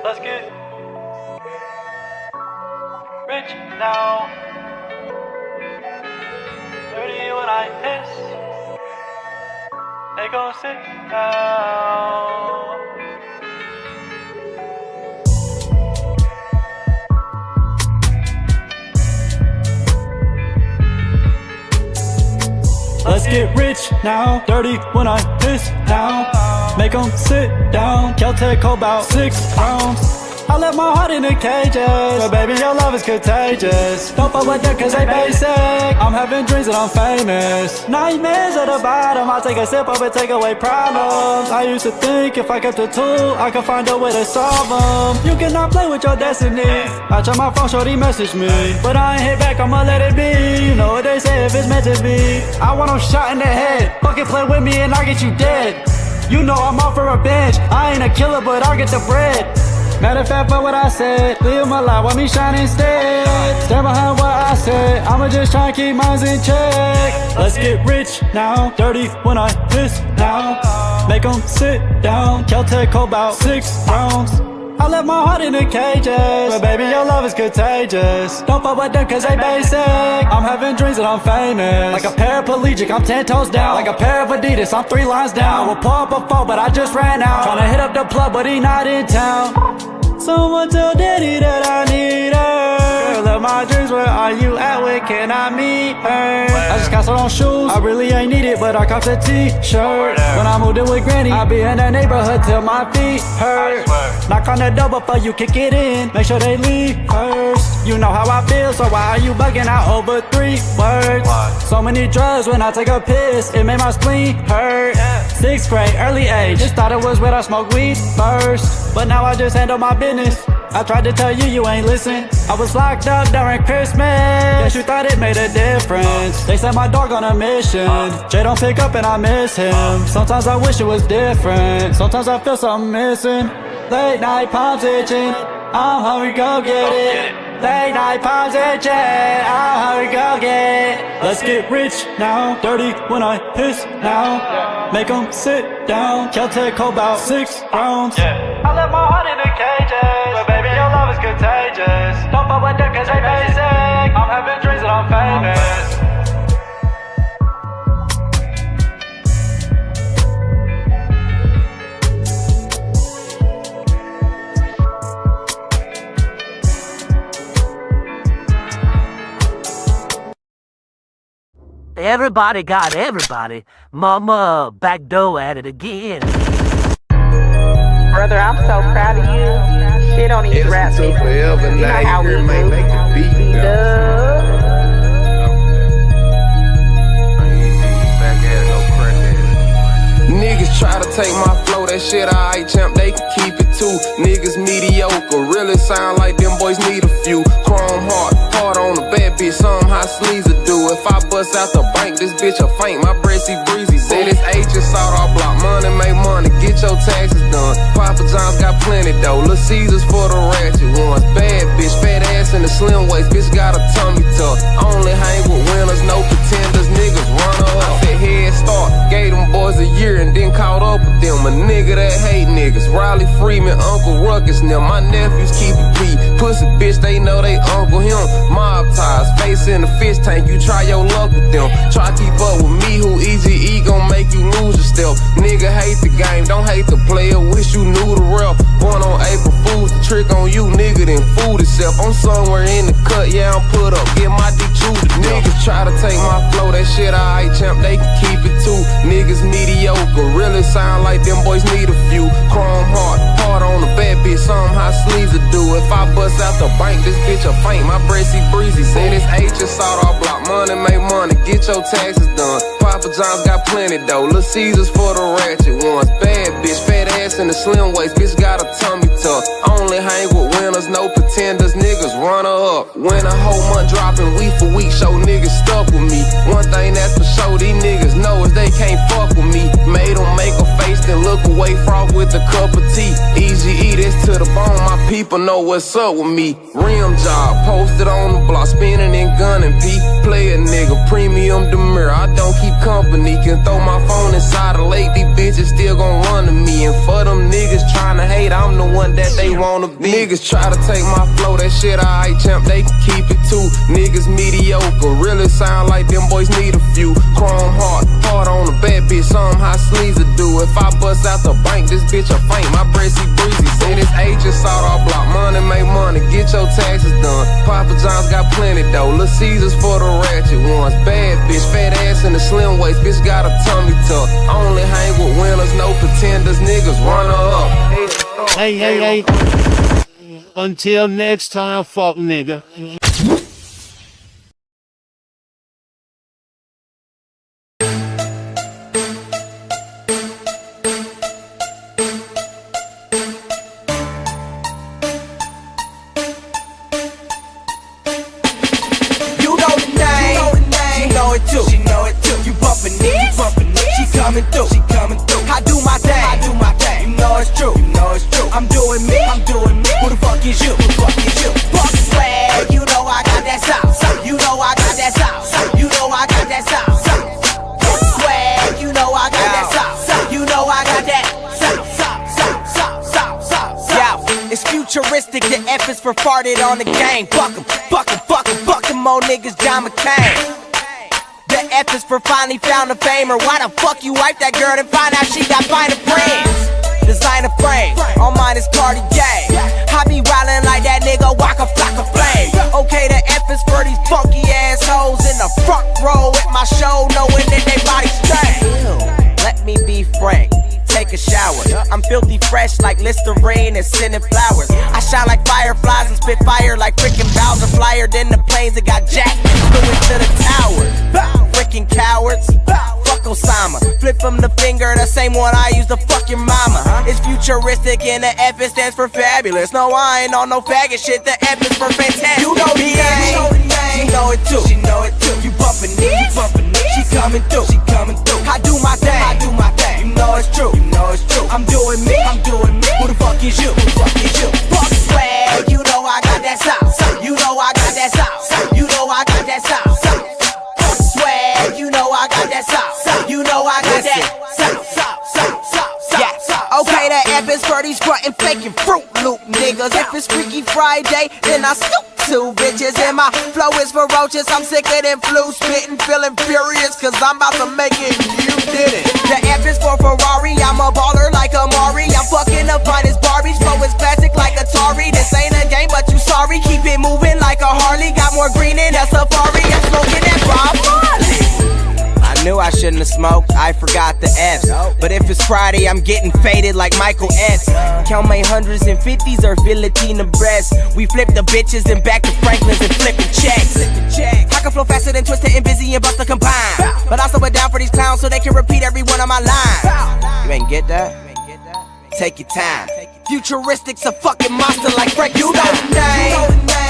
Let's get rich now. Dirty when I piss, they gon' sit down. Let's get rich now. Dirty when I piss now. Make them sit down. Caltech hold about 6 rounds. I left my heart in the cages, but baby your love is contagious. Don't fuck with them cause they basic. I'm having dreams that I'm famous. Nightmares at the bottom. I take a sip of it, take away problems. I used to think if I kept a tool I could find a way to solve them. You cannot play with your destiny. I check my phone, shorty message me, but I ain't hit back, I'ma let it be. You know what they say, if it's meant to be. I want them shot in the head. Fucking play with me and I'll get you dead. You know I'm out for revenge. I ain't a killer but I'll get the bread. Matter of fact, for what I said, live my life, want me shine instead. Stand behind what I said, I'ma just try and keep mines in check. Let's get rich now, dirty when I piss now. Make them sit down, Caltech hold about 6 rounds. I left my heart in the cages, but baby your love is contagious. Don't fuck with them cause they basic. I'm having dreams that I'm famous. Like a paraplegic, I'm 10 toes down. Like a pair of Adidas, I'm 3 lines down. We'll pull up a phone, but I just ran out. Tryna hit up the plug, but he not in town. Someone tell daddy that I need her. Girl of my dreams, where are you at? Where can I meet her? I just got some on shoes, I really ain't need it, but I copped a t-shirt. When I moved in with granny, I be in that neighborhood till my feet hurt. Knock on the door before you kick it in, make sure they leave first. You know how I feel, so why are you bugging out over 3 words? So many drugs when I take a piss, it made my spleen hurt. 6th grade, early age, just thought it was when I smoked weed first. But now I just handle my business. I tried to tell you, you ain't listen. I was locked up during Christmas. Guess you thought it made a difference. They sent my dog on a mission. Jay don't pick up and I miss him. Sometimes I wish it was different. Sometimes I feel something missing. Late night palms itching, I'm hungry, go get it. Late night palms itching, I'm hungry, go get it. Let's get rich now, dirty when I piss now. Make them sit down, Caltech hold about 6 rounds. I left my heart in the cages, but baby your love is contagious. Don't fuck with them cause they basic. I'm having dreams that I'm famous. Everybody got everybody. Mama backdoor at it again. Brother, I'm so proud of you. Shit don't even rap me. You know how we do. Niggas try to take my flow, that shit alright, champ, they can keep it too. Niggas mediocre, really sound like them boys need a few. Chrome heart on the bad bitch, something how sleaze will do. If I bust out the bank, this bitch a faint, my breast breezy. Say this H is sawed off block, money make money, get your taxes done. Papa John's got plenty though, Lil' Caesars for the ratchet ones. Bad bitch, fat ass in the slim waist, bitch got a tummy tuck. Only hang with winners, no pretenders, niggas run up. I said head start, gave them boys a year and then caught up with them. A nigga that hate niggas, Riley Freeman, Uncle Ruckus, now my nephews keep it beat. Pussy bitch, they know they uncle him. Mob ties, face in the fish tank, you try your luck with them. Try keep up with me, who easy gon' make you lose your step. Nigga hate the game, don't hate the player, wish you knew the rep. Born on April Fools, the trick on you, nigga, then fool itself. I'm somewhere in the cut, yeah, I'm put up, get my dick chewed. Niggas try to take my flow, that shit alright, champ, they can keep it too. Niggas mediocre, really sound like them boys need a few. Chrome heart on the bad bitch, something how sleaze will do. If I bust out the bank, this bitch a faint, my breasty breezy. Say this H is sawed off block, money make money, get your taxes done. Papa John's got plenty though, Lil' Caesars for the ratchet ones. Bad bitch, fat ass in the slim waist, bitch got a tummy tuck. Only hang with winners, no pretenders, niggas run her up. When a whole month dropping week for week, show niggas stuck with me. One thing that's for sure, these niggas know is they can't fuck with me. Made them make a face, then look away, frog with a cup of tea. Easy eat this to the bone, my people know what's up with me. Rim job, posted on the block, spinning and gunning, P. Play a nigga, premium demure, I don't keep company. Can throw my phone inside a lake, these bitches still gon' run to me. And for them niggas tryna hate, I'm the one that they wanna be. Niggas try to take my flow, that shit alright, champ, they can keep it too. Niggas mediocre, really sound like them boys need a few. Chrome hard on a bad bitch, something how sleaze do. If I bust out the bank, this bitch a faint, my breast he breezy. Say this H is sawed off block, money make money, get your taxes done. Papa John's got plenty though, Lil' Caesars for the ratchet ones. Bad bitch, fat ass in the slim waist, bitch got a tummy tuck. Only hang with winners, no pretenders, niggas run her up. Hey. Until next time, fuck nigga. I do my thing, you know it's true, I'm doing me, who the fuck is you, fuck swag, you know I got that sauce, you know I got that sauce, you know I got that sauce, fuck swag, you know I got that sauce, you know I got that sauce. Yo, it's futuristic, the F is for farted on the game, fuck em, more niggas John McCain. The F is for finally found a famer. Why the fuck you wipe that girl and find out she got finer friends? Designer frame, all mine is Cartier. I be wildin' like that nigga, walk a flock of flame. Okay, the F is for these funky assholes in the front row at my show, knowing that they body stank. Let me be frank, take a shower. I'm filthy fresh like Listerine and sending flowers. I shine like fireflies and spit fire like frickin' Bowser. Flyer than the planes that got jacked and flew into the tower. Frickin' cowards, fuck Osama. Flip him the finger, the same one I use to fuck your mama. It's futuristic and the F it stands for fabulous. No, I ain't on no faggot shit, the F is for fantastic. You know the name, she know it too. You bumpin' it, she coming through. I do my thing, you know it's true, I'm doing me, who the fuck is you, fuck swag, you know I got that sauce, you know I got that sauce, you know I got that sauce, fuck swag, you know I got that sauce, you know I got that sauce, yeah, okay, that F is for these frontin' faking Fruit Loop niggas. If it's Freaky Friday, then I scoop 2 bitches, and my flow is ferocious. I'm sicker than flu spittin', feeling furious, cause I'm about to make it, you did it. The F is for Ferrari, I'm a baller like Amari. I'm fucking the finest Barbies, flow is classic like Atari. This ain't a game, but you sorry, keep it moving like a Harley. Got more green in a Safari, I'm smoking that Bob Marley. I knew I shouldn't have smoked, I forgot the F's. But if it's Friday, I'm getting faded like Michael Epps. Count my hundreds and fifties or Filipina breasts. We flip the bitches and back to Franklin's and flipping checks. I can flow faster than Twister and Busy and Busta combined. But I'll slow it down for these clowns so they can repeat every one of my lines. You ain't get that? Take your time. Futuristic's a fucking monster like Frank. You know the name,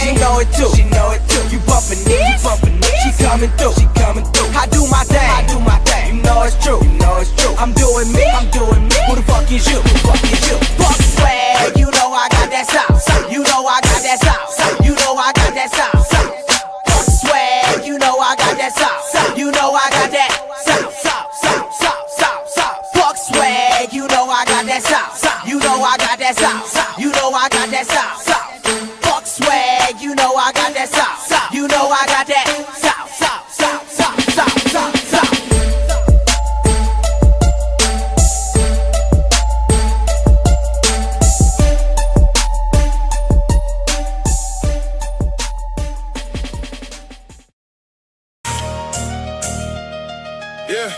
she know it too. You bumpin' it, she coming through. I do my thing, you know it's true. I'm doing me, who the fuck is you, fuck swag, you know I got that sauce, you know I got that sauce, you know I got that sauce, fuck swag, you know I got that sauce, you know I got that sauce, fuck swag, you know I got that sauce, you know I got that sauce, you know I got that sauce, fuck swag, you know I got that sauce, you know I got that sauce. Yeah.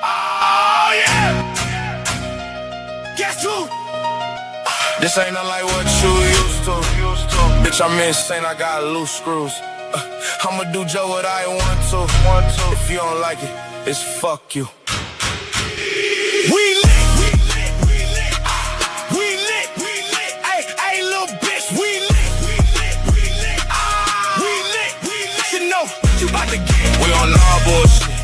Oh yeah. Guess who? This ain't nothing like what you used to. Bitch, I'm insane, I got loose screws. I'ma do Joe what I want to. If you don't like it, it's fuck you. We lit. Hey, little bitch, we lit. You know what you about to get. We on our bullshit.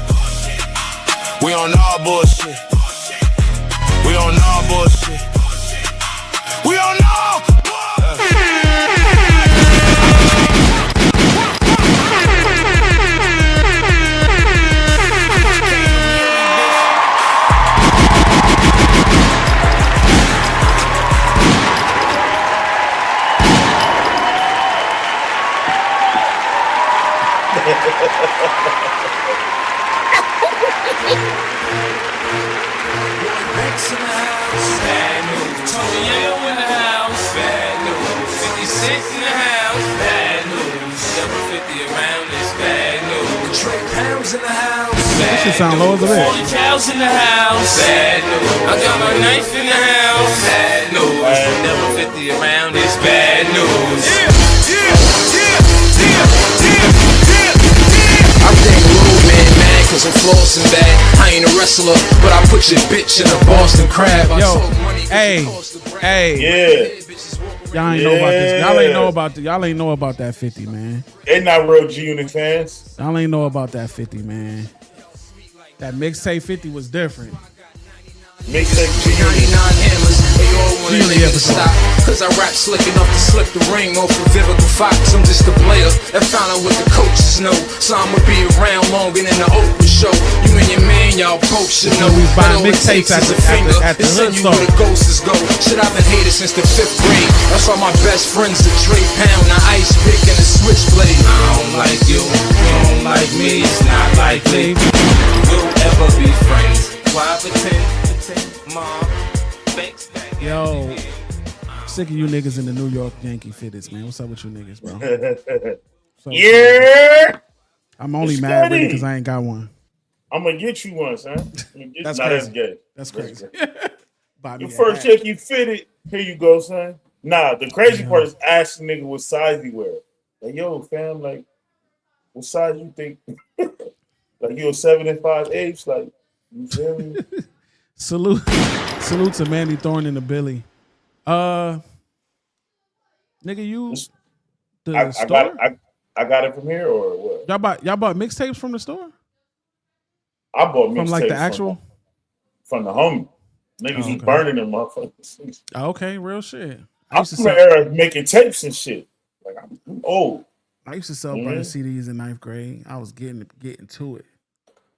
We on our bullshit. We on our bullshit. We on our bullshit. Banks in the house, bad news. Tony Yayo in the house, bad news. 50 Cent in the house, bad news. Double 50 around is bad news. Trey Pounds in the house, That shit sound low as a bit. 40 cows in the house, bad news. I got my knife in the house, bad news. Double 50 around is bad news. I think low man, cause I'm flossing bad. I ain't a wrestler, but I put your bitch in a Boston crab. I Yo, talk money 'cause hey, it costs the brand. hey. Yeah. Y'all ain't know about this. Y'all ain't know about that 50, man. They not real G-Unit fans. Y'all ain't know about that 50, man. That mixtape 50 was different. Mixtape G-Unit. 99 hammers, they all want a G-Unit nigga to episode. stop. Cause I rap slick enough to slip the ring off of Vivica Fox. I'm just a player that found out what the coaches know. So I'ma be around longer than the Oprah show. You and your man, y'all both should know. We was buying that all it mixtapes takes at is the- a finger at the to send hood you store. where the ghosts go. Shit, I've been hated since the 5th grade. That's why my best friends are Dre Pound, the Ice Pick, and the Switchblade. I don't like you, you don't like me, it's not likely we'll ever be friends. Why pretend, mom, banks back. Yo, sick of you niggas in the New York Yankee fitteds, man. What's up with you niggas, bro? So, Yeah. I'm only It's mad really steady. because I ain't got one. I'm gonna get you one, son. That's Nah, crazy. gay. That's crazy. Buy me Your a first hat. chick you fitted. Here you go, son. Nah, the crazy part is asking nigga what size he wear. Like, yo, fam, like, what size you think? Like, you a 7 and 5/8? Like, you feel me? Salute to Mandy Thorne and the Billy. Nigga, you the store? I got it from here or what? Y'all bought mixtapes from the store? I bought From like the mixtapes actual? from the homie. Niggas was okay. burning them motherfuckers. Okay, real shit. I'm from the era of making tapes and shit. Like, I'm old. I used to sell burning CDs in 9th grade. I was getting to it.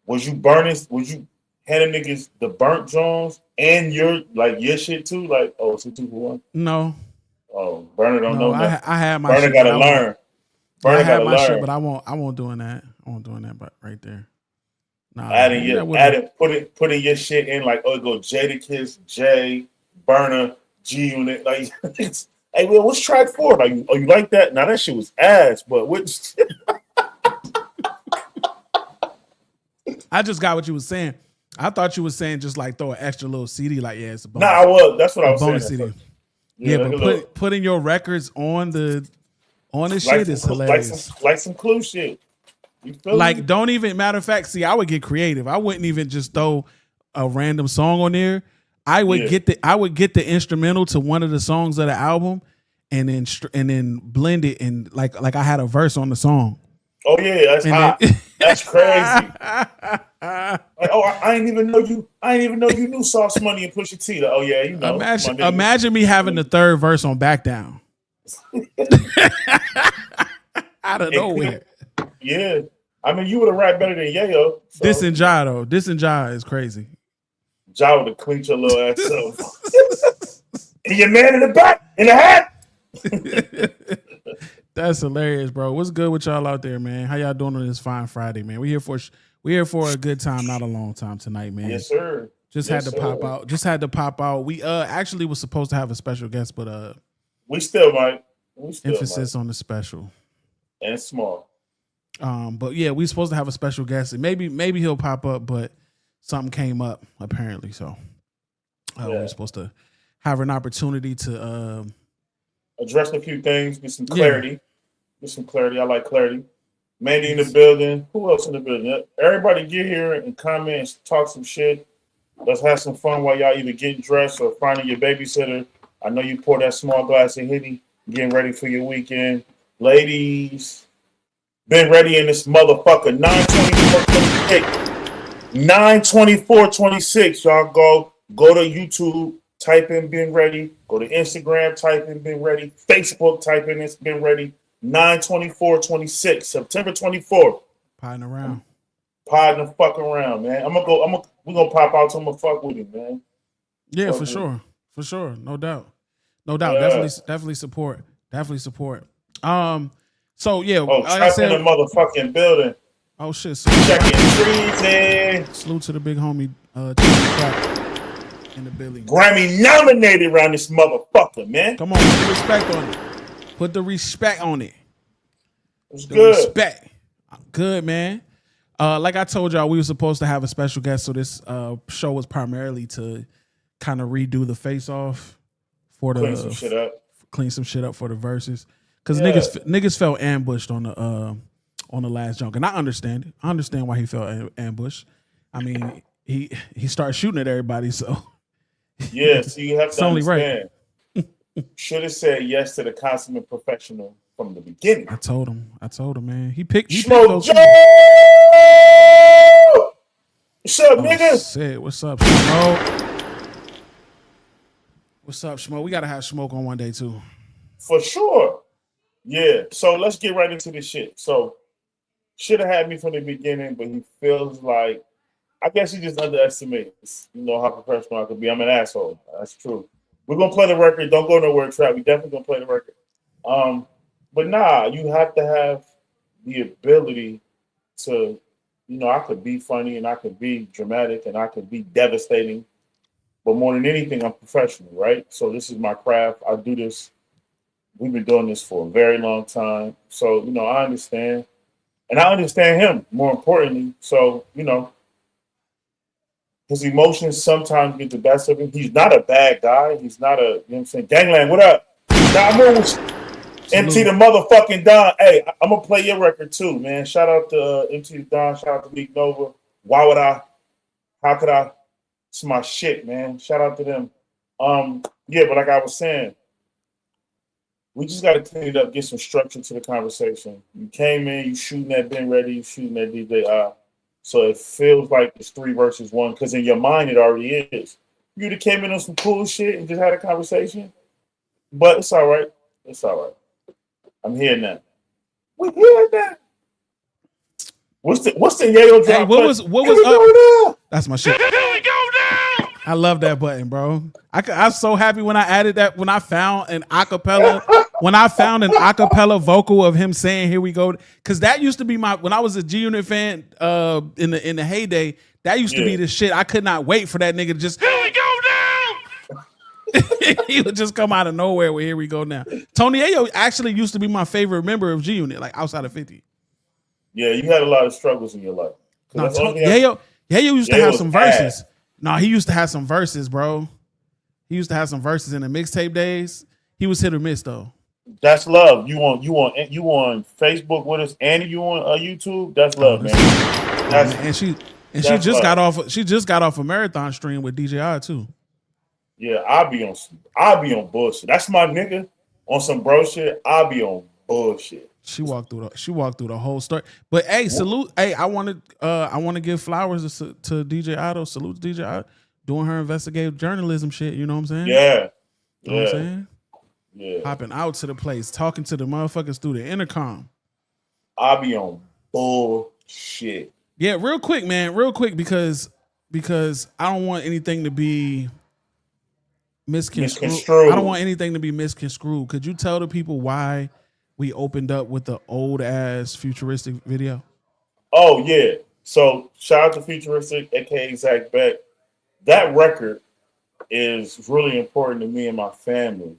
Was you burning? Was you handing niggas the burnt Jones and your shit too? Like, oh, it's a 2 for 1. No. Oh, Burner don't know nothing. I had my Burner shit. gotta but learn. I Burner had gotta my shit, learn. but I won't doing that. I won't doing that, but right there. Nah, Putting your shit in like, oh, it go Jadakiss, J, Burner, G Unit. Like, it's, hey, well, what's track 4? Like, oh, you like that? Now that shit was ass, but what? I just got what you was saying. I thought you was saying just like throw an extra little CD, like it's a bonus. Nah, I was. That's what I was bonus saying. CD. Yeah, but putting your records on this shit is hilarious. Like some Clue shit. You feel Like, me? don't even, matter of fact, see, I would get creative. I wouldn't even just throw a random song on there. I would get the instrumental to one of the songs of the album, and then blend it and like I had a verse on the song. Oh yeah, that's hot. That's crazy. Like, oh, I ain't even know you knew Sauce Money and Pusha T. Like, oh yeah, you know. Imagine me having the third verse on Back Down. Out of nowhere. Yeah. I mean, you would have rapped better than Yayo. So. This and Ja though. This and Ja is crazy. Ja would have cleaned your little ass up. And your man in the back, in the hat. That's hilarious, bro. What's good with y'all out there, man? How y'all doing on this fine Friday, man? We here for a good time, not a long time tonight, man. Yes, sir. Just had to pop out. We actually was supposed to have a special guest, but we still might. Emphasis on the special. And it's small. But yeah, we supposed to have a special guest. And maybe he'll pop up, but something came up apparently. So we're supposed to have an opportunity to address a few things, get some clarity. Yeah. Get some clarity. I like clarity. Mandy in the building. Who else in the building? Everybody get here and comment and talk some shit. Let's have some fun while y'all either getting dressed or finding your babysitter. I know you pour that small glass of Henny, getting ready for your weekend. Ladies, been ready in this motherfucker. 9/24/26. Y'all go to YouTube, type in Been Ready. Go to Instagram, type in Been Ready. Facebook, type in this Been Ready. 9/24/26, September 24th. Podding around. Podding the fuck around, man. We're gonna pop out to him and fuck with him, man. Yeah, for sure. For sure. No doubt. Yeah. Definitely support. So yeah, like I said, in the motherfucking building. Oh shit! Checking treason. Salute to the big homie in the building. Grammy nominated around this motherfucker, man. Come on, put the respect on it. Put the respect on it. It's good. Respect. Good, man. Like I told y'all, we were supposed to have a special guest, so this show was primarily to kind of redo the face-off for the clean some shit up for the verses, because niggas felt ambushed on the last junk, and I understand it. I understand why he felt ambushed. I mean, he started shooting at everybody, so yeah. So you have to understand. Right. Should have said yes to the consummate professional from the beginning. I told him, man. He picked Smoke Joe. What's up, nigga? Shit. What's up, Schmo? What's up, Schmo? We gotta have Smoke on one day too. For sure. Yeah. So let's get right into this shit. So should have had me from the beginning, but he feels like, I guess he just underestimates, how professional I could be. I'm an asshole. That's true. We're gonna play the record. Don't go nowhere, Trap. We definitely gonna play the record. But nah, you have to have the ability to, I could be funny and I could be dramatic and I could be devastating. But more than anything, I'm professional, right? So this is my craft. I do this. We've been doing this for a very long time. So, I understand. And I understand him, more importantly. So, his emotions sometimes get the best of him. He's not a bad guy. He's not Gangland, what up? Nah, I'm MT the motherfucking Don. Hey, I'm gonna play your record too, man. Shout out to MT the Don. Shout out to League Nova. Why would I? How could I? It's my shit, man. Shout out to them. Yeah, but like I was saying, we just gotta clean it up, get some structure to the conversation. You came in, you shooting that Ben Ready, you shooting that DJ. So it feels like it's 3 versus 1, because in your mind it already is. You'd have came in on some cool shit and just had a conversation, but it's all right. It's all right. I'm here now. We're here now. What's the Yayo drop? Hey, what was up? That's my shit. Here we go now. I love that button, bro. I'm so happy when I added that, when I found an acapella vocal of him saying "Here we go," because that used to be when I was a G Unit fan in the heyday. That used to be the shit. I could not wait for that nigga to just Here we go now. he would just come out of nowhere with "Here we go now." Tony AYO actually used to be my favorite member of G Unit, like outside of 50. Yeah, you had a lot of struggles in your life. No, Yayo used to have some verses. No, he used to have some verses, bro. He used to have some verses in the mixtape days. He was hit or miss though. That's love. You on Facebook with us, and you on YouTube. That's love, man. She just got off. She just got off a marathon stream with DJI too. Yeah, I'll be on bullshit. That's my nigga on some bro shit. I'll be on bullshit. She walked through the whole story. But hey, salute. Hey, I want to give flowers to DJ Otto. Salute to DJ Otto doing her investigative journalism shit. You know what I'm saying? Yeah. You know what I'm saying? Yeah. Popping out to the place, talking to the motherfuckers through the intercom. I'll be on bullshit. Yeah, real quick, man. Real quick, because I don't want anything to be misconstrued. I don't want anything to be misconstrued. Could you tell the people why we opened up with the old ass Futuristic video? Oh yeah. So shout out to Futuristic, aka Zach Beck. That record is really important to me and my family.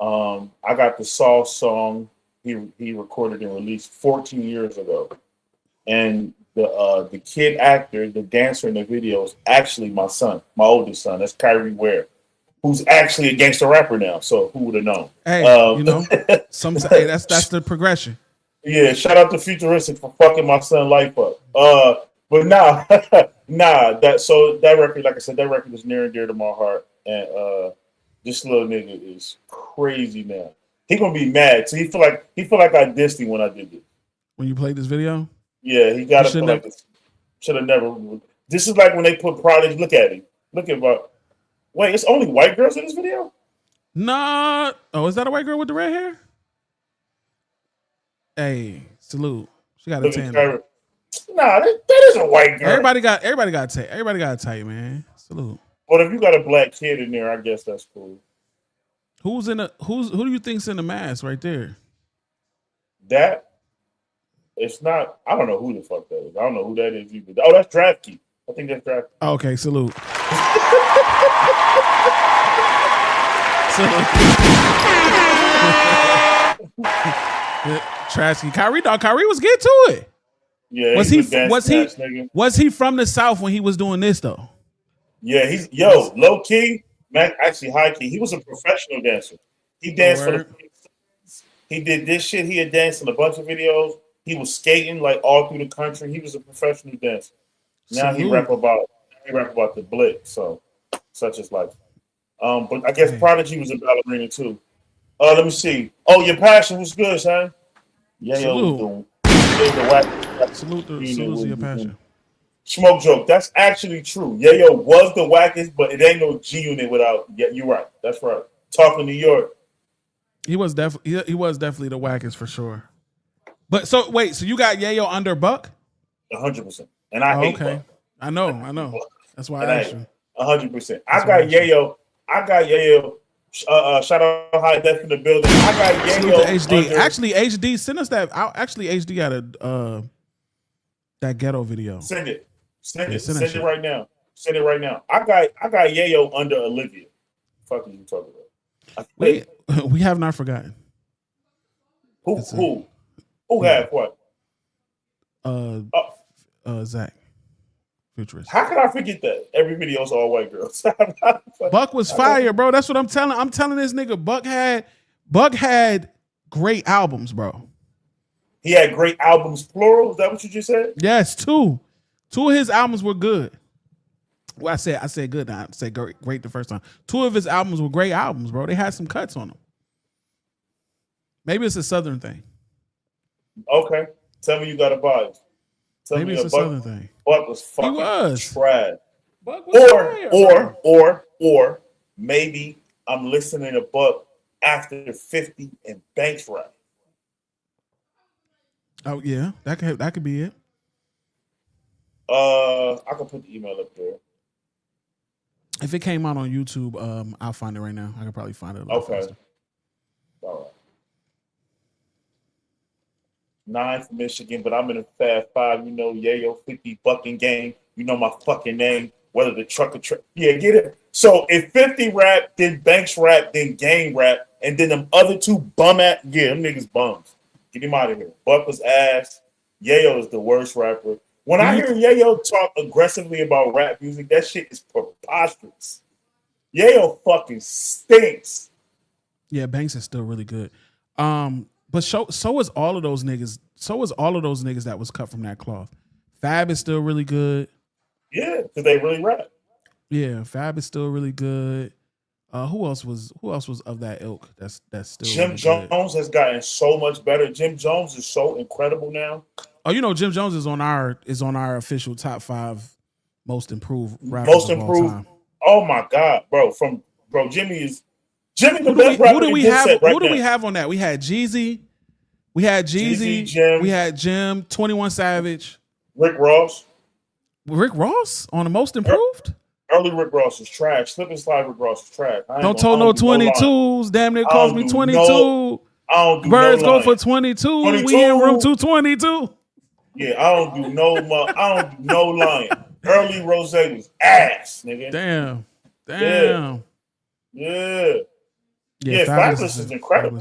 I got the Saw song he recorded and released 14 years ago, and the kid actor, the dancer in the video is actually my son, my oldest son. That's Kyrie Ware, who's actually a gangster rapper now. So who would have known? Hey, that's the progression. Yeah, shout out to Futuristic for fucking my son life up. But nah, that record, like I said, that record is near and dear to my heart. And this little nigga is crazy now. He gonna be mad. So he feel like I dissed him when I did this. When you played this video? Yeah, he gotta feel like this. Should have never. This is like when they put Prodigy. Look at him. Look at about. Wait, it's only white girls in this video? Nah. Oh, is that a white girl with the red hair? Hey, salute. She got a tan. Nah, that is a white girl. Everybody got tight, man. Salute. But if you got a black kid in there, I guess that's cool. Who do you think's in the mask right there? That It's not. I don't know who the fuck that is. I don't know who that is either. Oh, that's Draftkey. I think that's Draftkey. Okay, salute. Trashy. Kyrie was getting to it. Yeah, was he from the South when he was doing this though? Yeah, he's low key, man. Actually, high key. He was a professional dancer. He danced for the. He did this shit. He had danced in a bunch of videos. He was skating like all through the country. He was a professional dancer. Now he rap about the Blitz. So such is life. But I guess Prodigy was a ballerina too. Let me see. Oh, your passion was good, son. Yeah, salute to your passion. Smoke joke. That's actually true. Yayo was the wackest, but it ain't no G Unit without. Yeah, you're right. That's right. Talking New York. He was definitely the wackest for sure. But so wait, so you got Yayo under Buck? 100%. And I hate Buck. I know. That's why I asked you. 100%. I got Yayo. Shout out High Def in the building. I got Yayo. HD. Actually, HD, send us that. Actually, HD got that ghetto video. Send it. Send it right now. Send it right now. I got Yayo under Olivia. Fuck are you talking about? Wait, we have not forgotten. Who had what? Zach. Futurist. How can I forget that? Every video's all white girls. Buck was fire, bro. That's what I'm telling. I'm telling this nigga Buck had great albums, bro. He had great albums, plural. Is that what you just said? Yes, two. Two of his albums were good. Well, I said good. I said great the first time. Two of his albums were great albums, bro. They had some cuts on them. Maybe it's a Southern thing. Okay. Tell me you got a bias. Maybe it's a Southern thing. Buck was fucking trash. Buck was fire, or maybe I'm listening to Buck after 50 and Banks rap. Oh yeah, that could be it. I can put the email up there. If it came out on YouTube, I'll find it right now. I could probably find it a little faster. All right. 9 for Michigan, but I'm in a Fab 5. You know, Yayo 50 fucking game. You know my fucking name. Whether the truck or yeah, get it. So if 50 rap, then Banks rap, then Game rap, and then them other two them niggas bums. Get him out of here. Buck was ass. Yayo is the worst rapper. When I hear Yayo talk aggressively about rap music, that shit is preposterous. Yayo fucking stinks. Yeah, Banks is still really good. But so is all of those niggas. So is all of those niggas that was cut from that cloth. Fab is still really good. Yeah, because they really rap. Yeah, Fab is still really good. Who else was of that ilk? That's still Jim really Jones good. has gotten so much better. Jim Jones is so incredible now. Oh, you know, Jim Jones is on our official top 5 most improved rappers. Most improved. Of all time. Oh my God, bro! Jimmy the best rapper. Who do we have on that? We had Jeezy. We had Jim. We had Jim. 21 Savage. Rick Ross on the most improved. Early Rick Ross is trash. Slip and slide Rick Ross is trash. Don't tell no 22s. Damn near cost me 22. Birds go for 22. We in room 222. Yeah, I don't do no lying. Early Rose was ass, nigga. Damn. Yeah, Fabulous is incredible.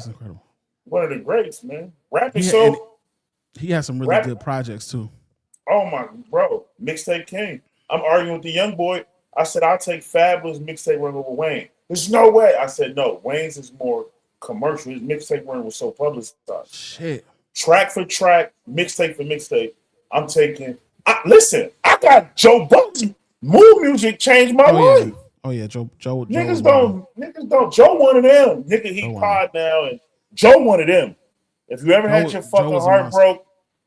One of the greats, man. Rapping he has some really good projects too. Oh my bro, Mixtape King. I'm arguing with the young boy. I said I'll take Fabulous mixtape run over Wayne. There's no way. I said no. Wayne's is more commercial. His mixtape run was so publicized. Shit. Track for track, mixtape for mixtape. I'm taking. Listen, I got Joe Budden. Mood music changed my life. Oh yeah, Joe. Niggas don't. Joe one of them. Nigga, he pod now, and Joe one of them. If you ever had your fucking heart broke,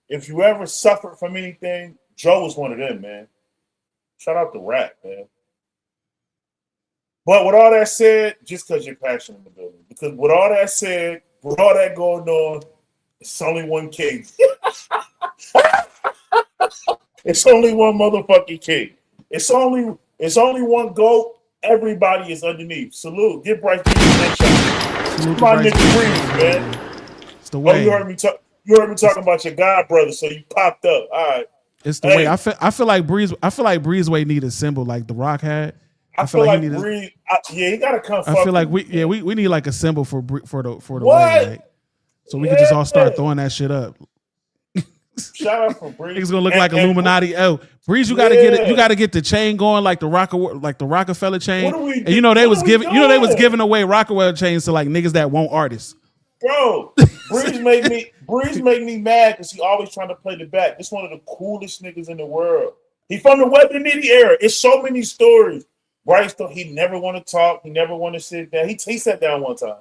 if you ever suffered from anything, Joe was one of them, man. Shout out to rap, man. But with all that said, just because you're passionate in the building, because with all that said, with all that going on, it's only one king. It's only one motherfucking king. It's only one GOAT. Everybody is underneath. Salute. Get Bryce Beasley next shot. My nigga Breeze, man. It's the way. Oh, you heard me talk. You heard me talking about your god brother, so you popped up. All right. It's the way I feel like Breezeway need a symbol like The Rock had. I feel like Breeze. He gotta come. I feel like we need like a symbol for the what? way, like, so we can just all start throwing that shit up. Shout out for Breeze. It's gonna look like Illuminati. Oh, Breeze, you gotta get it. You gotta get the chain going like the Rockefeller chain. And they was giving away Rockefeller chains to like niggas that won't artists. Bro, Breeze make me mad because he always trying to play the back. This one of the coolest niggas in the world. He from the Web and Nitty era. It's so many stories. Bryce, he never want to talk. He never want to sit down. He sat down one time.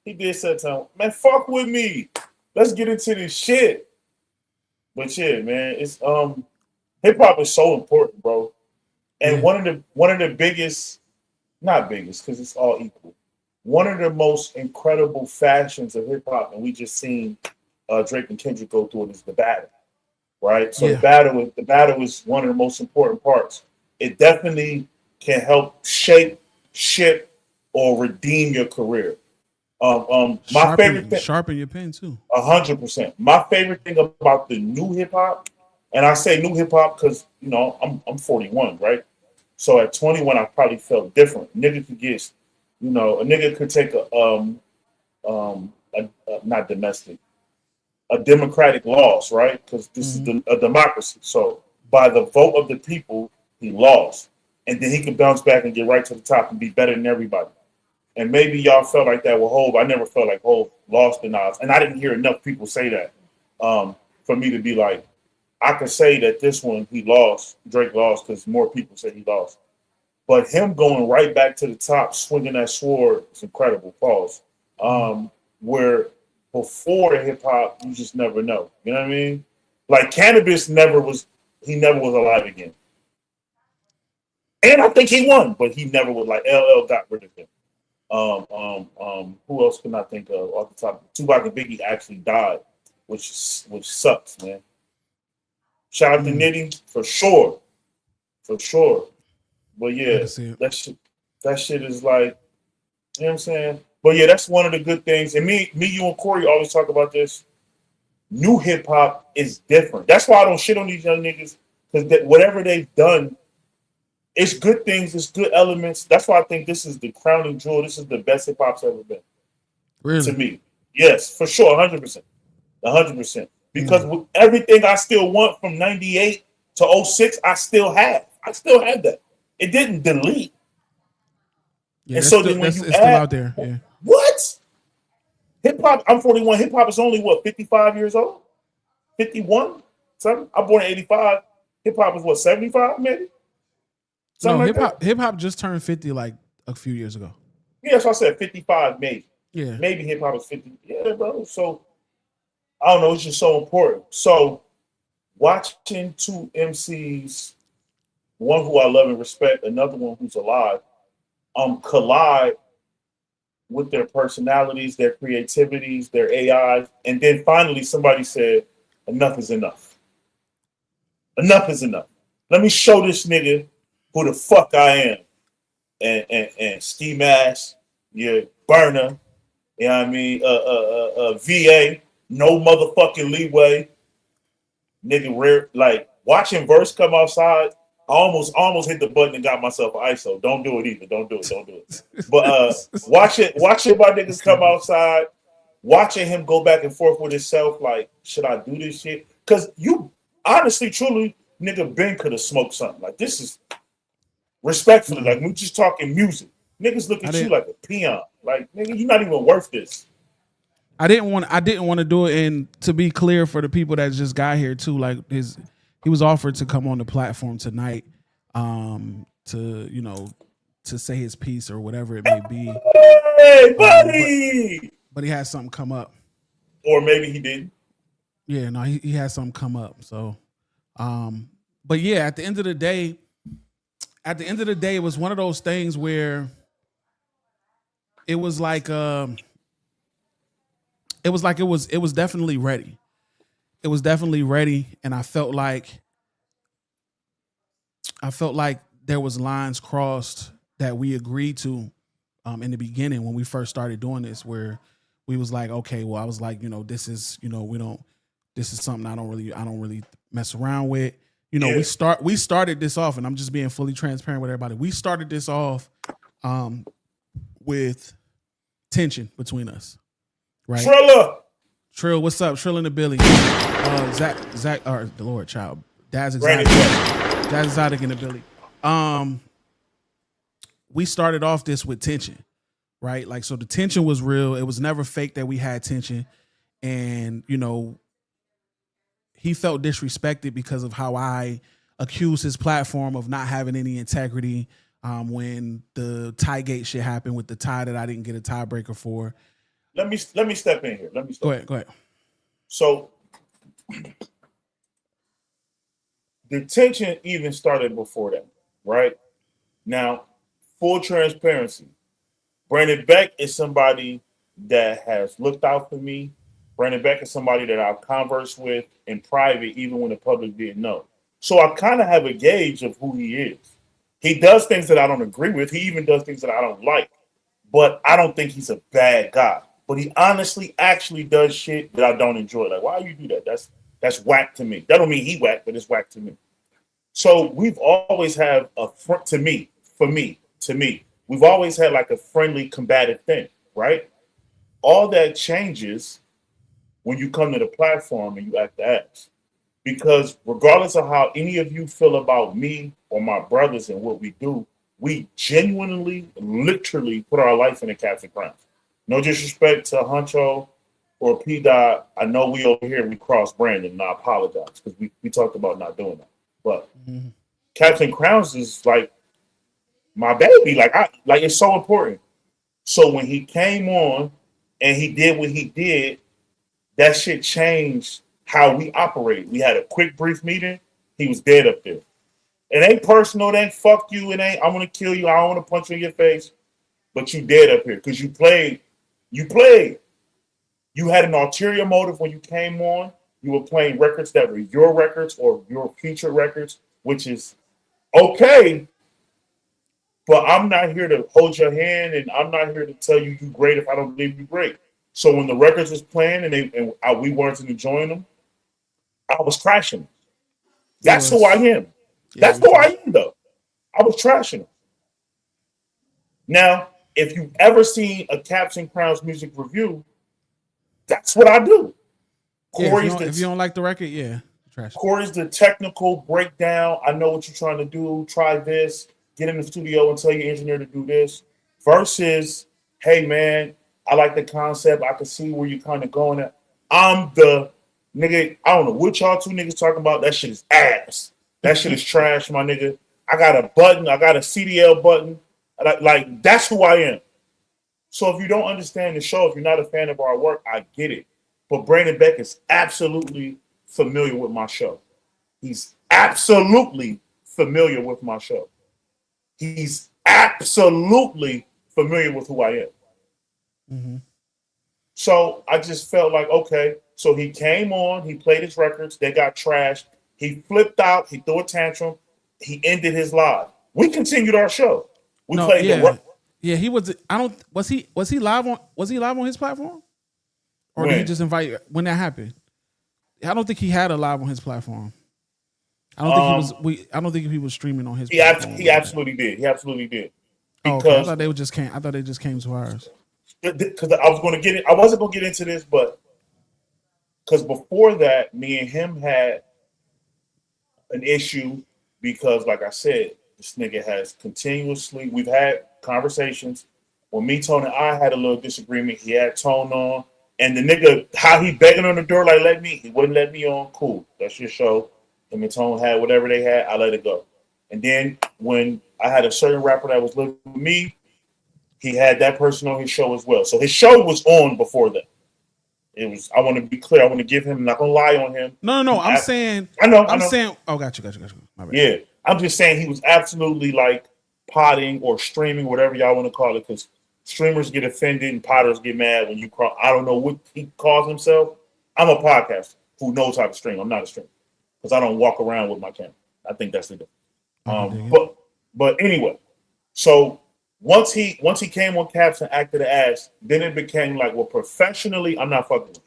He did sit down. Man, fuck with me. Let's get into this shit. But yeah, man, it's hip hop is so important, bro. And one of the biggest, not biggest, because it's all equal. One of the most incredible fashions of hip hop, and we just seen Drake and Kendrick go through it, is the battle, right? So the battle is one of the most important parts. It definitely can help shape, ship, or redeem your career. My favorite thing, sharpen your pen too. 100%. My favorite thing about the new hip hop, and I say new hip hop because I'm 41, right? So at 21, I probably felt different. Nigga could get, a nigga could take not domestic, a democratic loss, right? Because this is a democracy. So by the vote of the people, he lost, and then he could bounce back and get right to the top and be better than everybody. And maybe y'all felt like that with Hov. I never felt like Hov lost the Nas, and I didn't hear enough people say that for me to be like, I could say that this one he lost, Drake lost, because more people say he lost. But him going right back to the top, swinging that sword, is incredible. Pause. Where before hip hop, you just never know. You know what I mean? Like Cannabis never was alive again. And I think he won, but he never was. Like LL got rid of him. Who else can I think of off the top? Tupac and Biggie actually died, which sucks, man. Shout out to Nitty for sure. But yeah, that shit is like, you know what I'm saying? But yeah, that's one of the good things. And me, you and Corey always talk about this. New hip hop is different. That's why I don't shit on these young niggas, because whatever they've done, it's good things, it's good elements. That's why I think this is the crowning jewel. This is the best hip hop's ever been. Really? To me. Yes, for sure, 100%. 100%. Because with everything I still want from 98 to 06, I still have. I still have that. It didn't delete. Yeah, and so then when you it's still out there. Yeah. What? Hip hop, I'm 41. Hip hop is only 55 years old? 51? Something? I'm born in 85. Hip hop is 75 maybe? Something hip hop just turned 50 like a few years ago. Yeah, that's what I said, 55 maybe. Yeah. Maybe hip hop is 50. Yeah, bro. So I don't know, it's just so important. So watching two MCs, one who I love and respect, another one who's alive, collide with their personalities, their creativities, their AI, and then finally somebody said, enough is enough. Enough is enough. Let me show this nigga who the fuck I am. And Ski Mask, your burner, you know what I mean? VA, no motherfucking leeway. Nigga, rare, like watching Verse come outside, I almost hit the button and got myself an ISO. Don't do it either. Don't do it. But watching my niggas come outside, watching him go back and forth with himself, like, should I do this shit? Because you honestly, truly, nigga, Ben could have smoked something. Like, this is respectfully, like, we just talking music. Niggas look at you like a peon. Like, nigga, you're not even worth this. I didn't want to do it, and to be clear for the people that just got here too, like he was offered to come on the platform tonight, to say his piece or whatever it may be. Hey, buddy! But he had something come up. Or maybe he didn't. Yeah, no, he had something come up. So, but yeah, at the end of the day, it was one of those things where it was definitely ready. It was definitely ready, and I felt like there was lines crossed that we agreed to in the beginning when we first started doing this, where we was like, okay, well, I was like, this is, we don't, This is something I don't really mess around with. You know, we started this off, and I'm just being fully transparent with everybody. We started this off with tension between us. Right? Trill, what's up? Trill and the Billy. Zach, or the Lord Child. Dad's Exotic and the Billy. We started off this with tension, right? Like, so the tension was real. It was never fake that we had tension. And, you know, he felt disrespected because of how I accused his platform of not having any integrity when the tie gate shit happened with the tie that I didn't get a tiebreaker for. Let me step in here. Go ahead. So the tension even started before that, right? Now, full transparency. Brandon Beck is somebody that has looked out for me. Brandon Beck is somebody that I've conversed with in private, even when the public didn't know. So I kind of have a gauge of who he is. He does things that I don't agree with. He even does things that I don't like. But I don't think he's a bad guy. But he honestly actually does shit that I don't enjoy. Like, why you do that? That's whack to me. That don't mean he whack, but it's whack to me. So we've always had we've always had like a friendly, combative thing, right? All that changes when you come to the platform and you act the ass. Because regardless of how any of you feel about me or my brothers and what we do, we genuinely, literally put our life in the caps and crowns. No disrespect to Huncho or P-Dot. I know we over here, we crossed Brandon, and I apologize because we talked about not doing that. But Caps and Crowns is like my baby. Like it's so important. So when he came on and he did what he did, that shit changed how we operate. We had a quick, brief meeting. He was dead up there. It ain't personal. It ain't fuck you. It ain't I want to kill you. I don't want to punch you in your face. But you dead up here because you played. You played. You had an ulterior motive when you came on. You were playing records that were your records or your future records, which is okay. But I'm not here to hold your hand, and I'm not here to tell you you're great if I don't believe you're great. So when the records was playing and we weren't enjoying them, I was trashing them. That's who I am. That's who I am, though. I was trashing them. Now, if you've ever seen a Caps and Crowns music review, that's what I do. If you don't like the record, trash. Corey's the technical breakdown. I know what you're trying to do. Try this. Get in the studio and tell your engineer to do this. Versus, hey, man, I like the concept. I can see where you're kind of going at. I'm the nigga. I don't know what y'all two niggas talking about. That shit is ass. That shit is trash, my nigga. I got a button. I got a CDL button. Like, that's who I am. So if you don't understand the show, if you're not a fan of our work, I get it. But Brandon Beck is absolutely familiar with my show. He's absolutely familiar with my show. He's absolutely familiar with who I am. Mm-hmm. So I just felt like, okay, so he came on, he played his records, they got trashed, he flipped out, he threw a tantrum, he ended his live. We continued our show. We played he was. Was he live on his platform, or did he just invite you when that happened? I don't think he had a live on his platform. I don't think he was streaming on his. He absolutely did. He absolutely did. Because I thought they just came to ours. Because I was going to get it. I wasn't going to get into this, but because before that, me and him had an issue because, like I said, this nigga has we've had conversations. When me, Tone, and I had a little disagreement, he had Tone on. And the nigga, how he begging on the door, like, he wouldn't let me on. Cool. That's your show. Him and Tone had whatever they had, I let it go. And then when I had a certain rapper that was living with me, he had that person on his show as well. So his show was on before that. It was, I want to be clear. I want to give him, I'm not going to lie on him. No. I'm saying. Oh, got you. My bad. Yeah. I'm just saying he was absolutely like potting or streaming, whatever y'all want to call it, because streamers get offended and potters get mad when you call. I don't know what he calls himself. I'm a podcaster who knows how to stream. I'm not a streamer because I don't walk around with my camera. I think that's the difference. But anyway, so once he came on Caps and acted the ass, then it became like, well, professionally, I'm not fucking with you.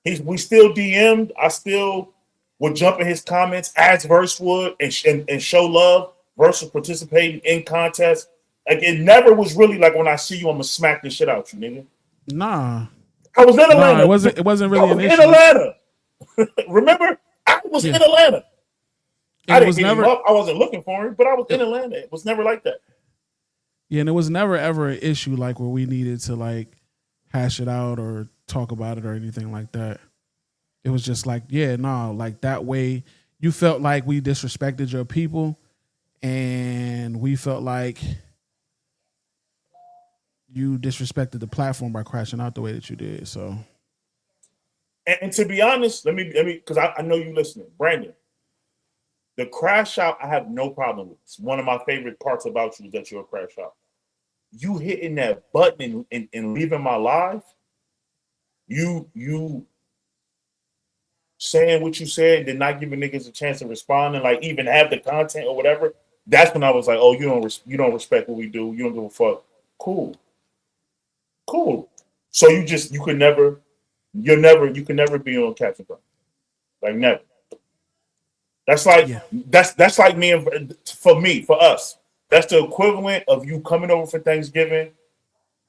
We still DM'd. I still would jump in his comments as Verse would and show love versus participating in contests. Like it never was really like when I see you, I'm gonna smack this shit out you, nigga. Nah. I was in Atlanta. Nah, it wasn't really an issue. In Atlanta. Remember? I was in Atlanta. I didn't hit him up. I wasn't looking for him, but I was in Atlanta. It was never like that. Yeah, and it was never ever an issue like where we needed to like hash it out or talk about it or anything like that. It was just like, like that way you felt like we disrespected your people and we felt like you disrespected the platform by crashing out the way that you did. So, and to be honest, let me, because I know you listening, Brandon. The crash out, I have no problem with. It's one of my favorite parts about you is that you're a crash out. You hitting that button and leaving my live. You saying what you said, did not giving niggas a chance to respond and like even have the content or whatever. That's when I was like, oh, you don't respect what we do. You don't give a fuck. Cool. So you can never be on Captain Crunch. Like never. That's like that's like me and for us. That's the equivalent of you coming over for Thanksgiving,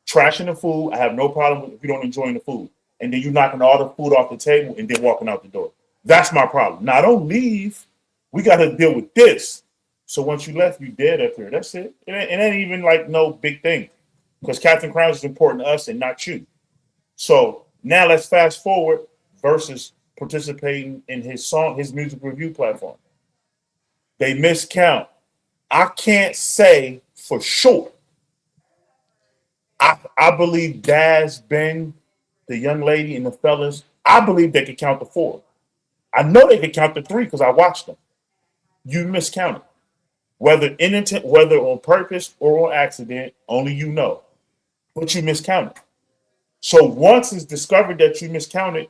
trashing the food. I have no problem with if you don't enjoy the food. And then you knocking all the food off the table and then walking out the door. That's my problem. Now don't leave. We got to deal with this. So once you left, you dead up here. That's it. It ain't even like no big thing. Because Captain Crown is important to us and not you. So now let's fast forward versus participating in his music review platform. They miscount. I can't say for sure. I believe Daz, Ben, the young lady, and the fellas, I believe they could count to 4. I know they could count to 3 because I watched them. You miscounted. Whether in intent, whether on purpose or on accident, only you know. But you miscounted. So once it's discovered that you miscounted,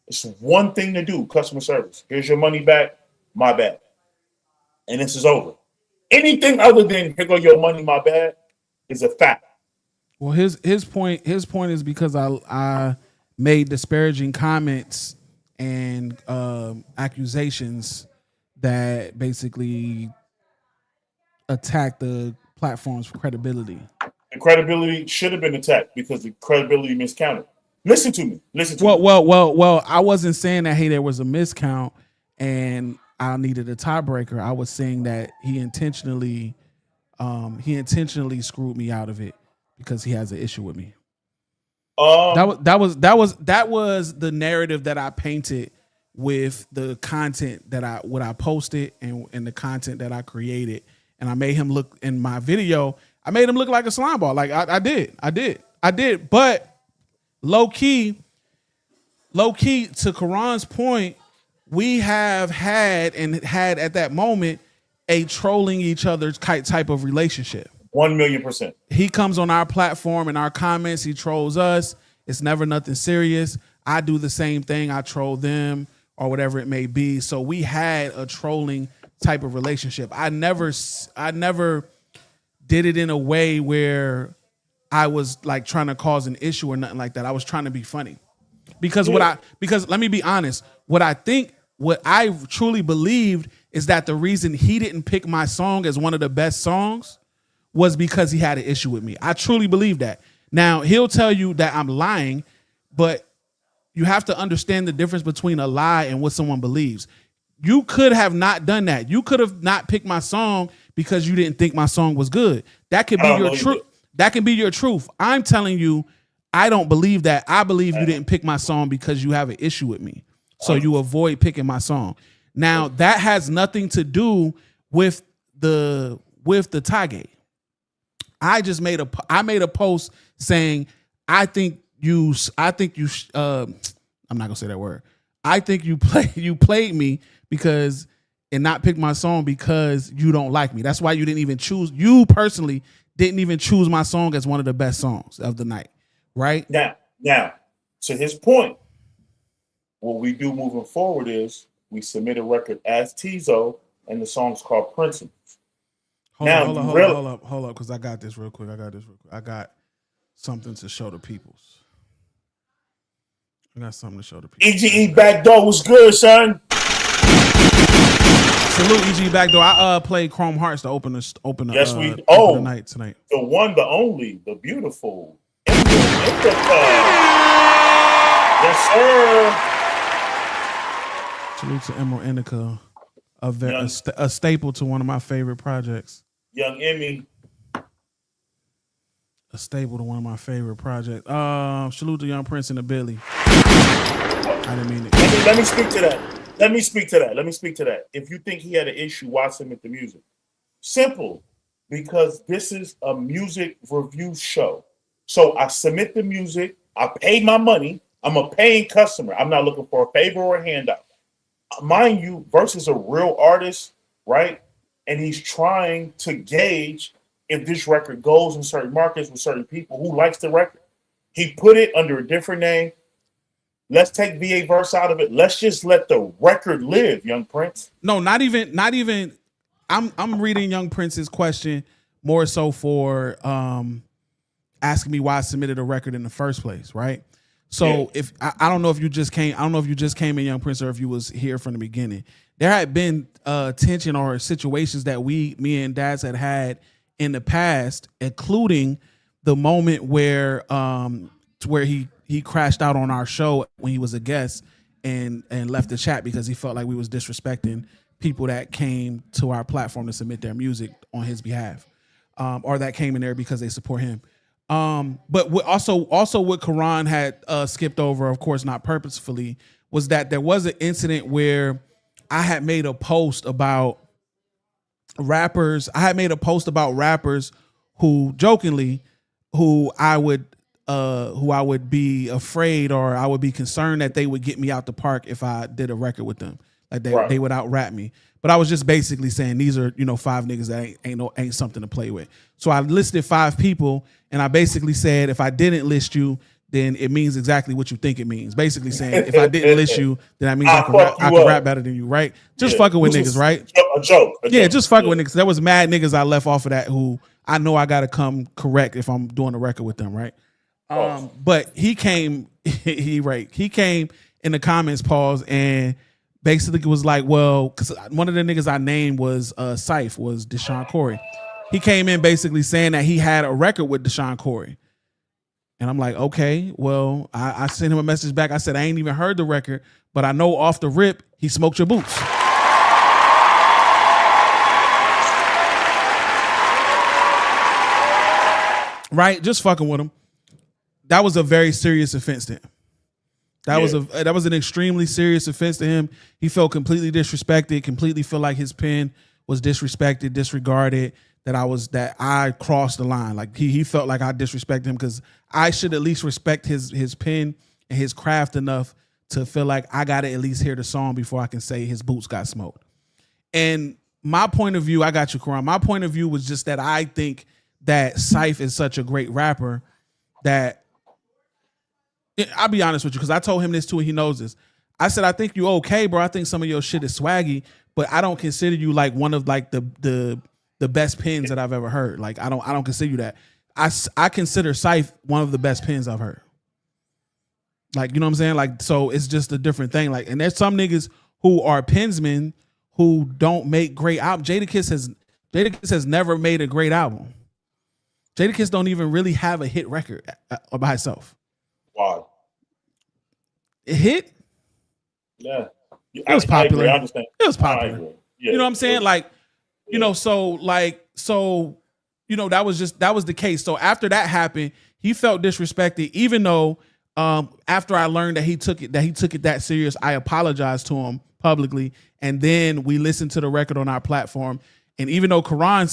it's one thing to do, customer service. Here's your money back, my bad. And this is over. Anything other than here go your money, my bad, is a fact. Well, his point is because I made disparaging comments and accusations that basically attack the platform's credibility. The credibility should have been attacked because the credibility miscounted. Listen to me. Me. Well, I wasn't saying that, hey, there was a miscount and I needed a tiebreaker. I was saying that he intentionally screwed me out of it because he has an issue with me. That was the narrative that I painted with the content that I posted and the content that I created. And I made him look in my video. I made him look like a slime ball. Like I did. But low key, to Karan's point, we have had at that moment a trolling each other's type of relationship. 1,000,000%. He comes on our platform and our comments. He trolls us. It's never nothing serious. I do the same thing. I troll them or whatever it may be. So we had a trolling type of relationship. I never did it in a way where I was like trying to cause an issue or nothing like that. I was trying to be funny because because let me be honest. What I truly believed is that the reason he didn't pick my song as one of the best songs was because he had an issue with me. I truly believe that. Now he'll tell you that I'm lying, but you have to understand the difference between a lie and what someone believes. You could have not done that. You could have not picked my song because you didn't think my song was good. That could be your truth. That can be your truth. I'm telling you, I don't believe that. I believe you didn't pick my song because you have an issue with me. So you avoid picking my song. Now that has nothing to do with the Tygate. I just made a post saying I'm not gonna say that word. I think you played me because and not pick my song because you don't like me. That's why you personally didn't even choose my song as one of the best songs of the night. Right? Now, to his point, what we do moving forward is we submit a record as Tizo and the song's called Principles. Hold up, because I got this real quick. I got something to show the peoples. I got something to show the people. EGE Backdoor was good, son. Salute EGE Backdoor. I played Chrome Hearts to open the Yes, open the night tonight. The one, the only, the beautiful. Yes, sir. Salute to Emerald Indica, a staple to one of my favorite projects. Young Emmy. A staple to one of my favorite projects. Salute to Young Prince and the Billy. I didn't mean it. Let me speak to that. If you think he had an issue, watch him at the music. Simple, because this is a music review show. So I submit the music. I paid my money. I'm a paying customer. I'm not looking for a favor or a handout. Mind you, Versus a real artist, right? And he's trying to gauge if this record goes in certain markets with certain people who likes the record. He put it under a different name. Let's take VA Verse out of it. Let's just let the record live, Young Prince. No, not even. I'm reading Young Prince's question more so for asking me why I submitted a record in the first place, right? So if I don't know if you just came, in, Young Prince, or if you was here from the beginning. There had been tension or situations that me and Daz had in the past, including the moment where he crashed out on our show when he was a guest and left the chat because he felt like we was disrespecting people that came to our platform to submit their music on his behalf, or that came in there because they support him. But also what Karan had skipped over, of course not purposefully, was that there was an incident where I had made a post about rappers. I had made a post about rappers who jokingly, who I would be afraid, or I would be concerned that they would get me out the park if I did a record with them. Like they would out rap me. But I was just basically saying these are, 5 niggas that ain't something to play with. So I listed 5 people, and I basically said if I didn't list you, then it means exactly what you think it means. Basically saying if I didn't list you, then that means I can rap better than you, right? Just fucking with niggas, right? A joke. Just fucking with niggas. There was mad niggas I left off of that who I know I gotta come correct if I'm doing a record with them, right? But he came in the comments, pause, and basically was like, well, because one of the niggas I named was Syph, was Deshaun Corey. He came in basically saying that he had a record with Deshaun Corey. And I'm like, okay, well, I sent him a message back. I said, I ain't even heard the record, but I know off the rip, he smoked your boots. Right? Just fucking with him. That was a very serious offense to him. That was an extremely serious offense to him. He felt completely disrespected, completely felt like his pen was disrespected, disregarded, that I crossed the line. Like he felt like I disrespected him because I should at least respect his pen and his craft enough to feel like I gotta at least hear the song before I can say his boots got smoked. And my point of view, I got you, Karan. My point of view was just that I think that Syph is such a great rapper that I'll be honest with you, because I told him this too, and he knows this. I said, I think you okay, bro. I think some of your shit is swaggy, but I don't consider you like one of like the best pens that I've ever heard. Like I don't consider you that. I consider Syph one of the best pens I've heard. Like, you know what I'm saying? Like, so it's just a different thing. Like, and there's some niggas who are pensmen who don't make great albums. Jadakiss has never made a great album. Jadakiss don't even really have a hit record by itself. Wow. It hit? Yeah. It was popular. I understand. It was popular. Yeah, you know what I'm saying? Like, you know, so that was the case. So after that happened, he felt disrespected, even though after I learned that he took it that serious, I apologized to him publicly. And then we listened to the record on our platform. And even though Karan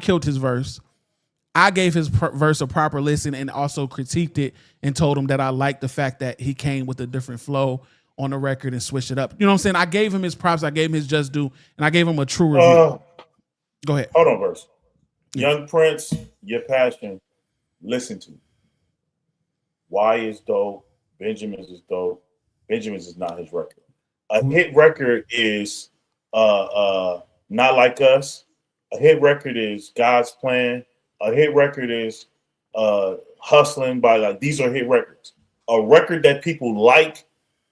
killed his verse, I gave his verse a proper listen and also critiqued it and told him that I liked the fact that he came with a different flow on the record and switched it up. You know what I'm saying? I gave him his props. I gave him his just due, and I gave him a true review. Go ahead. Hold on, verse. Young Prince, your passion, listen to. Y is dope. Benjamin's is dope. Benjamin's is not his record. A hit record is not like us. A hit record is God's plan. A hit record is hustling by, like, these are hit records. a record that people like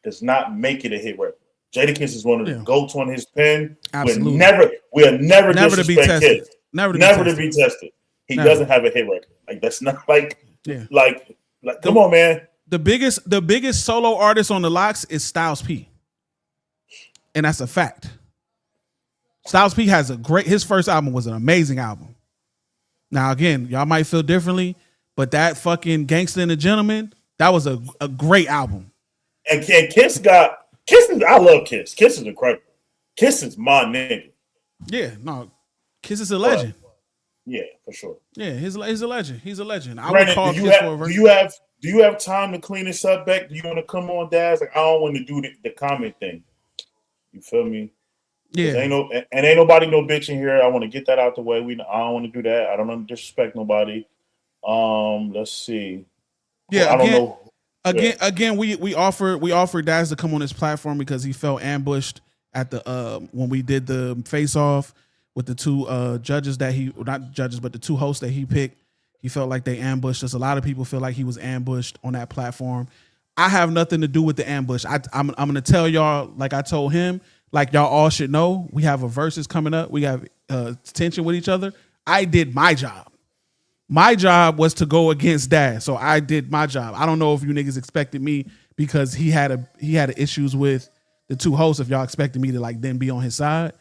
does not make it a hit record. Jadakiss is one of the GOATs on his pen. Absolutely. We'll never to be disrespect tested. Kiss. Never to be tested. He doesn't have a hit record. Like that's not like come on, man. The biggest solo artist on the locks is Styles P. And that's a fact. Styles P has his first album was an amazing album. Now again, y'all might feel differently, but that fucking Gangsta and the Gentleman, that was a great album. And Kiss is, I love Kiss. Kiss is incredible. Kiss is my nigga. Yeah, no. Kiss is a legend. Yeah, for sure. Yeah, he's a legend. He's a legend. I Brandon, would call Kiss for a verse. Do you have time to clean this up, Beck? Do you want to come on, Daz? Like, I don't want to do the comment thing. You feel me? Yeah. Ain't nobody no bitch in here. I want to get that out the way. I don't want to do that. I don't want to disrespect nobody. Let's see. Yeah, I don't know. Again, we offered Daz to come on this platform because he felt ambushed at the when we did the face off with the two judges that the two hosts that he picked. He felt like they ambushed us. A lot of people feel like he was ambushed on that platform. I have nothing to do with the ambush. I'm gonna tell y'all, like I told him, like y'all all should know, we have a versus coming up. We have tension with each other. I did my job. My job was to go against Daz, so I did my job. I don't know if you niggas expected me because he had issues with the two hosts. If y'all expected me to like then be on his side,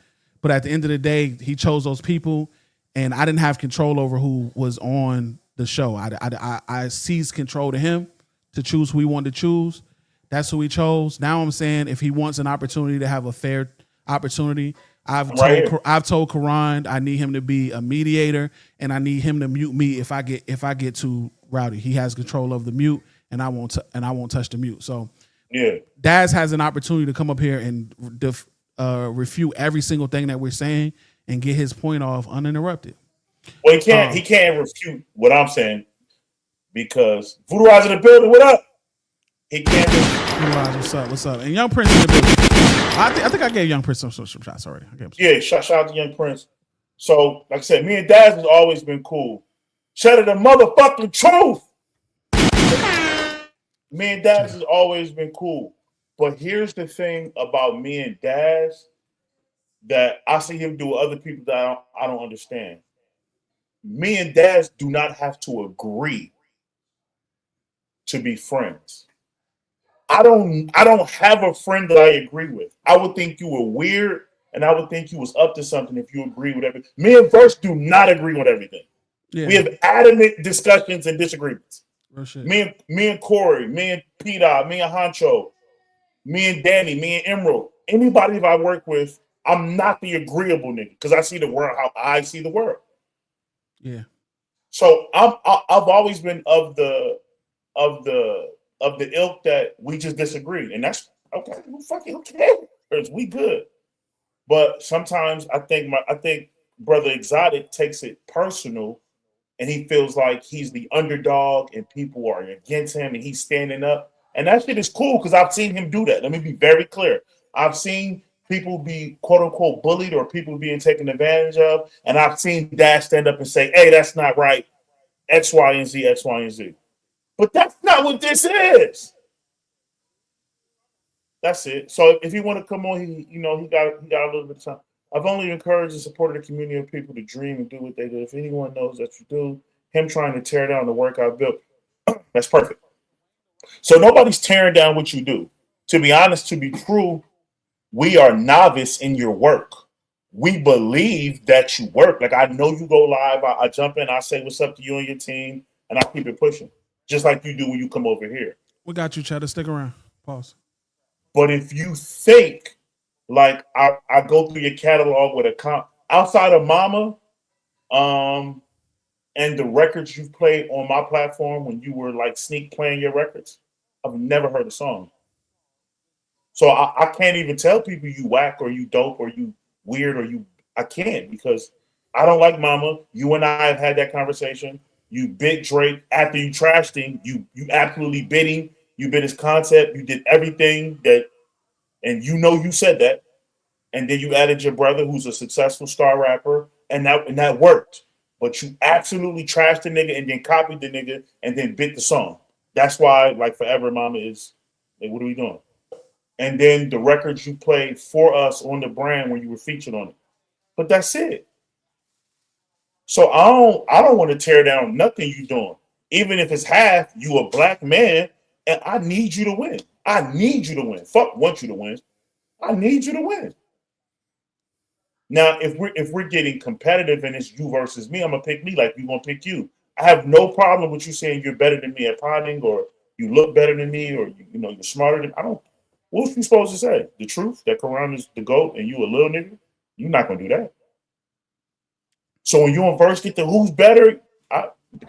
but at the end of the day, he chose those people, and I didn't have control over who was on the show. I seized control to him to choose who he wanted to choose. That's who he chose. Now I'm saying if he wants an opportunity to have a fair opportunity, I've told Karan I need him to be a mediator, and I need him to mute me if I get too rowdy. He has control of the mute, and I won't touch the mute. So yeah, Daz has an opportunity to come up here and refute every single thing that we're saying and get his point off uninterrupted. Well, he can't refute what I'm saying because Voodoo Eyes in the building. What up? He can't. Voodoo Eyes, what's up? And Young Prince in the building. I think I gave Young Prince some shots already. Shout out to Young Prince. So, like I said, me and Daz has always been cool. Shout out the motherfucking truth. Me and Daz has always been cool. But here's the thing about me and Daz that I see him do with other people that I don't understand. Me and Daz do not have to agree to be friends. I don't have a friend that I agree with. I would think you were weird, and I would think you was up to something if you agree with everything. Me and Verse do not agree with everything. Yeah. We have adamant discussions and disagreements. Me and Corey, me and P-Dot, me and Honcho, me and Danny, me and Emerald. Anybody that I work with, I'm not the agreeable nigga because I see the world how I see the world. Yeah. So I've always been of the ilk that we just disagree, and that's okay. Who cares? We good. But sometimes I think Brother Exotic takes it personal, and he feels like he's the underdog, and people are against him, and he's standing up. And that shit is cool because I've seen him do that. Let me be very clear. I've seen people be quote unquote bullied or people being taken advantage of, and I've seen Dad stand up and say, "Hey, that's not right. X, Y, and Z, X, Y, and Z." But that's not what this is. That's it. So if you want to come on, he got a little bit of time. I've only encouraged and supported a community of people to dream and do what they do. If anyone knows that you do, him trying to tear down the work I built, that's perfect. So nobody's tearing down what you do. To be honest, to be true, we are novice in your work. We believe that you work. Like I know you go live. I jump in, I say what's up to you and your team, and I keep it pushing. Just like you do when you come over here. We got you, Cheddar. Stick around. Pause. But if you think like I go through your catalog with a outside of Mama, and the records you've played on my platform when you were like sneak playing your records, I've never heard a song. So I can't even tell people you whack or you dope or you weird or I can't because I don't like Mama. You and I have had that conversation. You bit Drake after you trashed him. You absolutely bit him. You bit his concept. You did everything that, and you said that. And then you added your brother, who's a successful star rapper, and that worked. But you absolutely trashed the nigga and then copied the nigga and then bit the song. That's why, like, Forever Mama is, like, what are we doing? And then the records you played for us on the brand when you were featured on it. But that's it. So I don't want to tear down nothing you doing. Even if it's half, you a black man, and I need you to win. I need you to win. Fuck want you to win. I need you to win. Now, if we're getting competitive and it's you versus me, I'm gonna pick me like you gonna pick you. I have no problem with you saying you're better than me at potting, or you look better than me, or you know you're smarter than I don't. What you supposed to say? The truth that Quran is the GOAT and you a little nigga? You're not gonna do that. So when you and Verse get to who's better,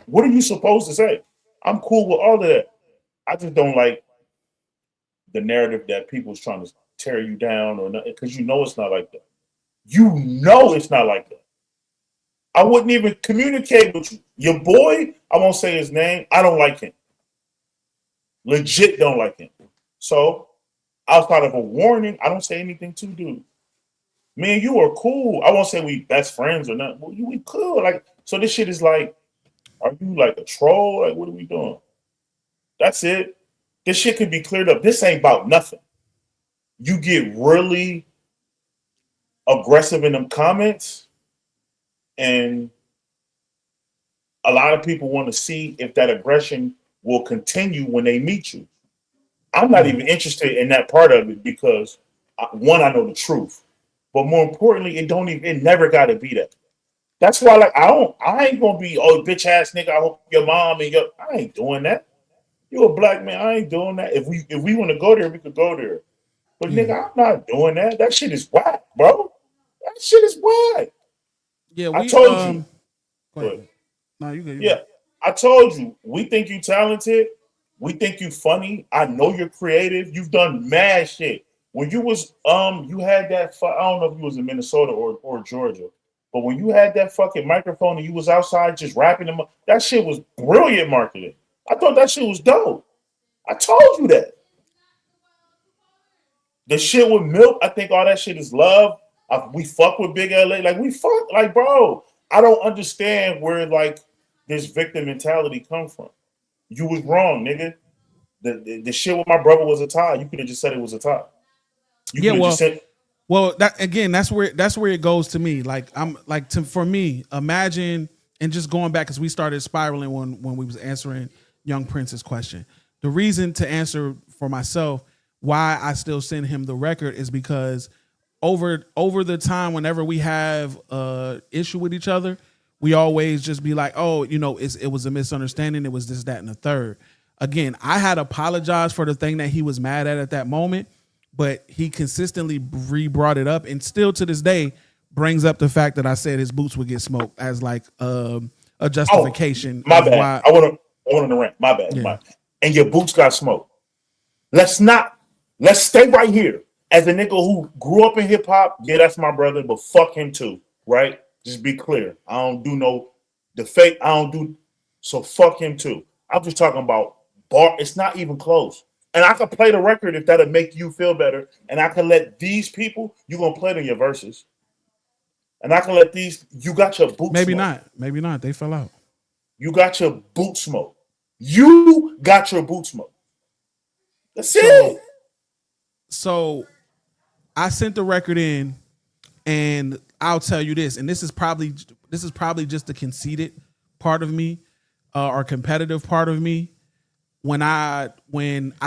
what are you supposed to say? I'm cool with all of that. I just don't like the narrative that people's trying to tear you down or not, because you know it's not like that. You know it's not like that. I wouldn't even communicate with you. Your boy, I won't say his name. I don't like him. Legit don't like him. So outside of a warning, I don't say anything to dude. Me and you are cool. I won't say we best friends or nothing. Well, we cool. Like, so this shit is like, are you like a troll? Like, what are we doing? That's it. This shit could be cleared up. This ain't about nothing. You get really aggressive in them comments, and a lot of people want to see if that aggression will continue when they meet you. I'm not even interested in that part of it because one, I know the truth, but more importantly, it never got to be that. That's why, like, I ain't gonna be, oh, bitch ass nigga, I hope your mom and I ain't doing that. You a black man, I ain't doing that. If we want to go there, we could go there. But nigga, I'm not doing that. That shit is whack, bro. That shit is whack. Yeah, I told you. Go ahead. No, you good. Yeah, I told you. We think you talented. We think you funny. I know you're creative. You've done mad shit. When you was you had that. I don't know if you was in Minnesota or Georgia, but when you had that fucking microphone and you was outside just rapping them, that shit was brilliant marketing. I thought that shit was dope. I told you that. The shit with Milk, I think all that shit is love. We fuck with Big LA, like we fuck, like bro. I don't understand where like this victim mentality come from. You was wrong, nigga. The shit with my brother was a tie. You could have just said it was a tie. Well, that again, that's where it goes to me. Like I'm like for me, imagine and just going back because we started spiraling when we was answering Young Prince's question. The reason to answer for myself why I still send him the record is because over the time, whenever we have issue with each other, we always just be like, oh, you know, it was a misunderstanding. It was this, that, and the third. Again, I had apologized for the thing that he was mad at that moment, but he consistently brought it up and still to this day brings up the fact that I said his boots would get smoked as like a justification. Oh, my bad. I want to rant. My bad. Yeah. And your boots got smoked. Let's stay right here. As a nigga who grew up in hip hop, yeah, that's my brother, but fuck him too, right? Just be clear. I don't do the fake. So fuck him too. I'm just talking about bar. It's not even close. And I could play the record if that'll make you feel better. And I can let these people, you gonna play it in your verses. And I can let you got your boot Maybe smoke. Maybe not. They fell out. You got your boot smoke. You got your boot smoke. That's it. So I sent the record in, and I'll tell you this, and this is probably just the conceited part of me, or competitive part of me. When I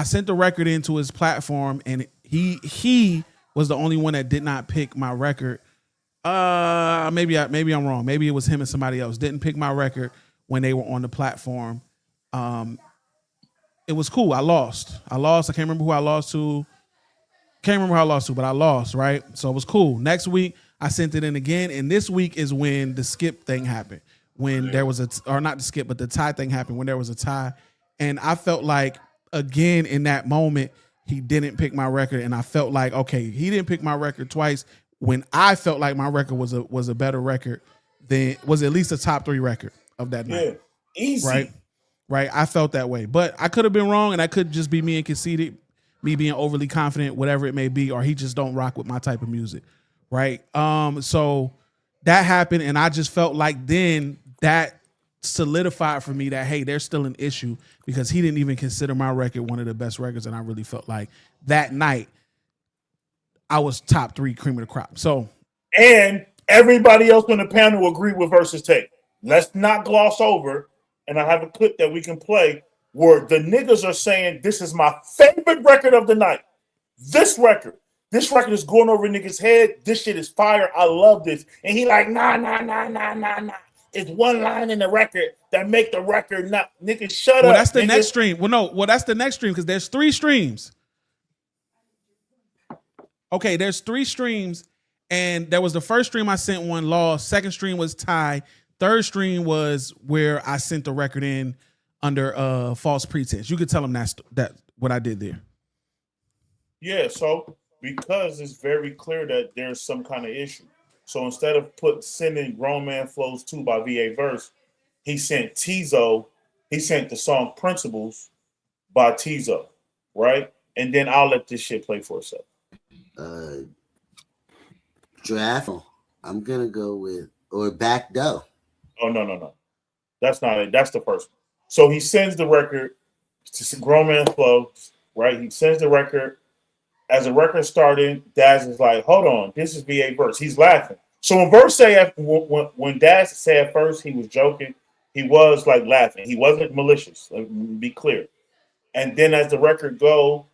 sent the record into his platform, and he was the only one that did not pick my record. Maybe I'm wrong. Maybe it was him and somebody else didn't pick my record when they were on the platform. It was cool. I lost. I can't remember who I lost to. But I lost, right? So it was cool. Next week, I sent it in again. And this week is when the skip thing happened. When there was not the skip, but the tie thing happened when there was a tie. And I felt like, again, in that moment, he didn't pick my record. And I felt like, okay, he didn't pick my record twice when I felt like my record was a better record than, was at least a top 3 record of that night. Yeah, easy. Right. I felt that way. But I could have been wrong, and I could just be me and conceited, me being overly confident, whatever it may be, or he just don't rock with my type of music, right? So that happened, and I just felt like then that solidified for me that, hey, there's still an issue because he didn't even consider my record one of the best records. And I really felt like that night I was top 3 cream of the crop. So, and everybody else on the panel agreed with Versus Tape. Let's not gloss over, and I have a clip that we can play where the niggas are saying, this is my favorite record of the night. This record is going over niggas' head. This shit is fire. I love this. And he like, nah. It's one line in the record that make the record not. Nigga, shut up. Well, that's the nigga. next stream. That's the next stream because there's 3 streams. Okay, there's 3 streams. And there was the first stream I sent one lost. Second stream was Ty. Third stream was where I sent the record in under false pretense. You could tell them that's what I did there. Yeah, so because it's very clear that there's some kind of issue. So instead of sending Grown Man Flows 2 by VA Verse, he sent Tizo. He sent the song Principles by Tizo, right? And then I'll let this shit play for itself. Draft. I'm gonna go with or back dough. Oh no. That's not it. That's the first one. So he sends the record to Grown Man Flows, right? He sends the record. As the record started, Daz is like, hold on, this is VA Verse. He's laughing. So when Verse when Daz said at first he was joking, he was like laughing. He wasn't malicious. Let me be clear. And then as the record go,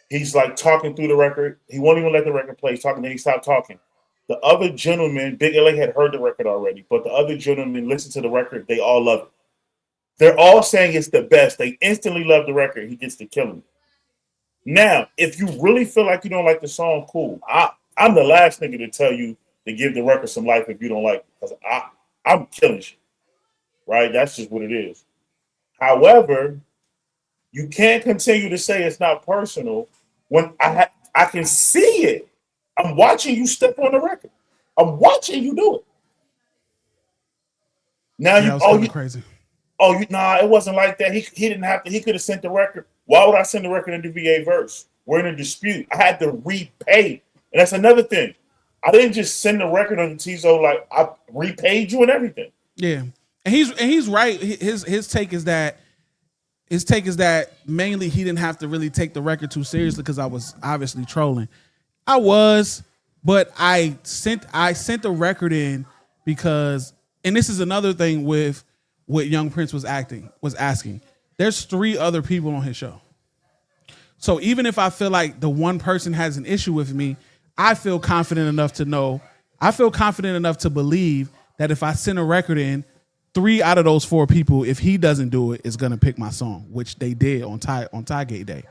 he's like talking through the record. He won't even let the record play. He's talking, then he stopped talking. The other gentleman, Big LA had heard the record already, but the other gentlemen listened to the record. They all love it. They're all saying it's the best. They instantly love the record. He gets to kill him. Now, if you really feel like you don't like the song, cool. I'm the last nigga to tell you to give the record some life if you don't like it, because I'm killing shit, right? That's just what it is. However, you can't continue to say it's not personal when I can see it. I'm watching you step on the record. I'm watching you do it. Now you crazy. It wasn't like that. He didn't have to. He could have sent the record. Why would I send the record into VA Verse? We're in a dispute. I had to repay, and that's another thing. I didn't just send the record on Tizo, like I repaid you and everything. Yeah, and he's right. His take is that mainly he didn't have to really take the record too seriously because I was obviously trolling. I was, but I sent the record in because, and this is another thing with what Young Prince was asking. There's 3 other people on his show. So even if I feel like the one person has an issue with me, I feel confident enough to believe that if I send a record in, 3 out of those 4 people, if he doesn't do it, is gonna pick my song, which they did on Tie-Gate Day.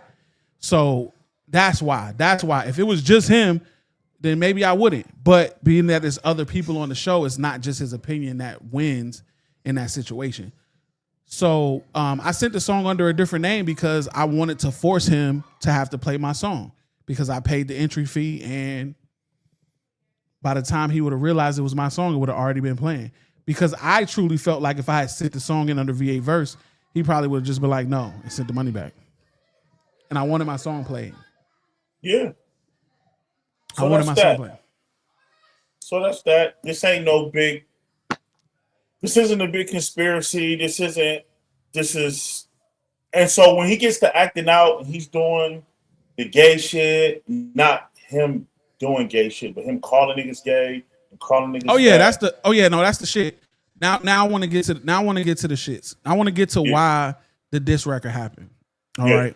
So that's why. If it was just him, then maybe I wouldn't. But being that there's other people on the show, it's not just his opinion that wins in that situation. So I sent the song under a different name because I wanted to force him to have to play my song because I paid the entry fee, and by the time he would have realized it was my song, it would have already been playing. Because I truly felt like if I had sent the song in under VA Verse, he probably would have just been like, no, and sent the money back. And I wanted my song played. Yeah. I wanted my song played. So that's that. This isn't a big conspiracy. And so when he gets to acting out and he's doing the gay shit, not him doing gay shit, but him calling niggas gay and calling niggas. That's the shit. Now I want to get to the shits. I want to get to why the diss record happened. All right.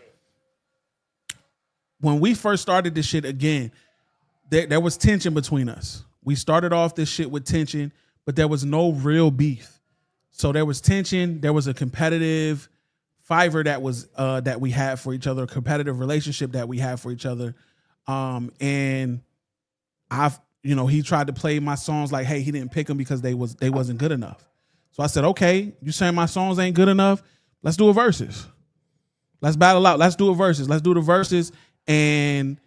When we first started this shit again, there was tension between us. We started off this shit with tension, but there was no real beef. So there was tension. There was a competitive fiver that we had for each other, a competitive relationship that we had for each other. And he tried to play my songs like, hey, he didn't pick them because they wasn't good enough. So I said, okay, you saying my songs ain't good enough? Let's do a versus. Let's battle out. Let's do a versus. Let's do the versus. And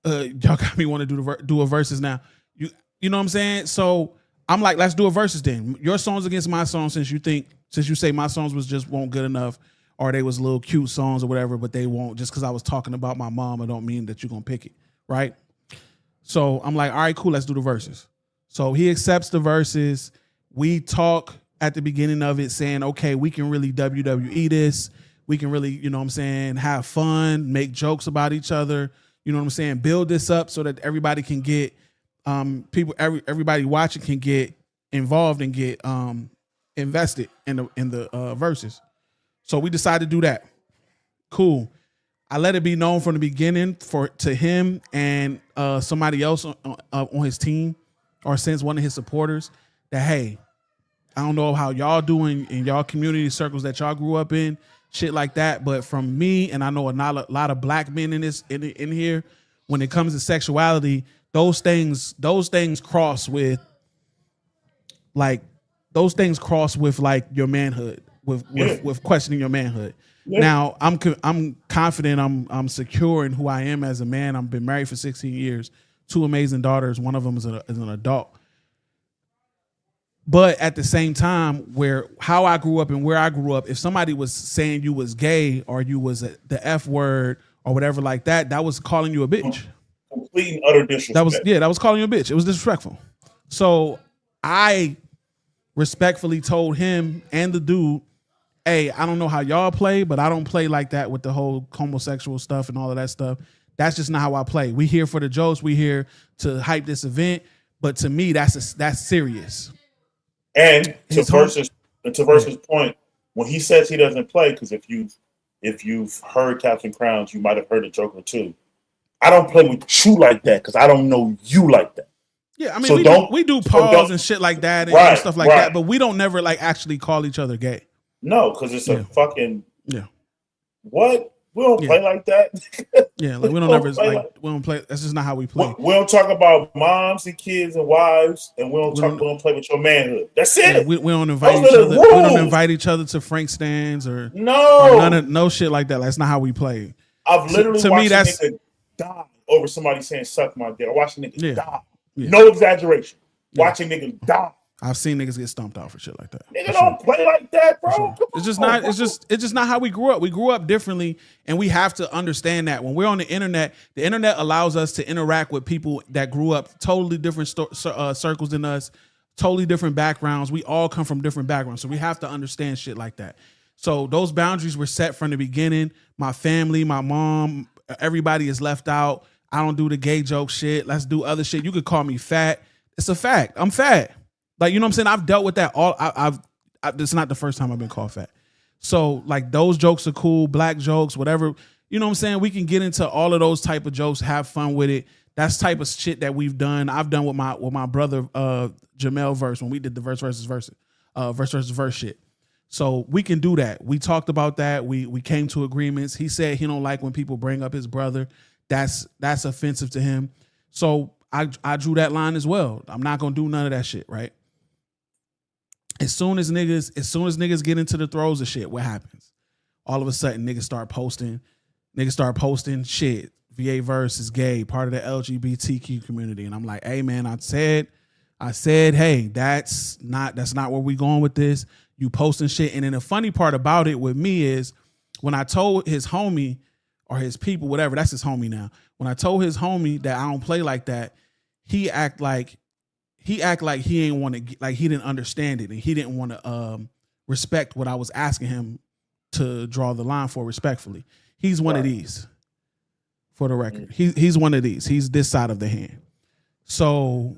y'all got me want to do a versus now. You know what I'm saying? So I'm like, let's do a versus then. Your songs against my songs, since you say my songs won't good enough, or they was little cute songs or whatever, but they won't just because I was talking about my mom. I don't mean that you're gonna pick it, right? So I'm like, all right, cool, let's do the verses. So he accepts the verses. We talk at the beginning of it saying, okay, we can really WWE this. We can really, you know what I'm saying, have fun, make jokes about each other. You know what I'm saying? Build this up so that everybody can get everybody watching can get involved and get invested in the verses. So we decided to do that. Cool. I let it be known from the beginning to him and somebody else on his team or since one of his supporters that, hey, I don't know how y'all doing in y'all community circles that y'all grew up in, shit like that. But from me, and I know a lot of black men in here, when it comes to sexuality, those things cross with like your manhood, with questioning your manhood. Yeah. Now I'm confident, I'm secure in who I am as a man. I've been married for 16 years, 2 amazing daughters. One of them is an adult. But at the same time, how I grew up and where I grew up, if somebody was saying you was gay or you was the F word or whatever like that, that was calling you a bitch. Complete and utter disrespect. That was calling you a bitch. It was disrespectful. So I respectfully told him and the dude, hey, I don't know how y'all play, but I don't play like that with the whole homosexual stuff and all of that stuff. That's just not how I play. We here for the jokes. We here to hype this event. But to me, that's serious. And to Versus point, when he says he doesn't play, because if you've heard Captain Crowns, you might have heard the Joker too. I don't play with you like that because I don't know you like that. Yeah, I mean, so we do pause and shit like that and stuff like that, but we don't never like actually call each other gay. No, because it's a fucking what? We don't play like that. Yeah, like we don't play. That's just not how we play. We don't talk about moms and kids and wives, and we don't play with your manhood. That's it. Yeah, we don't invite each other. We don't invite each other to Frank stands or no shit like that. That's not how we play. I've literally watched a nigga die over somebody saying "suck my dick." I watched a nigga die. Yeah. No exaggeration. Watching niggas die. I've seen niggas get stomped out for shit like that. Nigga don't play like that, bro. Sure. It's just not how we grew up. We grew up differently, and we have to understand that when we're on the internet allows us to interact with people that grew up totally different circles than us, totally different backgrounds. We all come from different backgrounds, so we have to understand shit like that. So those boundaries were set from the beginning. My family, my mom, everybody is left out. I don't do the gay joke shit. Let's do other shit. You could call me fat. It's a fact. I'm fat. Like, you know what I'm saying? I've dealt with that it's not the first time I've been called fat. So like those jokes are cool, black jokes, whatever. You know what I'm saying? We can get into all of those type of jokes, have fun with it. That's type of shit that we've done. I've done with my brother Jamel verse when we did the verse versus verse shit. So we can do that. We talked about that. We came to agreements. He said he don't like when people bring up his brother. That's offensive to him. So I drew that line as well. I'm not gonna do none of that shit, right? As soon as niggas get into the throes of shit, what happens? All of a sudden, niggas start posting shit. VA verse is gay, part of the LGBTQ community. And I'm like, hey man, I said, hey, that's not where we going with this. You posting shit. And then the funny part about it with me is when I told his homie or his people, whatever, that's his homie now. When I told his homie that I don't play like that, he act like he ain't want to, like he didn't understand it and he didn't want to respect what I was asking him to draw the line for respectfully. He's one of these, for the record. He's one of these. He's this side of the hand. So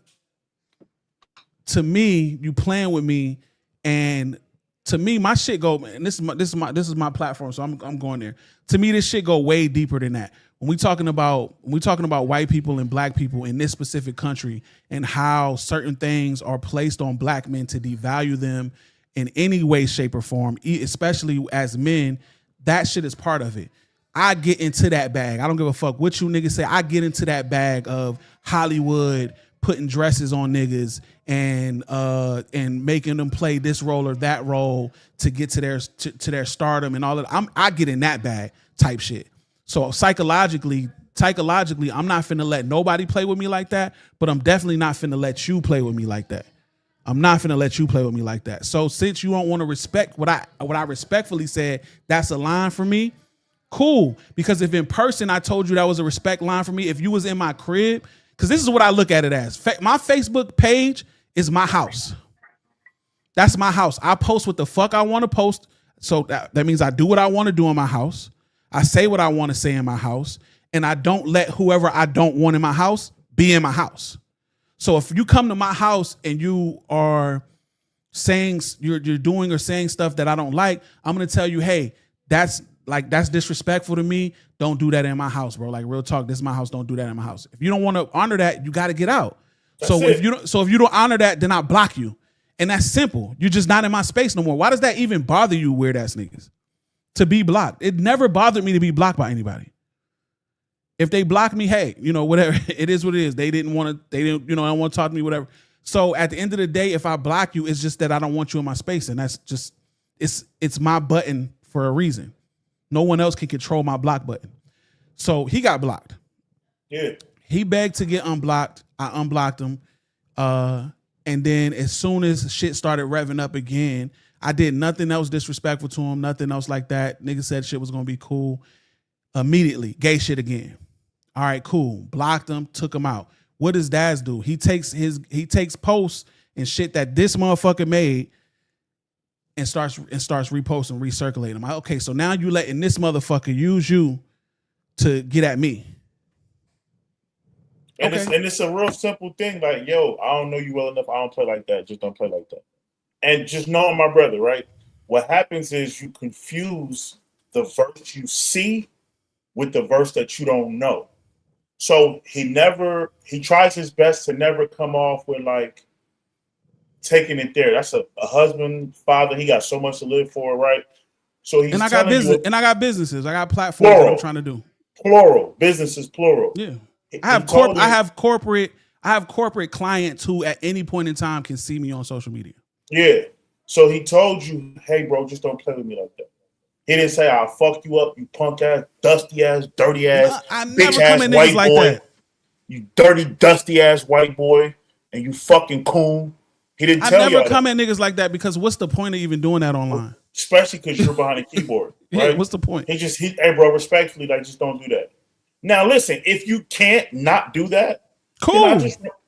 to me, you playing with me, and to me, my shit go, and this is my platform, so I'm going there. To me, this shit go way deeper than that. When we talking about white people and black people in this specific country and how certain things are placed on black men to devalue them in any way, shape, or form, especially as men, that shit is part of it. I get into that bag. I don't give a fuck what you niggas say. I get into that bag of Hollywood putting dresses on niggas and making them play this role or that role to get to their stardom and all of that. I get in that bag type shit. So psychologically, I'm not finna let nobody play with me like that, but I'm definitely not finna let you play with me like that. I'm not finna let you play with me like that. So since you don't want to respect what I respectfully said, that's a line for me. Cool. Because if in person I told you that was a respect line for me, if you was in my crib, because this is what I look at it as. My Facebook page is my house. That's my house. I post what the fuck I want to post. So that means I do what I want to do in my house. I say what I want to say in my house. And I don't let whoever I don't want in my house be in my house. So if you come to my house and you are saying you're doing or saying stuff that I don't like, I'm gonna tell you, hey, that's disrespectful to me. Don't do that in my house, bro. Like, real talk, this is my house. Don't do that in my house. If you don't want to honor that, you got to get out. If you don't honor that, then I block you. And that's simple. You're just not in my space no more. Why does that even bother you, weird ass niggas? To be blocked. It never bothered me to be blocked by anybody. If they block me, hey, whatever. It is what it is. They didn't want to don't want to talk to me, whatever. So at the end of the day, if I block you, it's just that I don't want you in my space. And that's just, it's my button for a reason. No one else can control my block button. So he got blocked. Yeah. He begged to get unblocked. I unblocked him. And then as soon as shit started revving up again, I did nothing else disrespectful to him, nothing else like that. Nigga said shit was going to be cool. Immediately, gay shit again. All right, cool. Blocked him, took him out. What does Daz do? He takes posts and shit that this motherfucker made and starts reposting, recirculating. I'm like, okay, so now you letting this motherfucker use you to get at me. And it's a real simple thing. Like, yo, I don't know you well enough. I don't play like that. Just don't play like that. And just knowing my brother, right? What happens is you confuse the verse you see with the verse that you don't know. So he tries his best to never come off with like taking it there. That's a husband, father. He got so much to live for, right? So he's I got businesses. I got platforms that I'm trying to do. Plural businesses, plural. Yeah. I have corporate clients who at any point in time can see me on social media. Yeah. So he told you, hey, bro, just don't play with me like that. He didn't say, I'll fuck you up, you punk ass, dusty ass, dirty ass, I bitch never ass come in white niggas like boy. that. You dirty, dusty ass white boy, and you fucking coon. He didn't tell you. I never come at niggas like that because what's the point of even doing that online? Especially because you're behind a keyboard. Right? Yeah, what's the point? Hey, bro, respectfully, like, just don't do that. Now, listen, if you can't not do that, cool.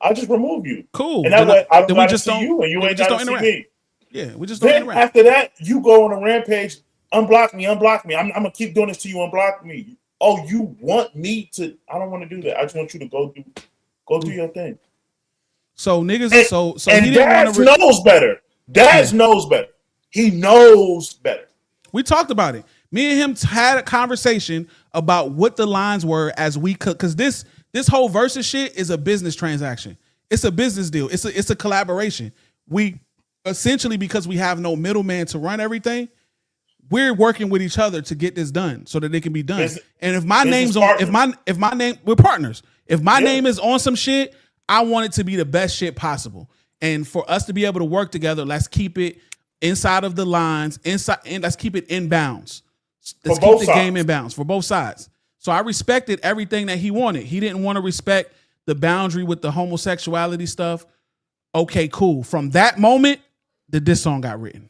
I'll just remove you. Cool. And that way, I don't see you, and you ain't got to see me. Yeah, we just don't interact. After that, you go on a rampage. Unblock me. I'm gonna keep doing this to you. Unblock me. Oh, you want me to? I don't want to do that. I just want you to go do your thing. So niggas, and, so and he didn't want to knows better. Daz knows better. He knows better. We talked about it. Me and him had a conversation about what the lines were as we could, because this whole versus shit is a business transaction. It's a business deal. It's a collaboration. We essentially, because we have no middleman to run everything, we're working with each other to get this done so that it can be done. And if my name's on, if my name, we're partners. If my name is on some shit, I want it to be the best shit possible. And for us to be able to work together, let's keep it inside of the lines, and let's keep it in bounds. Let's keep the game in bounds for both sides. So I respected everything that he wanted. He didn't want to respect the boundary with the homosexuality stuff. Okay, cool. From that moment, the diss song got written.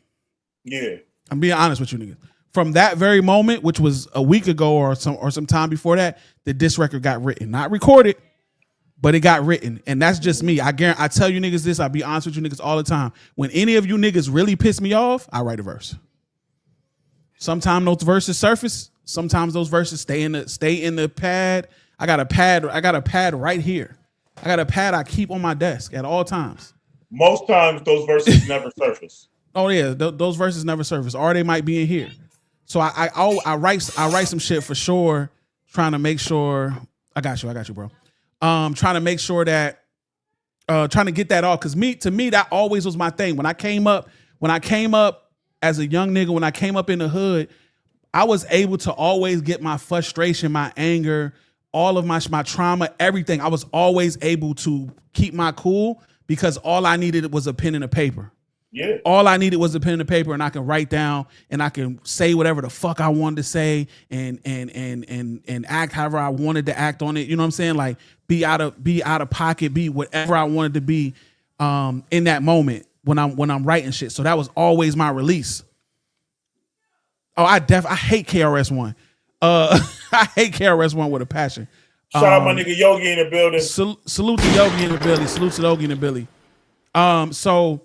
Yeah. I'm being honest with you niggas. From that very moment, which was a week ago or some time before that, the diss record got written. Not recorded, but it got written. And that's just me. I tell you niggas this, I'll be honest with you niggas all the time. When any of you niggas really piss me off, I write a verse. Sometimes those verses surface. Sometimes those verses stay in the pad. I got a pad right here. I got a pad I keep on my desk at all times. Most times those verses never surface. Oh yeah, those verses never surface, or they might be in here. So I write some shit for sure, trying to make sure I got you, bro. Trying to make sure that trying to get that off, because to me that always was my thing. When I came up as a young nigga, when I came up in the hood, I was able to always get my frustration, my anger, all of my trauma, everything. I was always able to keep my cool because all I needed was a pen and a paper. Yeah. All I needed was a pen and a paper, and I can write down and I can say whatever the fuck I wanted to say and act however I wanted to act on it. You know what I'm saying? Like be out of pocket, be whatever I wanted to be in that moment when I'm writing shit. So that was always my release. Oh, I hate KRS-One. I hate KRS-One with a passion. Shout out my nigga Yogi in the building. Salute to Yogi in the building. Salute to Yogi in the building. So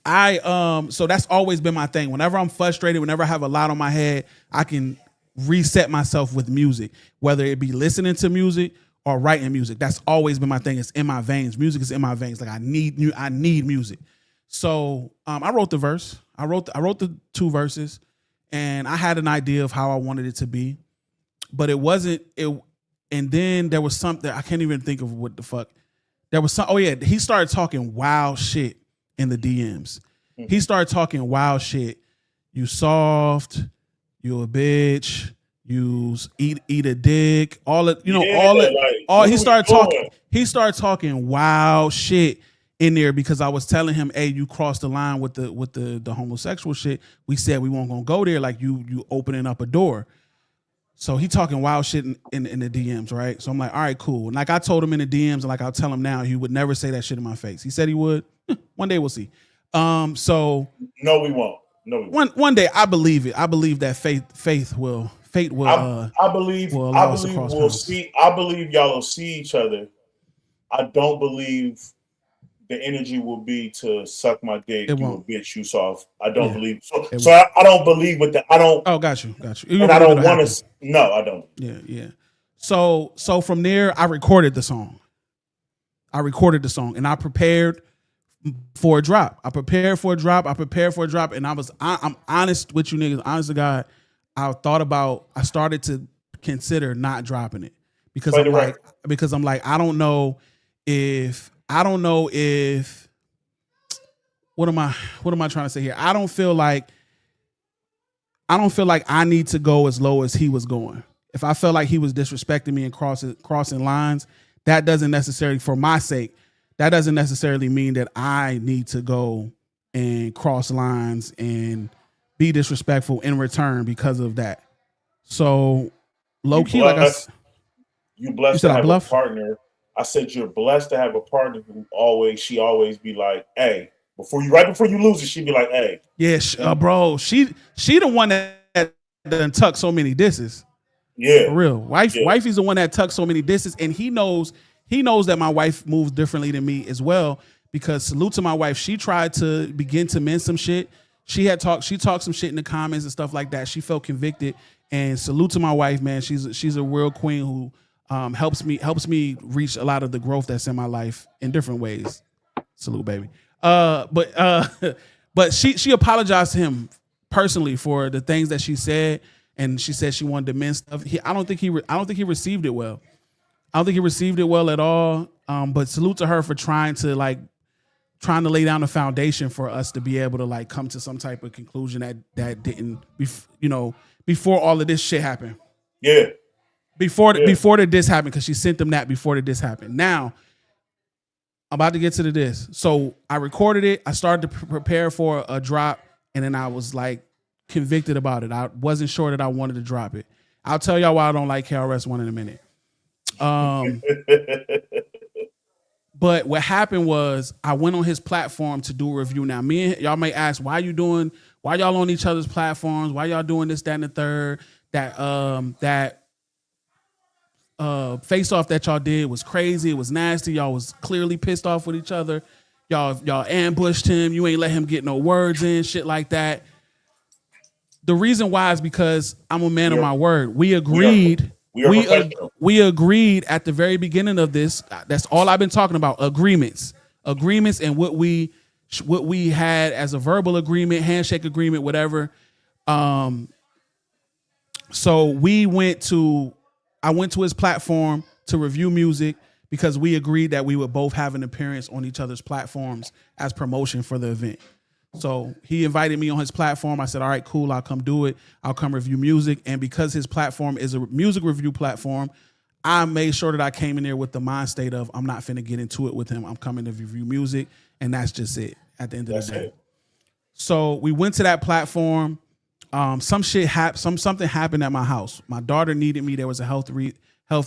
So that's always been my thing. Whenever I'm frustrated, whenever I have a lot on my head, I can reset myself with music, whether it be listening to music or writing music. That's always been my thing. It's in my veins. Music is in my veins. Like I need music. So I wrote the verse. I wrote the 2 verses, and I had an idea of how I wanted it to be, but it wasn't it. And then there was something I can't even think of what the fuck. There was some. Oh yeah, he started talking wild shit in the DMs. He started talking wild shit. You soft. You a bitch. You eat a dick. All it. He started talking. He started talking wild shit in there because I was telling him, "Hey, you crossed the line with the homosexual shit. We said we weren't gonna go there. Like you opening up a door." So he talking wild shit in the DMs, right? So I'm like, all right, cool. And like I told him in the DMs, and like I'll tell him now, he would never say that shit in my face. He said he would. One day we'll see. So no, we won't. No, we won't. One day I believe it. I believe that fate will. I believe we'll see. I believe y'all will see each other. I don't believe the energy will be to suck my dick. You a bitch, you soft. I don't believe so. I don't believe with that. I don't. Oh, got you. And I don't want to. No, I don't. Yeah. So from there, I recorded the song. And I prepared for a drop. And I'm honest with you niggas. Honest to God, I started to consider not dropping it because I'm like, I don't know if what am I trying to say here? I don't feel like I need to go as low as he was going. If I felt like he was disrespecting me and crossing lines, that doesn't necessarily, for my sake, that doesn't necessarily mean that I need to go and cross lines and be disrespectful in return because of that. So low key, like you blessed to have a partner. I said you're blessed to have a partner who always be like, hey, right before you lose it, she'd be like, hey. Yeah, bro. She the one that done tucked so many disses. Yeah. For real. Wifey's the one that tucked so many disses, and he knows that my wife moves differently than me as well, because salute to my wife, she tried to begin to mend some shit. She talked some shit in the comments and stuff like that. She felt convicted, and salute to my wife, man. She's a real queen who helps me reach a lot of the growth that's in my life in different ways. Salute, baby. But she apologized to him personally for the things that she said, and she said she wanted to mend stuff. I don't think he received it well. I don't think he received it well at all. But salute to her for trying to lay down the foundation for us to be able to like come to some type of conclusion that didn't, before all of this shit happened. Yeah. Before the diss happened, because she sent them that before the diss happened. Now, I'm about to get to the diss. So I recorded it. I started to prepare for a drop, and then I was like convicted about it. I wasn't sure that I wanted to drop it. I'll tell y'all why I don't like KRS-One in a minute. But what happened was I went on his platform to do a review. Now, y'all may ask, why y'all on each other's platforms? Why y'all doing this, that, and the third? That face off that y'all did was crazy. It was nasty. Y'all was clearly pissed off with each other. Y'all ambushed him. You ain't let him get no words in, shit like that. The reason why is because I'm a man of my word. We agreed. We agreed at the very beginning of this. That's all I've been talking about. Agreements, and what we had as a verbal agreement, handshake agreement, whatever. So I went to his platform to review music because we agreed that we would both have an appearance on each other's platforms as promotion for the event. So he invited me on his platform. I said, all right, cool. I'll come do it. I'll come review music. And because his platform is a music review platform, I made sure that I came in there with the mind state of, I'm not finna get into it with him. I'm coming to review music. And that's just it at the end of the day. So we went to that platform. Something happened at my house. My daughter needed me. There was a health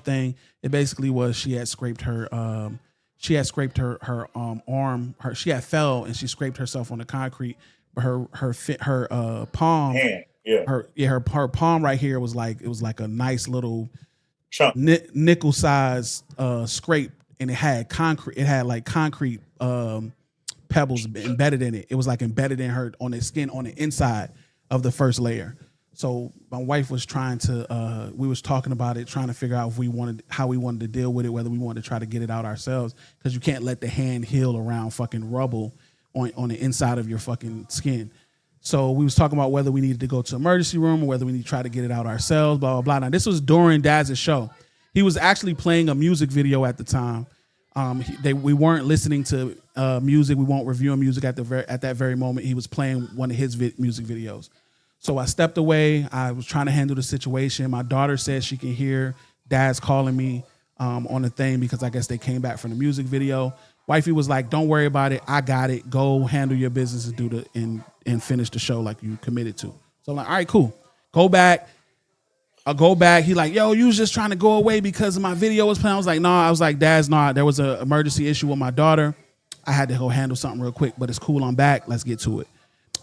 thing. It basically was she had scraped her arm. She had fell and she scraped herself on the concrete. But her palm, her palm right here was like a nice little nickel size scrape, and it had concrete. It had like concrete pebbles embedded in it. It was like embedded in her on the skin on the inside of the first layer. So my wife was trying to, we was talking about it, trying to figure out how we wanted to deal with it, whether we wanted to try to get it out ourselves, because you can't let the hand heal around fucking rubble on the inside of your fucking skin. So we was talking about whether we needed to go to emergency room or whether we need to try to get it out ourselves, blah, blah, blah. Now, this was during Daz's show. He was actually playing a music video at the time. We weren't listening to music. We weren't reviewing music at that very moment. He was playing one of his music videos. So I stepped away. I was trying to handle the situation. My daughter said she can hear Daz calling me on the thing because I guess they came back from the music video. Wifey was like, "Don't worry about it. I got it. Go handle your business and and finish the show like you committed to." So I'm like, "All right, cool. Go back." I go back. He like, "Yo, you was just trying to go away because my video was playing." I was like, "Nah." I was like, "Daz, nah. There was an emergency issue with my daughter. I had to go handle something real quick, but it's cool. I'm back. Let's get to it."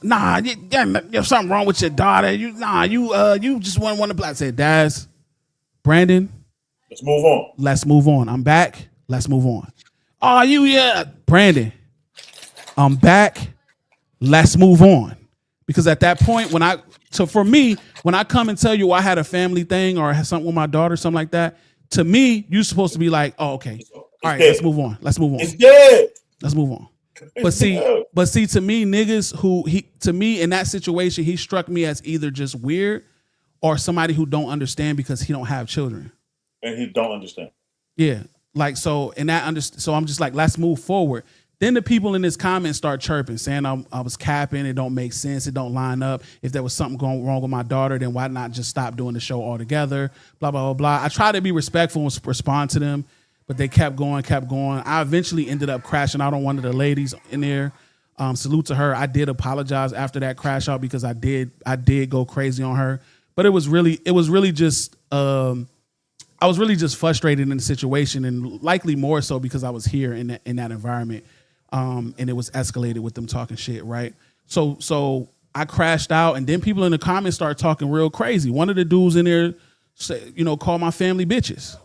"Nah, there's something wrong with your daughter. You just want to play." I said, "Daz, Brandon, let's move on. Let's move on. I'm back. Let's move on." "Oh, Brandon, I'm back. Let's move on." Because at that point, for me, when I come and tell you I had a family thing or I had something with my daughter, something like that, to me, you're supposed to be like, "Oh, okay. All right, let's move on. Let's move on. It's dead. Let's move on." But see, to me, niggas to me in that situation, he struck me as either just weird or somebody who don't understand because he don't have children. And he don't understand. Yeah. Like, so I'm just like, let's move forward. Then the people in this comment start chirping, saying I was capping, it don't make sense, it don't line up. If there was something going wrong with my daughter, then why not just stop doing the show altogether? Blah, blah, blah, blah. I tried to be respectful and respond to them, but they kept going. I eventually ended up crashing out on one of the ladies in there. Salute to her. I did apologize after that crash out because I did go crazy on her. But it was really just I was really just frustrated in the situation, and likely more so because I was here in that environment. And it was escalated with them talking shit, right? So I crashed out, and then people in the comments started talking real crazy. One of the dudes in there said, call my family bitches.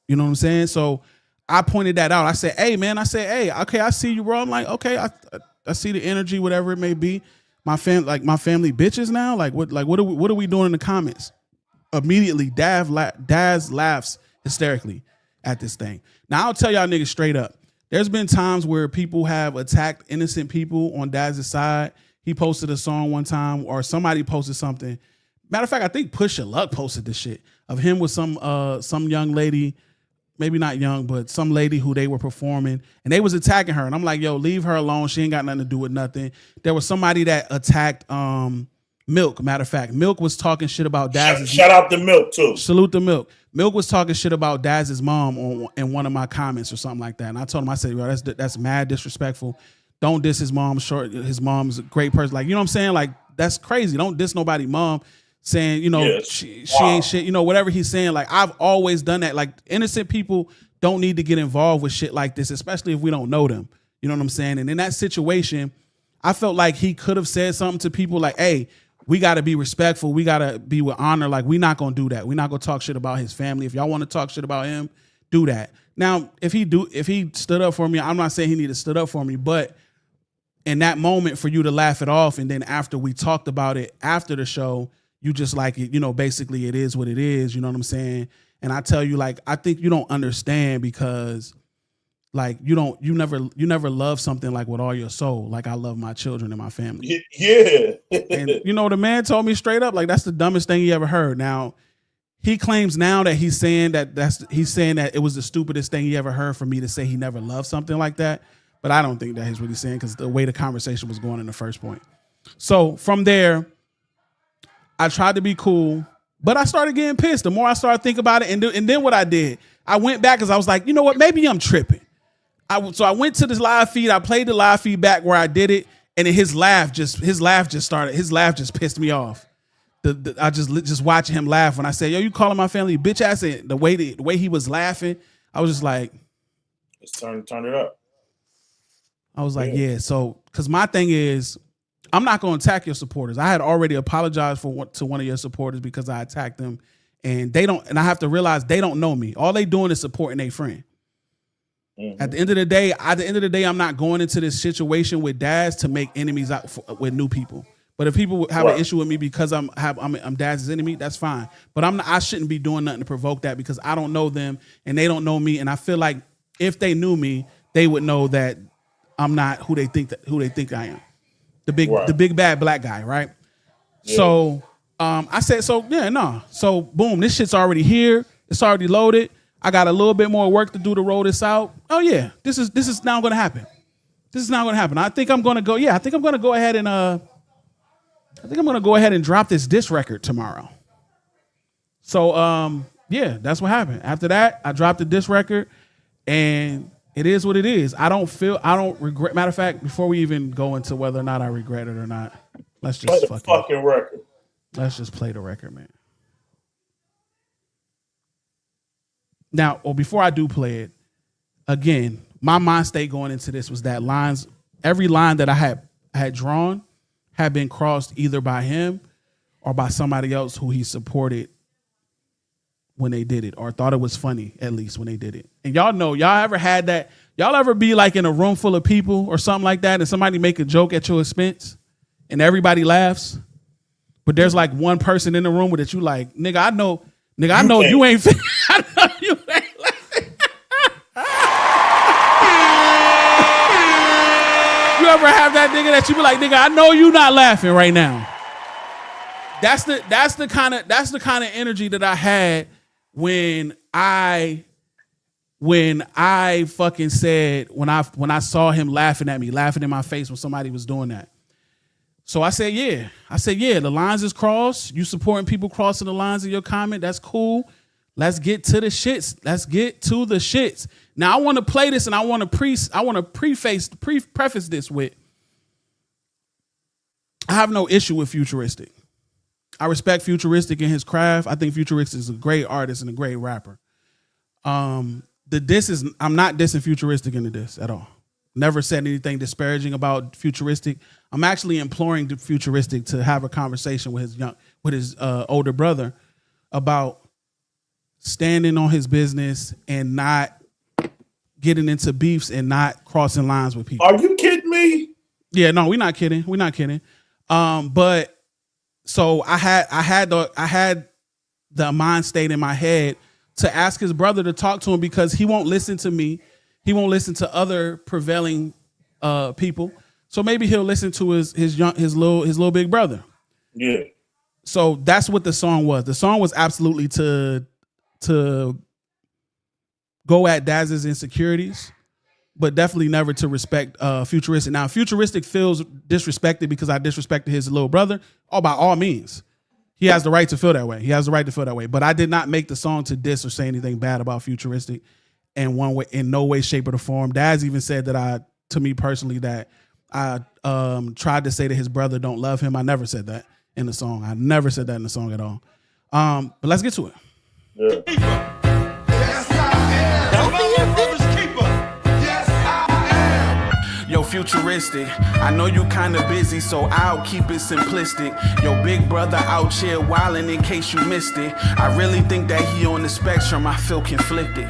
You know what I'm saying? So I pointed that out. I said, "Hey, man," "Hey, okay, I see you, bro." I'm like, "Okay, I see the energy, whatever it may be. My family bitches now. Like what are we doing in the comments?" Immediately, Daz laughs hysterically at this thing. Now I'll tell y'all niggas straight up. There's been times where people have attacked innocent people on Daz's side. He posted a song one time, or somebody posted something. Matter of fact, I think Pusha Luck posted this shit of him with some young lady. Maybe not young, but some lady who they were performing, and they was attacking her. And I'm like, "Yo, leave her alone. She ain't got nothing to do with nothing." There was somebody that attacked Milk. Matter of fact, Milk was talking shit about Daz's. Shout out to Milk too. Salute to Milk. Milk was talking shit about Daz's mom in one of my comments or something like that. And I told him, I said, "Yo, that's mad disrespectful. Don't diss his mom. His mom's a great person. Like, you know what I'm saying? Like, that's crazy. Don't diss nobody's mom." Saying, she ain't shit, whatever he's saying. Like, I've always done that. Like, innocent people don't need to get involved with shit like this, especially if we don't know them. You know what I'm saying? And in that situation, I felt like he could have said something to people like, "Hey, we got to be respectful. We got to be with honor. Like, we're not going to do that. We're not going to talk shit about his family. If y'all want to talk shit about him, do that." Now, if he stood up for me, I'm not saying he need to stood up for me, but in that moment for you to laugh it off, and then after we talked about it after the show, you just like it, basically it is what it is, you know what I'm saying? And I tell you, like, I think you don't understand because like you never love something like with all your soul. Like, I love my children and my family. Yeah. And the man told me straight up, like, that's the dumbest thing he ever heard. Now, he claims now that he's saying that it was the stupidest thing he ever heard for me to say he never loved something like that. But I don't think that he's really saying, because the way the conversation was going in the first point. So from there, I tried to be cool, but I started getting pissed. The more I started thinking about it, and then what I did, I went back because I was like, you know what, maybe I'm tripping. So I went to this live feed. I played the live feed back where I did it, and then his laugh just pissed me off. I just watching him laugh when I said, "Yo, you calling my family bitch ass?" And the way he was laughing, I was just like, "Let's turn it up." I was like, yeah. So, because my thing is, I'm not going to attack your supporters. I had already apologized to one of your supporters because I attacked them, and I have to realize they don't know me. All they doing is supporting their friend. At the end of the day, I'm not going into this situation with Daz to make enemies out with new people. But if people have an issue with me because I'm Daz's enemy, that's fine. But I shouldn't be doing nothing to provoke that because I don't know them and they don't know me. And I feel like if they knew me, they would know that I'm not who they think I am. The big bad black guy, right? Yeah. So I said, so boom, this shit's already here. It's already loaded. I got a little bit more work to do to roll this out. Oh yeah, this is now gonna happen. This is now gonna happen. I think I'm gonna go ahead and drop this diss record tomorrow. So that's what happened. After that, I dropped the diss record, and it is what it is. I don't regret. Matter of fact, before we even go into whether or not I regret it or not, let's just play the fucking record. Let's just play the record, man. Now, before I do play it, again, my mind state going into this was that every line that I had drawn had been crossed either by him or by somebody else who he supported when they did it, or thought it was funny, at least when they did it. And y'all ever had that? Y'all ever be like in a room full of people or something like that and somebody make a joke at your expense and everybody laughs? But there's like one person in the room that you like, nigga, I know you ain't I know you ain't laughing. You ever have that nigga that you be like, nigga, I know you not laughing right now. That's the kind of energy that I had when I fucking said when I saw him laughing at me, laughing in my face when somebody was doing that. So I said, yeah, the lines is crossed. You supporting people crossing the lines in your comment. That's cool. Let's get to the shits. Now I want to play this and I want to preface this with, I have no issue with Futuristic. I respect Futuristic in his craft. I think Futuristic is a great artist and a great rapper. I'm not dissing Futuristic in the diss at all. Never said anything disparaging about Futuristic. I'm actually imploring the Futuristic to have a conversation with his older brother about standing on his business and not getting into beefs and not crossing lines with people. Are you kidding me? Yeah, no, we're not kidding. But so I had the mind state in my head to ask his brother to talk to him because he won't listen to me. He won't listen to other prevailing people. So maybe he'll listen to his little big brother. Yeah. So that's what the song was. The song was absolutely to go at Daz's insecurities, but definitely never to respect Futuristic. Now, Futuristic feels disrespected because I disrespected his little brother. Oh, by all means. He has the right to feel that way. But I did not make the song to diss or say anything bad about Futuristic in no way, shape, or form. Daz even said that to me personally, that I tried to say that his brother don't love him. I never said that in the song. I never said that in the song at all. But let's get to it. Yeah. Yo, Futuristic, I know you kinda busy, so I'll keep it simplistic. Yo, big brother out here wildin' in case you missed it. I really think that he on the spectrum, I feel conflicted.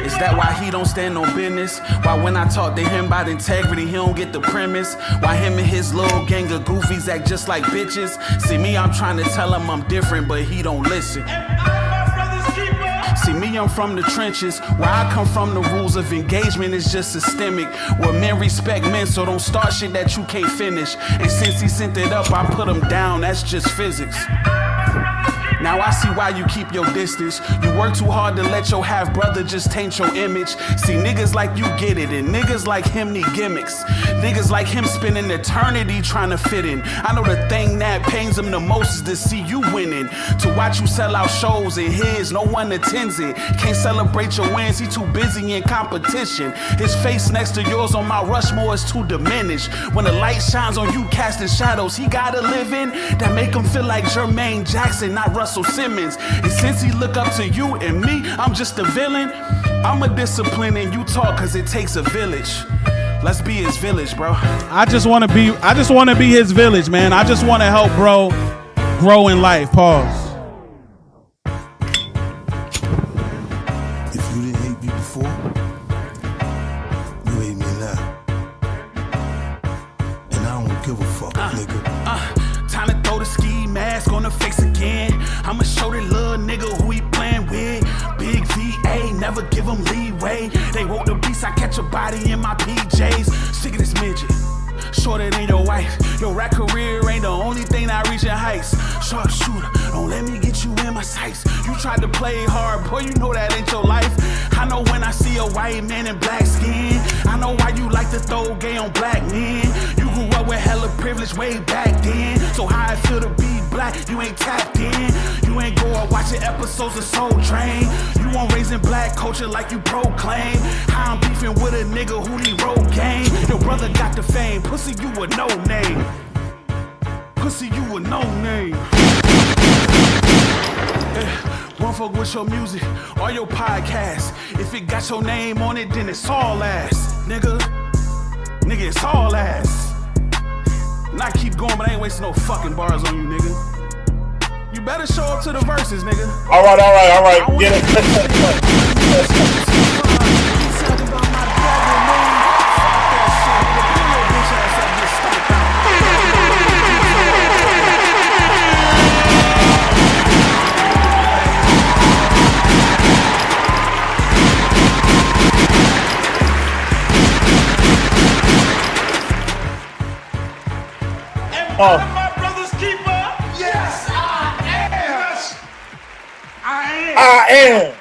Is that why he don't stand on business? Why when I talk to him about integrity, he don't get the premise? Why him and his little gang of goofies act just like bitches? See me, I'm trying to tell him I'm different, but he don't listen. See me, I'm from the trenches. Where I come from, the rules of engagement is just systemic. Where men respect men, so don't start shit that you can't finish. And since he sent it up, I put him down, that's just physics. Now I see why you keep your distance. You work too hard to let your half brother just taint your image. See, niggas like you get it, and niggas like him need gimmicks. Niggas like him spending eternity trying to fit in. I know the thing that pains him the most is to see you winning. To watch you sell out shows and his, no one attends it. Can't celebrate your wins, he too busy in competition. His face next to yours on Mount Rushmore is too diminished. When the light shines on you casting shadows he gotta live in, that make him feel like Jermaine Jackson, not Russell Simmons. And since he look up to you and me, I'm just a villain. I'm a discipline and you talk cause it takes a village. Let's be his village, bro. I just want to be his village, man. I just want to help bro grow in life. Pause. If you didn't hate me before, give a fuck, nigga. Time to throw the ski mask on the face again. I'ma show that little nigga who he playing with. Big VA, never give him leeway. They woke the beast, I catch a body in my PJs. Sick of this midget. Shorter than your wife. Your rap career ain't the only thing that reaching heights. Sharpshooter, don't let me get you in my sights. You tried to play hard, boy, you know that ain't your life. I know when I see a white man in black skin. I know why you like to throw gay on black men. You grew up with hella privilege way back then. So how it feel to be black, you ain't tapped in. You ain't go out watching episodes of Soul Train. You on raising black culture like you proclaim. How I'm beefing with a nigga who need road game. Your brother got the fame, pussy you a no name. Pussy you a no name. One fuck with your music or your podcast. If it got your name on it, then it's all ass. Nigga, it's all ass. And I keep going, but I ain't wasting no fucking bars on you, nigga. You better show up to the verses, nigga. All right. Get it. My brother's keeper. Yes, I am. Yes, I am.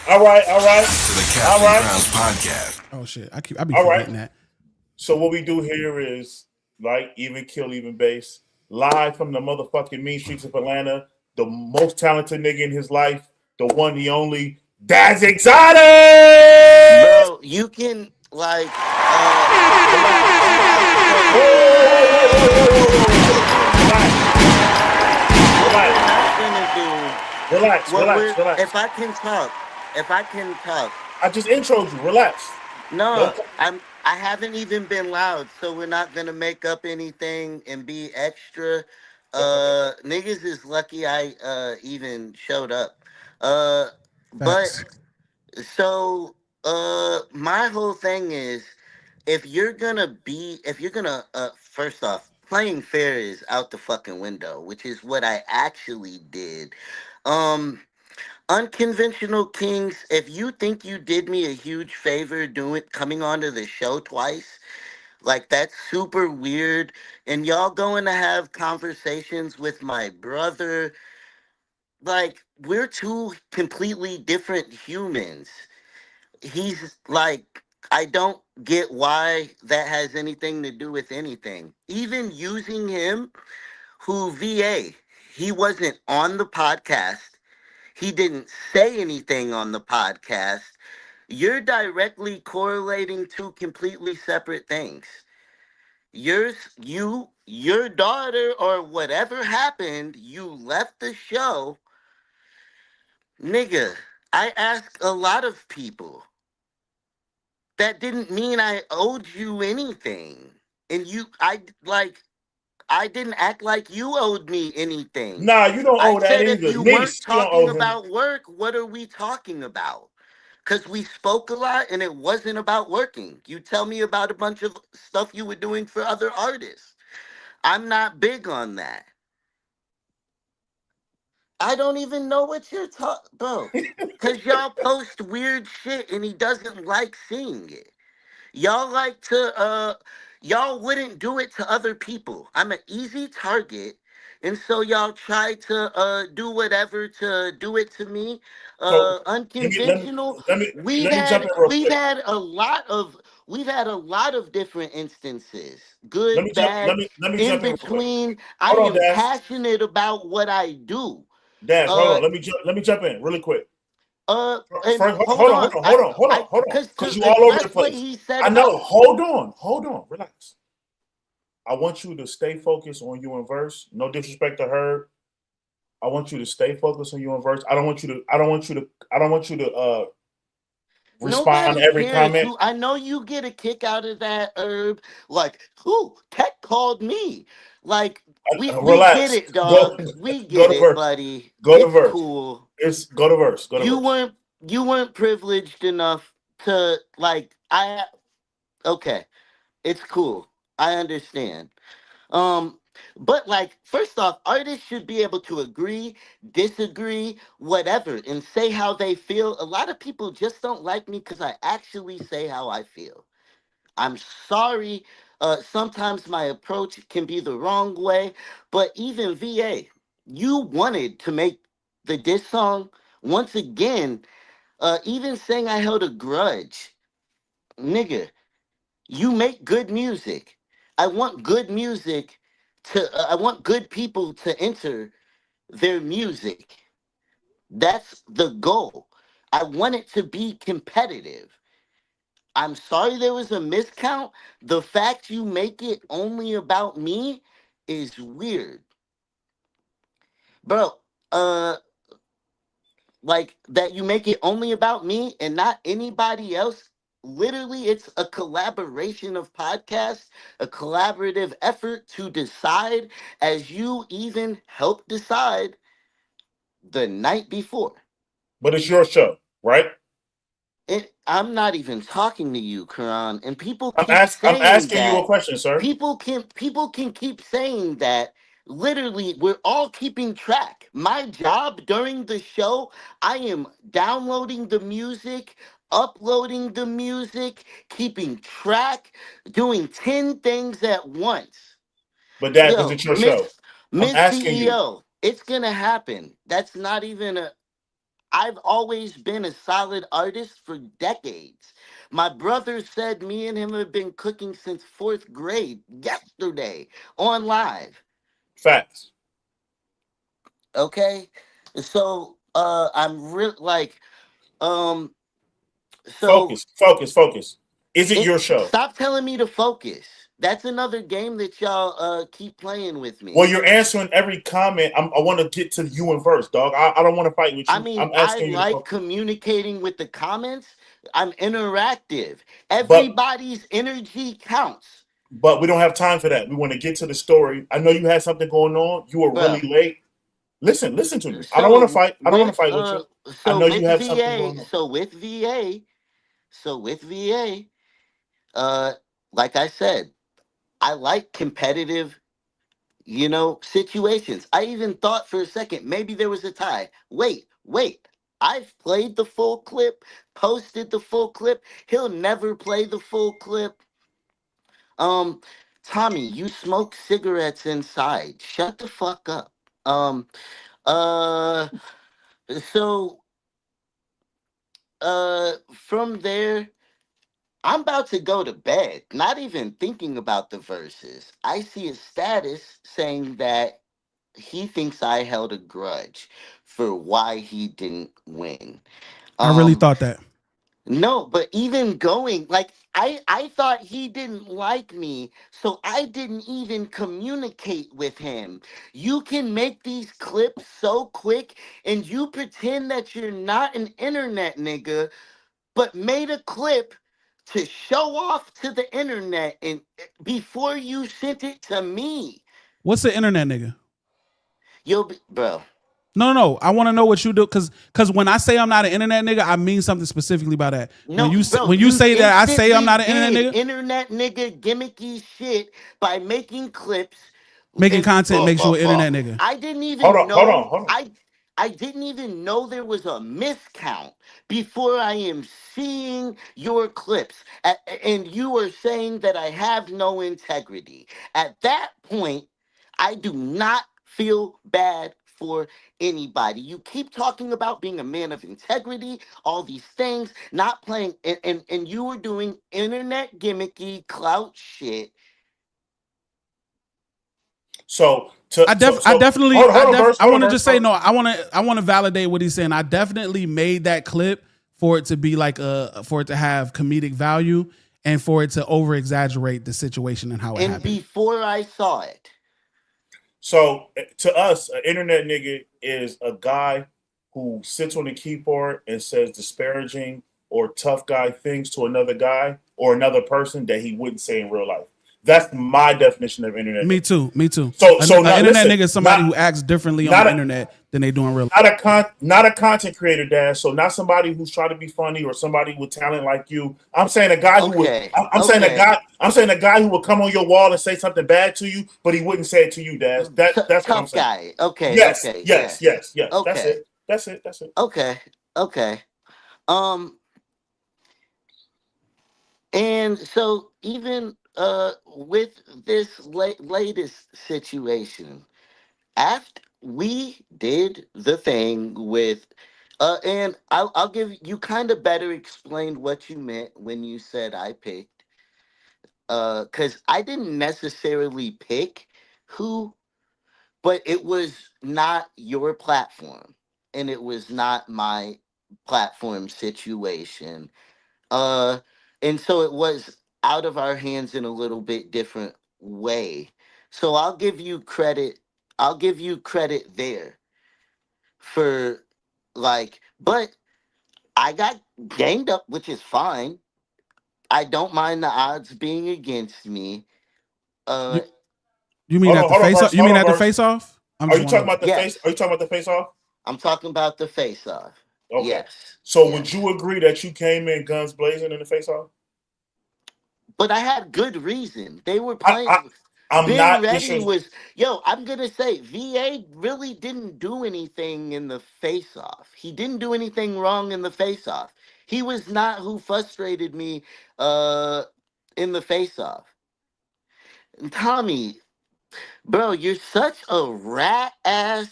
All right. To the Captain Crowns podcast. Oh shit, I be forgetting that. So what we do here is like even kill, even base, live from the motherfucking mean streets of Atlanta. The most talented nigga in his life, the one, the only, Daz Exotic. Bro, you can like. Relax. If I can talk. I just introed you. Relax. No, I haven't even been loud, so we're not gonna make up anything and be extra. Niggas is lucky I even showed up. But so my whole thing is if you're gonna first off, playing fair is out the fucking window, which is what I actually did. Unconventional Kings, if you think you did me a huge favor coming onto the show twice, like that's super weird. And y'all going to have conversations with my brother. Like, we're two completely different humans. He's like, I don't get why that has anything to do with anything. Even using him, who VA, he wasn't on the podcast. He didn't say anything on the podcast. You're directly correlating two completely separate things. Your daughter or whatever happened, you left the show. Nigga, I ask a lot of people. That didn't mean I owed you anything. And I didn't act like you owed me anything. Nah, you don't owe that either. If you weren't talking about work, what are we talking about? Because we spoke a lot and it wasn't about working. You tell me about a bunch of stuff you were doing for other artists. I'm not big on that. I don't even know what you're talking about, bro. Because y'all post weird shit and he doesn't like seeing it. Y'all like to, y'all wouldn't do it to other people. I'm an easy target. And so y'all try to do whatever to do it to me. Unconventional. We've had a lot of different instances. Good, bad, in between. I am passionate about what I do. Daz, hold on. Let me jump in really quick. Hold on. Because you all over the place. I know. Hold on. Relax. I want you to stay focused on you and verse. No disrespect to her. I want you to stay focused on you and verse. I don't want you to respond to every comment. I know you get a kick out of that, Herb. Like, who? Tech called me. Like, we get it, dog. We get it, buddy. Go to verse. Cool. Go to verse. You weren't privileged enough to okay. It's cool. I understand. But like, first off, artists should be able to agree, disagree, whatever, and say how they feel. A lot of people just don't like me because I actually say how I feel. I'm sorry. Sometimes my approach can be the wrong way, but even VA, you wanted to make the diss song once again. Even saying I held a grudge, nigga. You make good music. I want good music I want good people to enter their music. That's the goal. I want it to be competitive. I'm sorry there was a miscount. The fact you make it only about me is weird. Bro, uh like that you make it only about me and not anybody else. Literally, it's a collaboration of podcasts, a collaborative effort to decide, as you even helped decide the night before. But it's your show, right? I'm not even talking to you, Karan, and people I'm keep I'm saying asking you a that. question, sir. People can keep saying that. Literally, we're all keeping track. My job during the show, I am downloading the music, uploading the music, keeping track, doing 10 things at once. But that because Yo, it's your show. I'm Miss asking you. CEO, it's gonna happen. That's not even a I've always been a solid artist for decades. My brother said me and him have been cooking since fourth grade yesterday on live. Facts. Okay? So I'm real like um so Focus. Is it it your show? stop telling me to focus. That's another game that y'all keep playing with Well, me. you're answering every comment. I want to get to you in first, dog. I don't want to fight with I you. mean, I'm I asking you to like focus. communicating with the comments. I'm interactive. But Everybody's energy counts. we don't have time for that. We want to get to the story. I know you had something going on. You were really Bro, late. Listen to me. I don't want to fight. I don't want to fight with you. I so know you with have something VA, going on. so with VA, uh like I said, I like competitive, situations. I even thought for a second maybe there was a tie. Wait. I've played the full clip, posted the full clip. He'll never play the full clip. Um, Tommy, you smoke cigarettes inside. Shut the fuck up. Uh, so, from there, I'm about to go to bed, not even thinking about the verses. I see a status saying that he thinks I held a grudge for why he didn't win. I really Um, thought that. No, but even going like I thought he didn't like me, so I didn't even communicate with him. You can make these clips so quick and you pretend that you're not an internet nigga, but made a clip to show off to the internet and before you sent it to me. What's the internet nigga? You'll be bro. No. I want to know what you do because when I say I'm not an internet nigga, I mean something specifically by that. No, bro, When you you say that I say I'm instantly not an internet did nigga, internet nigga gimmicky shit by making clips making and content makes you an internet nigga. I didn't Hold even on, hold on, know hold on. I didn't even know there was a miscount before I am seeing your clips. And you are saying that I have no integrity. At that point, I do not feel bad for anybody. You keep talking about being a man of integrity, all these things, not playing, and you were doing internet gimmicky clout shit. So I hold on, verse. want to just say no. I want to validate what he's saying. I definitely made that clip for it to be for it to have comedic value and for it to over exaggerate the situation and how it And happened. before I saw it, So to us, an internet nigga is a guy who sits on the keyboard and says disparaging or tough guy things to another guy or another person that he wouldn't say in real life. That's my definition of internet. Me too. So an internet listen, nigga is somebody who acts differently on the internet than they do in real life. Not a content creator, Dash. So not somebody who's trying to be funny or somebody with talent like you. I'm saying a guy who would. I'm saying a guy who would come on your wall and say something bad to you, but he wouldn't say it to you, Dash. That's what I'm saying. Guy. Okay. Yes. Okay. Yes. Okay. That's it. Okay. And so even with this latest situation, after we did the thing with and I'll give you kind of better explained what you meant when you said I picked because I didn't necessarily pick who, but it was not your platform and it was not my platform situation. And so it was out of our hands in a little bit different way. So I'll give you credit. I'll give you credit there for but I got ganged up, which is fine. I don't mind the odds being against me. You mean at the face off? You mean at the face off? Are you talking about the face? Are you talking about the face off? I'm talking about the face off. Okay. Yes. So would you agree that you came in guns blazing in the face off? But I had good reason. They were playing. I'm Ben Ready was I'm gonna say VA really didn't do anything in the face off. He didn't do anything wrong in the face off. He was not who frustrated me in the face off. Tommy, bro, you're such a rat ass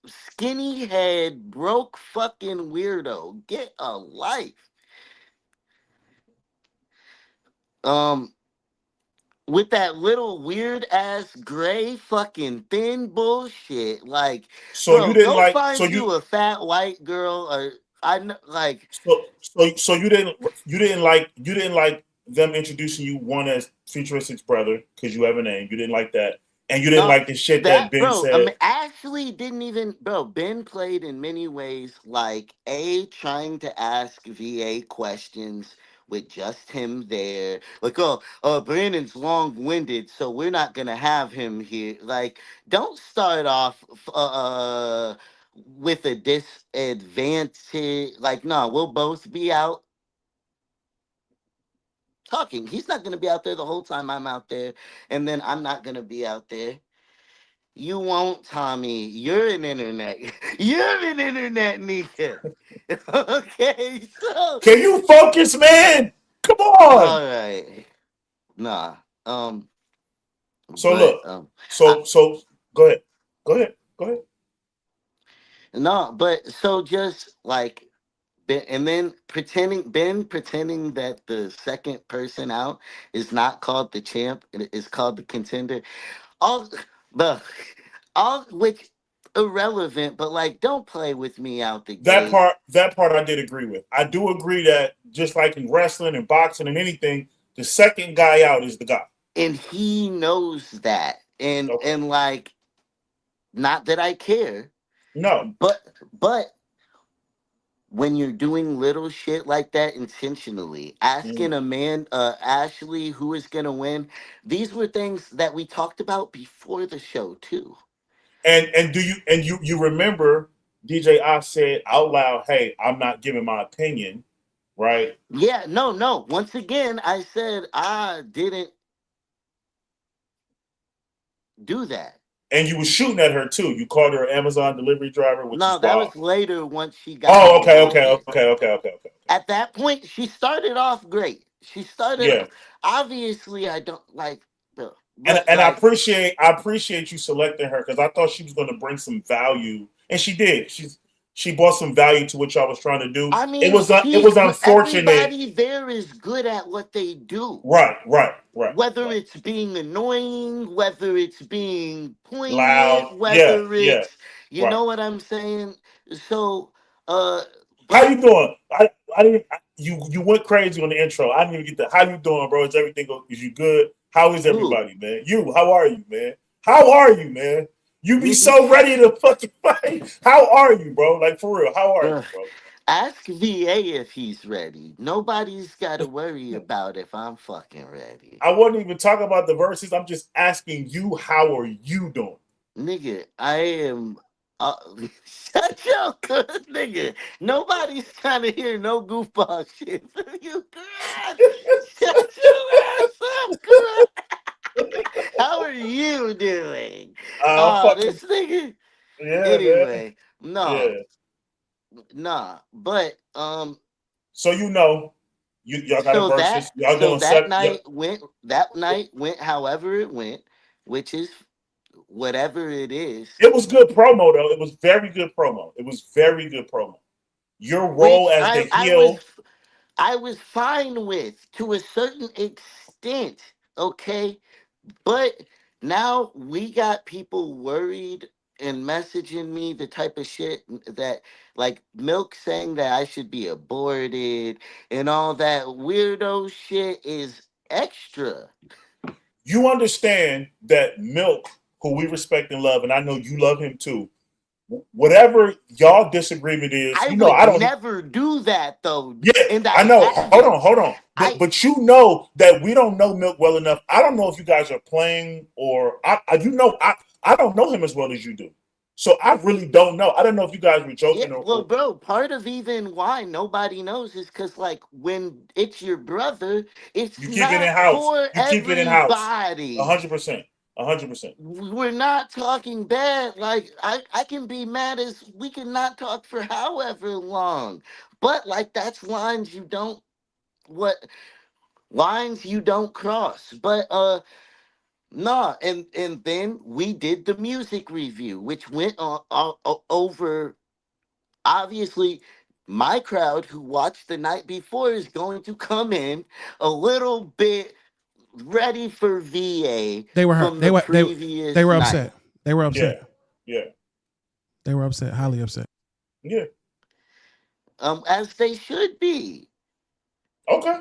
skinny head broke fucking weirdo. Get a life. With that little weird ass gray fucking thin bullshit, like so bro, you didn't go like find so you a fat white girl or I know like so you didn't like them introducing you one as Futuristic's brother because you have a name. You didn't like that. And you didn't like the shit that Ben said. I mean, actually didn't even, Ben played in many ways like trying to ask VA questions with just him there. Like, Brandon's long-winded, so we're not gonna have him here. Like, don't start off with a disadvantage. Like, no, we'll both be out talking. He's not gonna be out there the whole time I'm out there, and then I'm not gonna be out there. You won't, Tommy. You're an internet. You're an internet nigga. Okay, so can you focus, man? Come on. All right. Nah. So look. So go ahead. Go ahead. No, but so just like and then pretending that the second person out is not called the champ, it is called the contender. All which irrelevant, but like don't play with me out the that gate. That part I did agree with. I do agree that just like in wrestling and boxing and anything, the second guy out is the guy. And he knows that. And like not that I care. No. But when you're doing little shit like that intentionally, asking a man, Ashley, who is gonna win, these were things that we talked about before the show too. And do you remember DJ I said out loud, "Hey, I'm not giving my opinion," right? Yeah, no. Once again, I said I didn't do that. And you were shooting at her too. You called her an Amazon delivery driver. No, that was later once she got. Oh, okay. At that point, she started off great. She started. Obviously, I don't like. And I appreciate you selecting her because I thought she was going to bring some value, and she did. She brought some value to what y'all was trying to do. I mean, it was unfortunate. Everybody there is good at what they do. Right. Whether it's being annoying, whether it's being poignant, loud, whether it's you know what I'm saying. So, how you doing? I didn't. You went crazy on the intro. I didn't even get that. How you doing, bro? Is everything go? Is you good? How is everybody, man? How are you, man? How are you, man? You be so ready to fucking fight. How are you, bro? Like for real, how are you, bro? Ask VA if he's ready. Nobody's got to worry about if I'm fucking ready. I wasn't even talking about the verses. I'm just asking you, how are you doing? Nigga, I am. Shut your good nigga. Nobody's trying to hear no goofball shit from you, God. Shut your ass up, God. How are you doing? Oh, Fucking this nigga. yeah, man. Anyway, no, Yeah. nah. But So y'all got a so that versus. Y'all so doing that seven. night Yep. went. That night went however it went, which is whatever it is. It was good promo though. It was very good promo. It was very good promo. Your role Which as the heel. I was fine with to a certain extent, okay? But now we got people worried and messaging me the type of shit that, like, Milk saying that I should be aborted and all that weirdo shit is extra. You understand that Milk, who we respect and love, and I know you love him too. Whatever y'all disagreement is, I I would don't. never do that though, Yeah, and I I know. haven't. Hold on. But you know that we don't know Milk well enough. I don't know if you guys are playing or I don't know him as well as you do. So I really don't know. I don't know if you guys were Yeah, joking well, or bro, part of even why nobody knows is because, like, when it's your brother, it's you keep it in not house. for You keep it in house. everybody. 100%. 100%. We're not talking bad. Like, I can be mad as we can not talk for however long. But, like, that's what lines you don't cross. But, nah, and then we did the music review, which went over. Obviously, my crowd who watched the night before is going to come in a little bit ready for VA They were hurt. from They the were they previous were night. upset. They were Yeah. upset. Yeah. They were upset. Highly upset. Yeah. As they should be. Okay.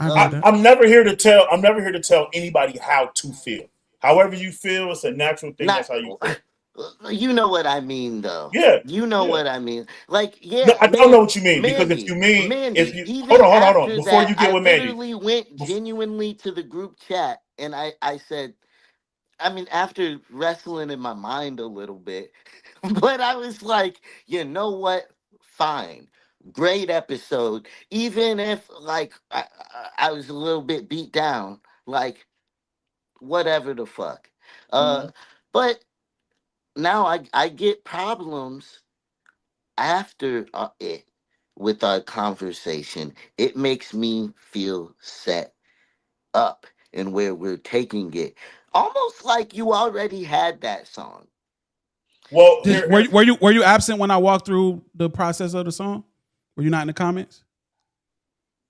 I agree with that. I'm never here to tell. I'm never here to tell anybody how to feel. However you feel, it's a natural thing. Not That's how you feel. you know what I mean though. Yeah. You know Yeah. what I mean. Like, No, yeah, I don't know man, what you mean because if you mean if Mandy, you even hold on after before that, you get I with Mandy. literally went genuinely to the group chat and I said, I mean, after wrestling in my mind a little bit, but I was like, you know what? Fine. Great episode. Even if, like, I was a little bit beat down, like, whatever the fuck. Mhm. But now I get problems after it with our conversation. It makes me feel set up and where we're taking it. Almost like you already had that song. Well, Were you absent when I walked through the process of the song? Were you not in the comments?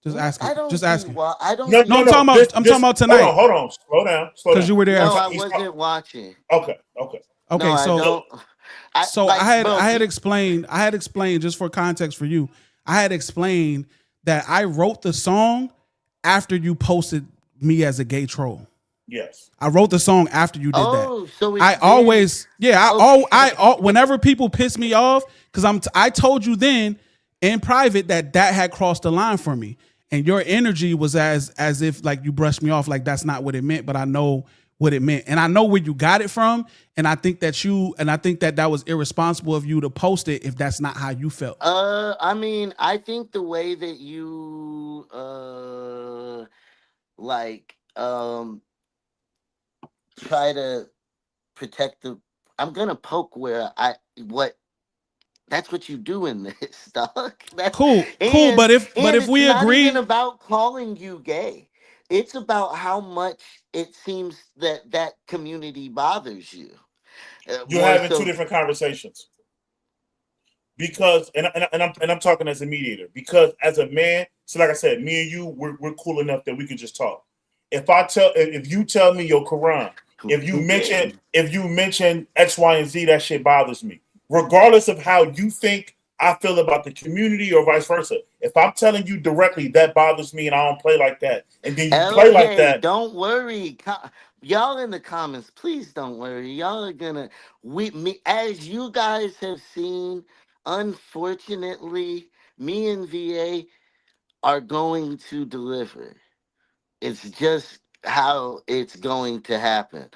Just asking. I don't Just see asking. why. I don't No, see. no, No, no. I'm talking about Hold tonight on, hold on. Slow down, slow because down. you were there. No, I wasn't watching. Okay, okay. No, Okay, I so don't. I so like, bro. I had explained just for context for you. I had explained that I wrote the song after you posted me as a gay troll. Yes. I wrote the song after you did that. Oh, so it's I been always, yeah, okay. whenever people piss me off, because I told you then in private that had crossed the line for me, and your energy was as if like you brushed me off, like that's not what it meant, but I know what it meant, and I know where you got it from, and I think that was irresponsible of you to post it if that's not how you felt. I mean, I think the way that you like try to protect the. I'm gonna poke where I what. That's what you do in this, dog. That's Cool, but if it's we not even agree, about calling you gay. It's about how much it seems that that community bothers you. You're More having two so, different conversations. Because I'm talking as a mediator. Because as a man, so like I said, me and you, we're cool enough that we can just talk. If you tell me your Quran, if you mention X, Y, and Z, that shit bothers me. Regardless of how you think I feel about the community or vice versa. If I'm telling you directly that bothers me and I don't play like that, and then you play like LJ, that, don't worry. Y'all in the comments, please don't worry. Y'all are gonna me as you guys have seen. Unfortunately, me and VA are going to deliver. It's just how it's going to happen.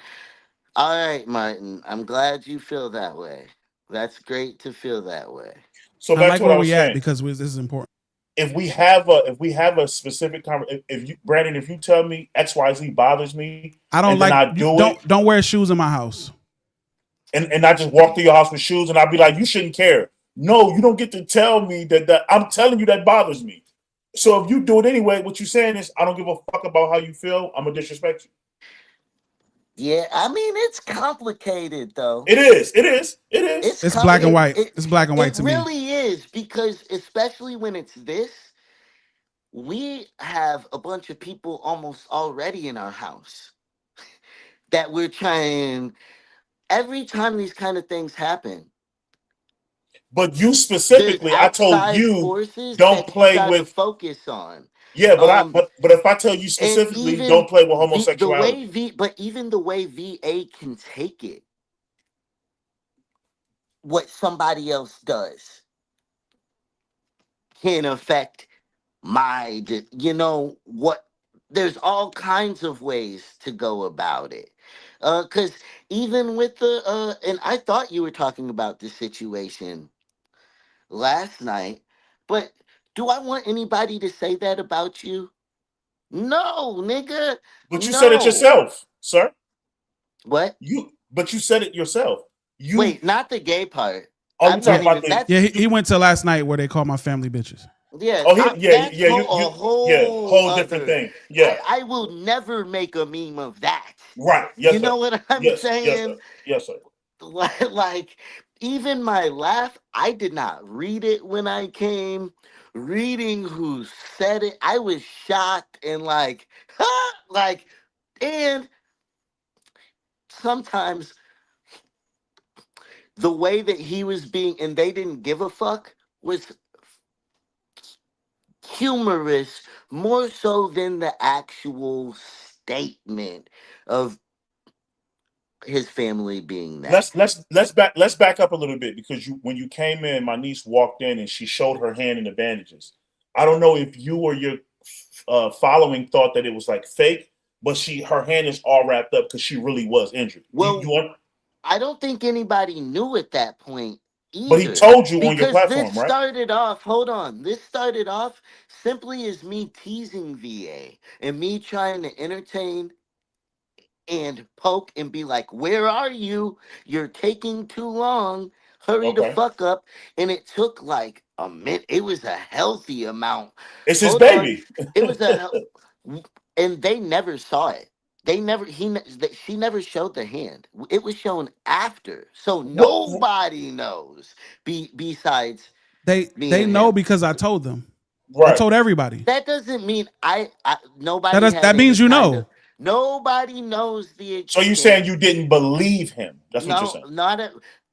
All right, Martin. I'm glad you feel that way. That's great to feel that way. So I back like to what where I was we at saying. because this is important. If we have a specific conversation, if you Brandon, if you tell me XYZ bothers me, I don't and then like I do it, don't wear shoes in my house. and I just walk through your house with shoes, and I'll be like, you shouldn't care. No, you don't get to tell me that I'm telling you that bothers me. So if you do it anyway, what you're saying is I don't give a fuck about how you feel. I'm gonna disrespect you. Yeah, I mean it's complicated though. It is. It is. It is. It's It's black and white. it, It's black and white it to me. really is because especially when it's this, we have a bunch of people almost already in our house that we're trying every time these kind of things happen. But you There's specifically, I told outside you forces don't that you play got to with. focus on. Yeah, but Um, but if I tell you and specifically, even don't play with the way homosexuality. but even the way VA can take it, what somebody else does can affect you know what, there's all kinds of ways to go about it. Because even with the and I thought you were talking about this situation last night, but do I want anybody to say that about you? No, nigga. But you said it No. yourself, sir. What? But you said it yourself. You Wait, not the gay part. Oh, you I'm not talking about even. the? That's Yeah, he went to last night where they call my family bitches. yeah. Oh, yeah, That's yeah. a Yeah, whole whole different other. thing. Yeah, I will never make a meme of that. right. You Yes, sir. know what I'm Yes, sir. saying? Yes, sir. Like even my laugh, I did not read it when I came. Reading who said it, I was shocked and like, like, and sometimes the way that he was being, and they didn't give a fuck, was humorous more so than the actual statement of his family being that. Let's back up a little bit because when you came in, my niece walked in and she showed her hand in the bandages. I don't know if you or your following thought that it was like fake, but her hand is all wrapped up because she really was injured. Well, I don't think anybody knew at that point But he either. told you on your Because this platform, right? started off, hold on, this started off simply as me teasing VA and me trying to entertain and poke and be like, where are you? You're taking too long. Hurry the Okay. fuck up. And it took like a minute. It was a healthy amount. It's his Hold on. baby. It was and they never saw it. They never she never showed the hand. It was shown after. So nobody knows besides me They and know him. because I told them. I Right. told everybody. That doesn't mean nobody had That any means you kind know. of nobody knows the So you're extent. saying you didn't believe him? That's what you're No, saying.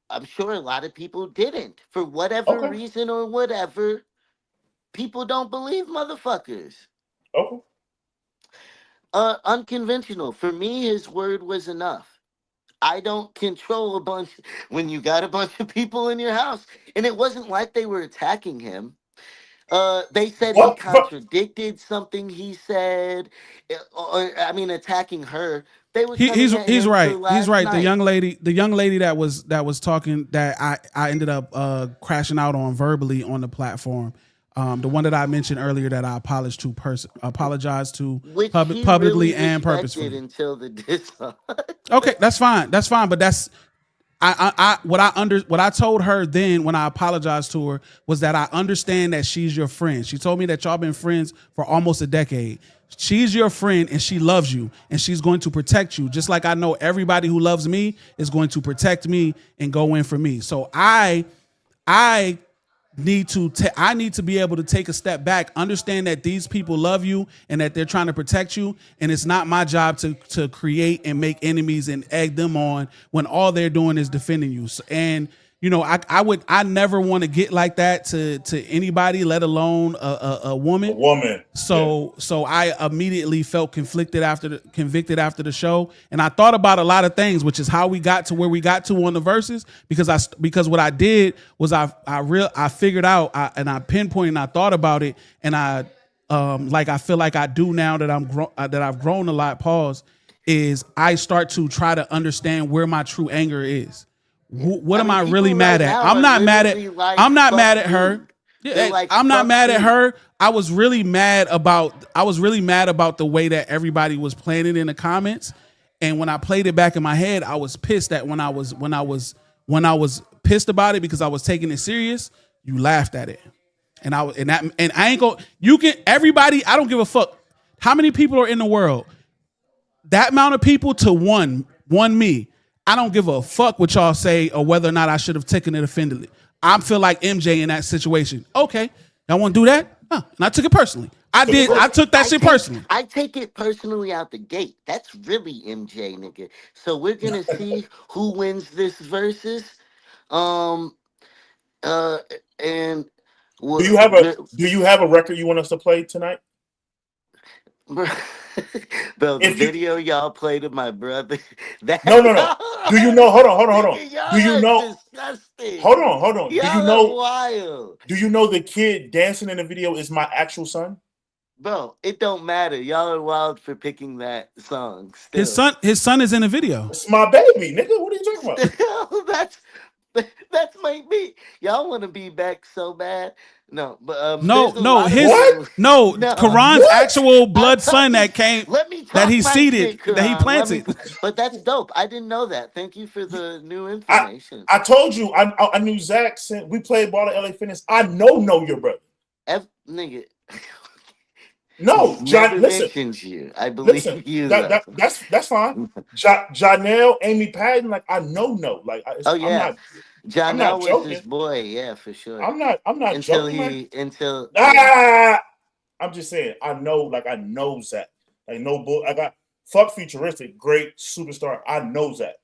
I'm sure a lot of people didn't. For whatever Okay. reason or whatever, people don't believe motherfuckers. Okay. Unconventional. For me, his word was enough. I don't control a bunch when you got a bunch of people in your house. And it wasn't like they were attacking him. They said he What? contradicted something he said, or I mean, attacking her. They were coming at He's him for right. He's last right. night. The young lady that was talking that I ended up crashing out on verbally on the platform. The one that I mentioned earlier that I apologized to Which he publicly really and respected purposefully. until the diss. Okay, that's fine. That's fine. But that's what I told her then when I apologized to her was that I understand that she's your friend. She told me that y'all been friends for almost a decade. She's your friend and she loves you and she's going to protect you. Just like I know everybody who loves me is going to protect me and go in for me. So I need to be able to take a step back, understand that these people love you and that they're trying to protect you, and it's not my job to create and make enemies and egg them on when all they're doing is defending you. And I never want to get like that to anybody, let alone a woman. A woman. So I immediately felt convicted after the show, and I thought about a lot of things, which is how we got to where we got to on the verses. Because what I did was I figured out and I pinpointed and I thought about it, and I feel like I do now that I've grown a lot. Pause. Is I start to try to understand where my true anger is. What am I really mad at? I'm not mad at her. I'm not mad at her. I was really mad about the way that everybody was playing it in the comments. And when I played it back in my head, I was pissed that when I was pissed about it because I was taking it serious, you laughed at it. And I ain't go. You can everybody. I don't give a fuck how many people are in the world. That amount of people to one me. I don't give a fuck what y'all say or whether or not I should have taken it offendedly. I feel like MJ in that situation. Okay, y'all want to do that? And I took it personally. I took that shit personally. I take it personally out the gate. That's really MJ, nigga. So we're gonna see who wins this versus. And do you have a record you want us to play tonight? Bro, the video y'all played of my brother. No. Do you know? Hold on. Do you know? Disgusting. Hold on. Do you know? Wild. Do you know the kid dancing in the video is my actual son? Bro, it don't matter. Y'all are wild for picking that song. Still. His son is in the video. It's my baby, nigga. What are you talking about? That's my beat. Y'all want to be back so bad. No, but Quran's actual blood son that he seeded, that he planted. But that's dope. I didn't know that. Thank you for the new information. I told you, I knew Zach sent. We played ball at LA Fitness. I know your brother. Nigga. No, John. Listen, you. I believe you. That's fine. Janelle, Amy Patton, like I know. Like, Janelle was his boy. Yeah, for sure. I'm not joking. I'm just saying. I know Zach. Like no bull. I got fuck futuristic, great superstar. I know Zach.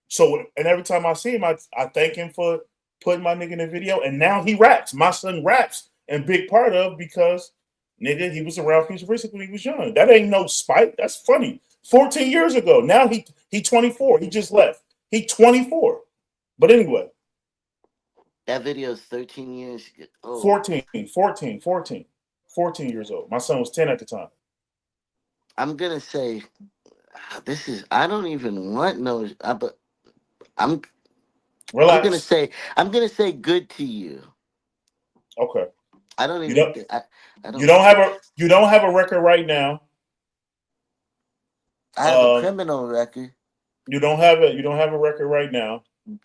So and every time I see him, I thank him for putting my nigga in the video. And now he raps. My son raps, and big part of because. Nigga, he was around futuristic when he was young. That ain't no spite. That's funny. 14 years ago. Now he 24. He just left. He 24. But anyway. That video is 13 years old. 14 years old. My son was 10 at the time. I'm going to say, I don't even want no, but I'm going to say good to you. Okay. I don't even. You don't have a record right now. I have a criminal record. You don't have a record right now.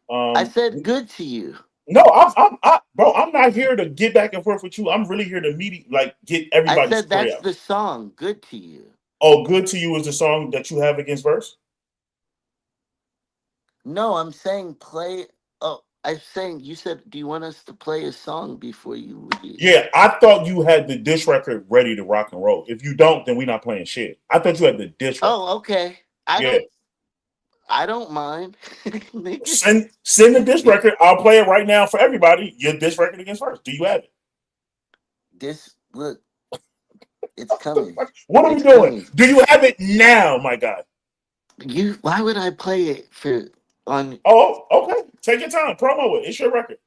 I said good to you. No, I'm not here to get back and forth with you. I'm really here to get everybody. I said that's the song. Good to you. Oh, good to you is the song that you have against Verse. No, I'm saying play. I'm saying you said, do you want us to play a song before you leave? Yeah, I thought you had the diss record ready to rock and roll. If you don't, then we're not playing shit. I thought you had the diss record. Oh, okay. I don't mind. Send the diss record. I'll play it right now for everybody. Your diss record against First. Do you have it? Look, it's coming. What are we doing? Do you have it now, my God? Why would I play it on? Oh, okay. Take your time. Promo it. It's your record.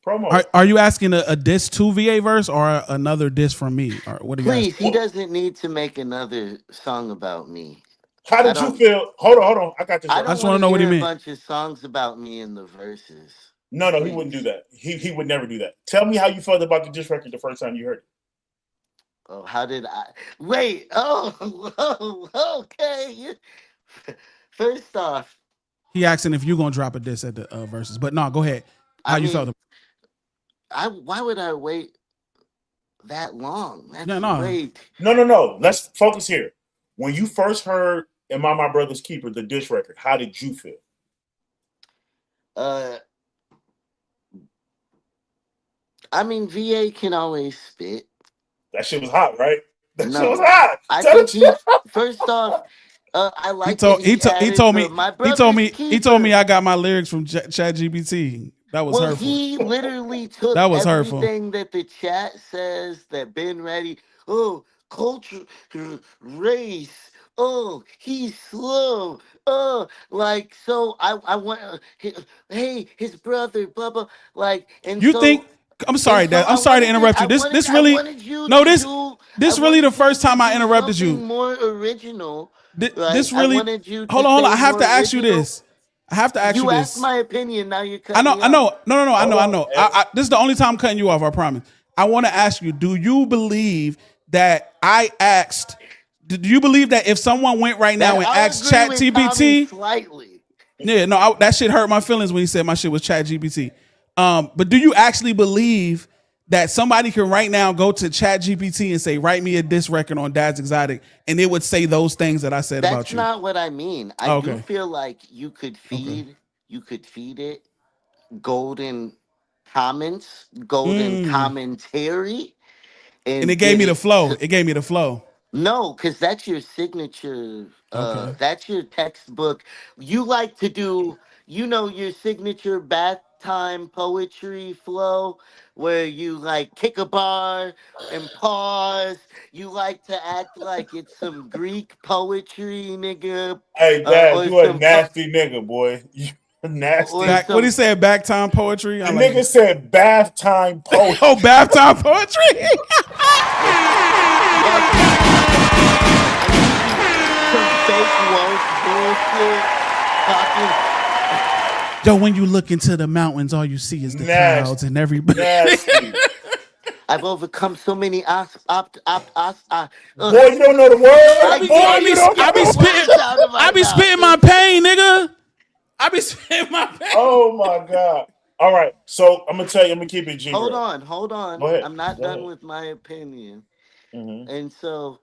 Promo. Are you asking a diss to VA verse or another diss from me? Or what? Please, he doesn't need to make another song about me. How did you feel? Hold on. I got this. I just want to know what he meant. A bunch of songs about me in the verses. No, he wouldn't do that. He would never do that. Tell me how you felt about the diss record the first time you heard it. Oh, how did I? Wait. Oh, okay. First off. He asking if you're gonna drop a diss at the verses, but no, go ahead. You felt? Why would I wait that long? No. Let's focus here. When you first heard "Am I My Brother's Keeper," the diss record, how did you feel? I mean, VA can always spit. That shit was hot, right? That shit was hot. I think first off. I like. He told me I got my lyrics from ChatGPT. That was Well, hurtful. he literally took That was hurtful. everything that the chat says that Ben Ready, oh, culture, race, oh, he's slow, like, so I want, hey, his brother, blah, blah, like, and You think? so, I'm sorry, Dad. I'm sorry to interrupt you. This I really wanted you no to this do, this really the first time I interrupted something you. more original, right? This I really wanted you to hold on, hold on. say I have more to ask you original. this. I have to ask you You asked this. my opinion, now you're I cutting know, me I know. off. No, I Hold know. on. This is the only time I'm cutting you off. I promise. I want to ask you: do you believe that I asked? Do you believe that if someone went right now and I'll asked agree with Tommy ChatGPT? slightly. Yeah, no, that shit hurt my feelings when he said my shit was ChatGPT. But do you actually believe that somebody can right now go to ChatGPT and say, "Write me a diss record on Dad's Exotic," and it would say those things that I said about That's you? not what I mean. I do Okay. feel like you could feed it golden comments, golden commentary, And it and gave get me the it flow. to, It gave me the flow. no, because that's your signature. Okay. That's your textbook. You like to do, your signature bath time poetry flow, where you like kick a bar and pause. You like to act like it's some Greek poetry, nigga, Hey, Dad, or you a some, nasty nigga, boy. You nasty. or Back. What he some. said? Back time poetry. The I like nigga it. said bath time post. Oh, bath time poetry. Some fake woke bullshit talking. Yo, when you look into the mountains, all you see is the Nasty. clouds and everybody. Nasty. I've overcome so many Boy, you don't know the word. I Boy, you don't know. be spitting my pain, nigga. I be spitting my pain. Oh my god. All right. So I'm gonna tell you, I'm gonna keep it G. Hold bro. on. Go ahead. I'm not Go done ahead. with my opinion. Mm-hmm. And so,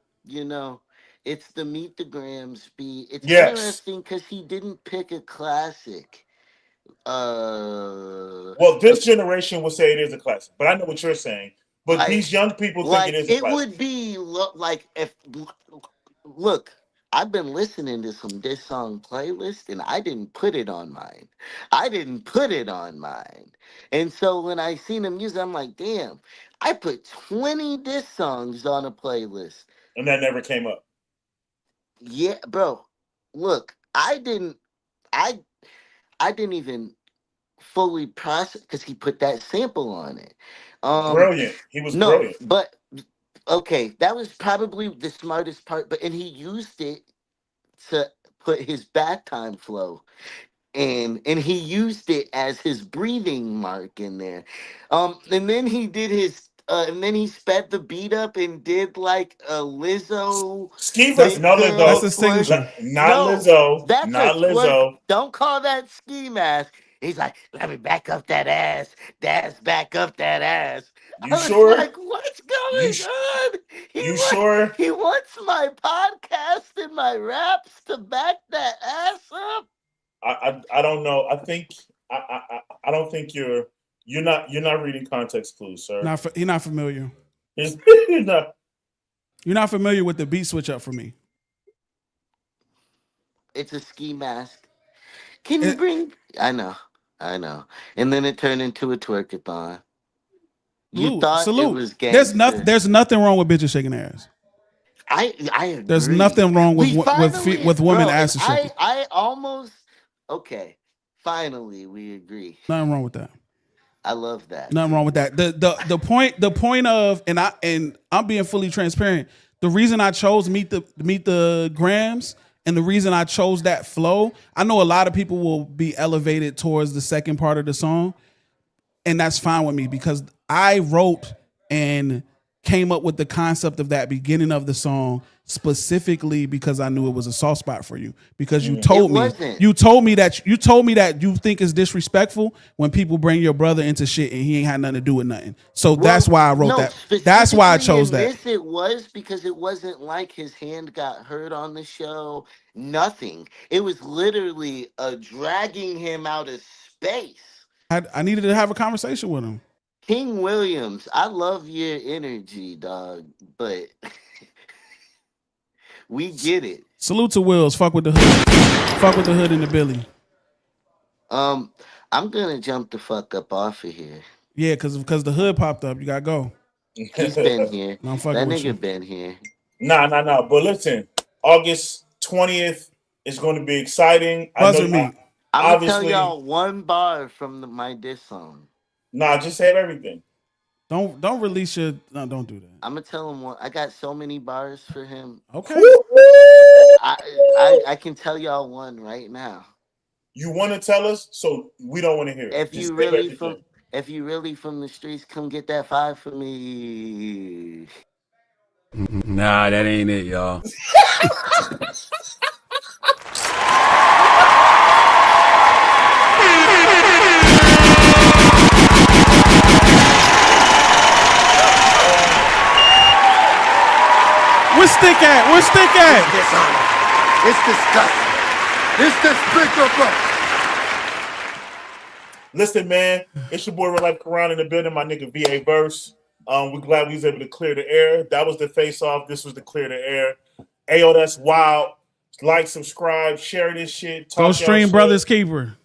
it's the Meet the Grams beat. It's Yes. interesting because he didn't pick a classic. Well, this generation will say it is a classic, but I know what you're saying. But these young people think it is a it classic. would be like if look, I've been listening to some diss song playlist and I didn't put it on mine. And so when I seen the music, I'm like, damn, I put 20 diss songs on a playlist. And that never came up. Yeah, bro. Look, I didn't even fully process because he put that sample on it. Brilliant. He was No, brilliant. but okay, that was probably the smartest part. But and he used it to put his bath time flow, and he used it as his breathing mark in there. And then he did his. And then he sped the beat up and did like a Lizzo. Ski mask. No Lizzo. That's his signature. Not Lizzo. That's not a twerk. Lizzo. Don't call that ski mask. He's like, let me back up that ass. Dad's back up that ass. You I was sure? like, what's going on? You sure? He wants my podcast and my raps to back that ass up. I don't know. I think I don't think you're not reading context clues, sir. He's not familiar. You're not. You're not familiar with the beat switch up for me. It's a ski mask. Can you bring? I know. And then it turned into a twerkathon. You thought it was gangster. There's nothing wrong with bitches shaking their ass. I agree. There's nothing wrong with women ass shaking. I almost okay. Finally, we agree. Nothing wrong with that. I love that. Nothing wrong with that. The point of and I'm being fully transparent. The reason I chose meet the Grams and the reason I chose that flow, I know a lot of people will be elevated towards the second part of the song, and that's fine with me because I wrote and came up with the concept of that beginning of the song specifically because I knew it was a soft spot for you. Because you told me that you think it's disrespectful when people bring your brother into shit and he ain't had nothing to do with nothing. So that's why I wrote that. That's why I chose that. It was because it wasn't like his hand got hurt on the show. Nothing. It was literally dragging him out of space. I needed to have a conversation with him. King Williams, I love your energy, dog, but we get it. Salute to Wills. Fuck with the hood. Fuck with the hood and the Billy. I'm gonna jump the fuck up off of here. Yeah, because the hood popped up. You gotta go. He's been here. No, I'm fucking That with you. nigga been here. Nah. But listen, August 20th is going to be exciting. Buzzer meet. I'm gonna tell y'all one bar from my diss song. Nah, just say everything. Don't release your. No, don't do that. I'm gonna tell him one. I got so many bars for him. Okay. I can tell y'all one right now. You want to tell us, so we don't want to hear it. If you really from the streets, come get that 5 for me. Nah, that ain't it, y'all. Where's Stick at? Where's Stick at? It's disgusting. It's despicable. Listen, man, it's your boy Real Life Quran in the building. My nigga VA Verse. We're glad we was able to clear the air. That was the face off. This was the clear the air. Ayo, that's wild. Like, subscribe, share this shit. Go stream Brothers Keeper.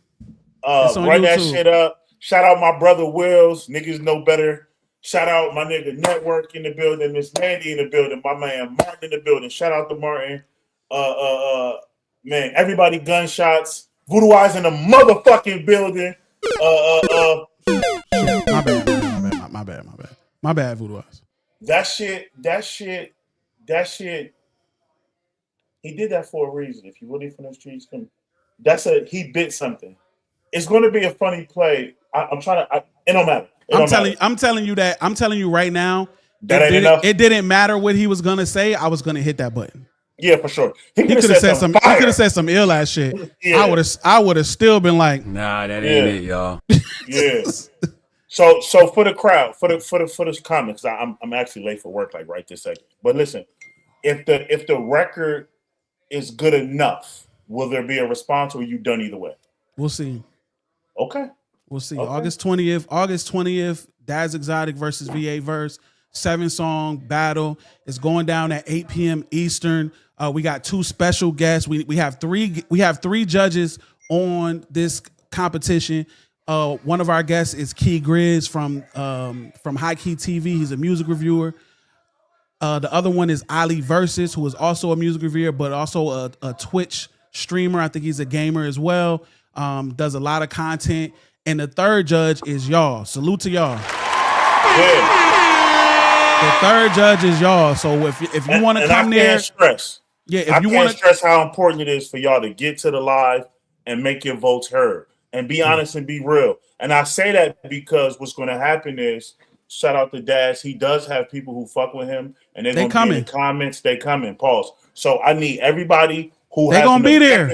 Run that shit up. Shout out my brother Wills. Niggas know better. Shout out my nigga Network in the building. Miss Mandy in the building. My man Martin in the building. Shout out to Martin. Man, everybody gunshots. Voodoo Eyes in the motherfucking building. My bad, Voodoo Eyes. That shit. He did that for a reason. If you really from the streets, he bit something. It's going to be a funny play. I'm trying to. It don't matter. I'm telling you right now. That ain't enough. It didn't matter what he was gonna say. I was gonna hit that button. Yeah, for sure. He could have said some. He could have said some ill ass shit. Yeah. I would have still been like, nah, that ain't it, y'all. Yeah. So for the crowd, for the comments, I'm actually late for work, like right this second. But listen, if the record is good enough, will there be a response, or are you done either way? We'll see. Okay. We'll see. Okay. August 20th, Daz Exotic versus VA Verse. 7-song battle. It's going down at 8 p.m. Eastern. We got 2 special guests. We have 3 judges on this competition. One of our guests is Key Grizz from High Key TV. He's a music reviewer. The other one is Ali Versus, who is also a music reviewer, but also a Twitch streamer. I think he's a gamer as well. Does a lot of content. And the third judge is y'all. Salute to y'all. Yeah. The third judge is y'all. So if you want to come there, stress. Yeah, if you want to stress how important it is for y'all to get to the live and make your votes heard and be honest and be real. And I say that because what's going to happen is, shout out to Daz, he does have people who fuck with him, and they're going to be in the comments. They coming. Pause. So I need everybody who they're going to be there.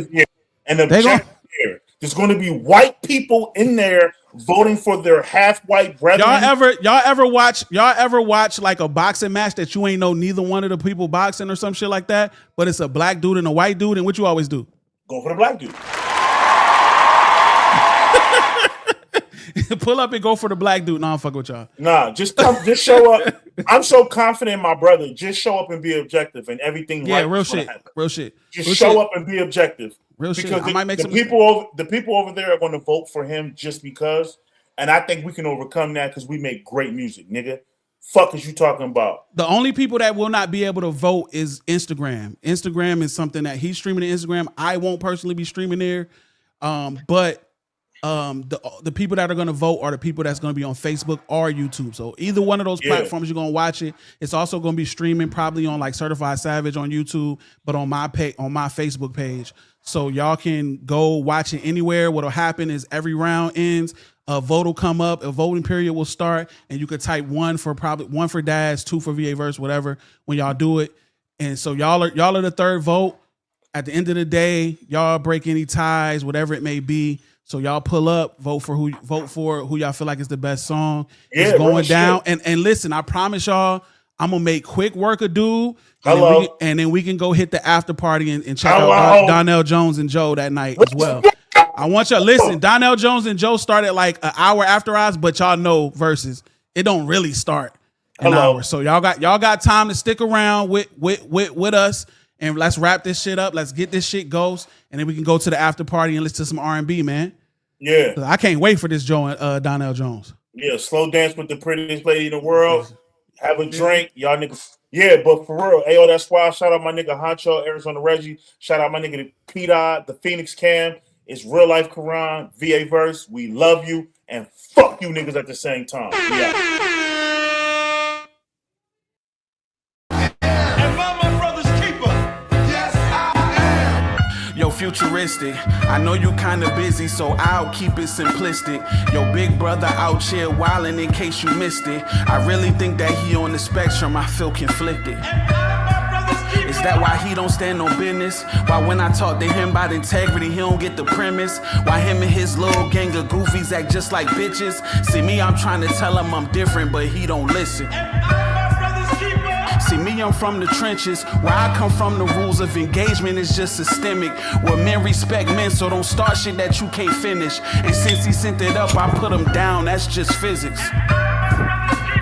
And objective here. There's going to be white people in there voting for their half-white brethren. Y'all ever watch like a boxing match that you ain't know neither one of the people boxing or some shit like that, but it's a black dude and a white dude, and what you always do? Go for the black dude. Pull up and go for the black dude. No, I'm fucking with y'all. Nah, just show up. I'm so confident in my brother. Just show up and be objective, and everything. Yeah, real shit. Real shit. Just show up and be objective. Real because shit. I might make the people over there are going to vote for him just because, and I think we can overcome that because we make great music, nigga. Fuck is you talking about? The only people that will not be able to vote is Instagram. Instagram is something that he's streaming to Instagram. I won't personally be streaming there, but the people that are going to vote are the people that's going to be on Facebook or YouTube. So either one of those platforms, you're going to watch it. It's also going to be streaming probably on like Certified Savage on YouTube, but on my Facebook page. So y'all can go watch it anywhere. What'll happen is every round ends, a vote will come up, a voting period will start, and you could type one for Daz, 2 for VA Verse, whatever, when y'all do it. And so y'all are the third vote. At the end of the day, y'all break any ties, whatever it may be. So y'all pull up, vote for who y'all feel like is the best song. Yeah, it's going down. And listen, I promise y'all, I'm gonna make quick work of dude. And then we can go hit the after party and check out Donnell Jones and Joe that night as well. I want y'all listen. Donnell Jones and Joe started like an hour after us, but y'all know versus it don't really start an hour. So y'all got time to stick around with us. And let's wrap this shit up. Let's get this shit goes, and then we can go to the after party and listen to some R&B, man. Yeah. I can't wait for this joint, Donnell Jones. Yeah, slow dance with the prettiest lady in the world. Have a drink, y'all niggas. Yeah, but for real, AYO, that's why. Shout out my nigga Honcho, Arizona Reggie. Shout out my nigga P-Dot, the Phoenix Cam. It's Real Life Quran, VA Verse. We love you and fuck you niggas at the same time. Yo, futuristic, I know you kinda busy, so I'll keep it simplistic. Yo, big brother out here wildin' in case you missed it. I really think that he on the spectrum, I feel conflicted. Is that why he don't stand on business? Why when I talk to him about integrity, he don't get the premise? Why him and his little gang of goofies act just like bitches? See me, I'm trying to tell him I'm different, but he don't listen. See me, I'm from the trenches. Where I come from, the rules of engagement is just systemic. Where men respect men, so don't start shit that you can't finish. And since he sent it up, I put him down, that's just physics.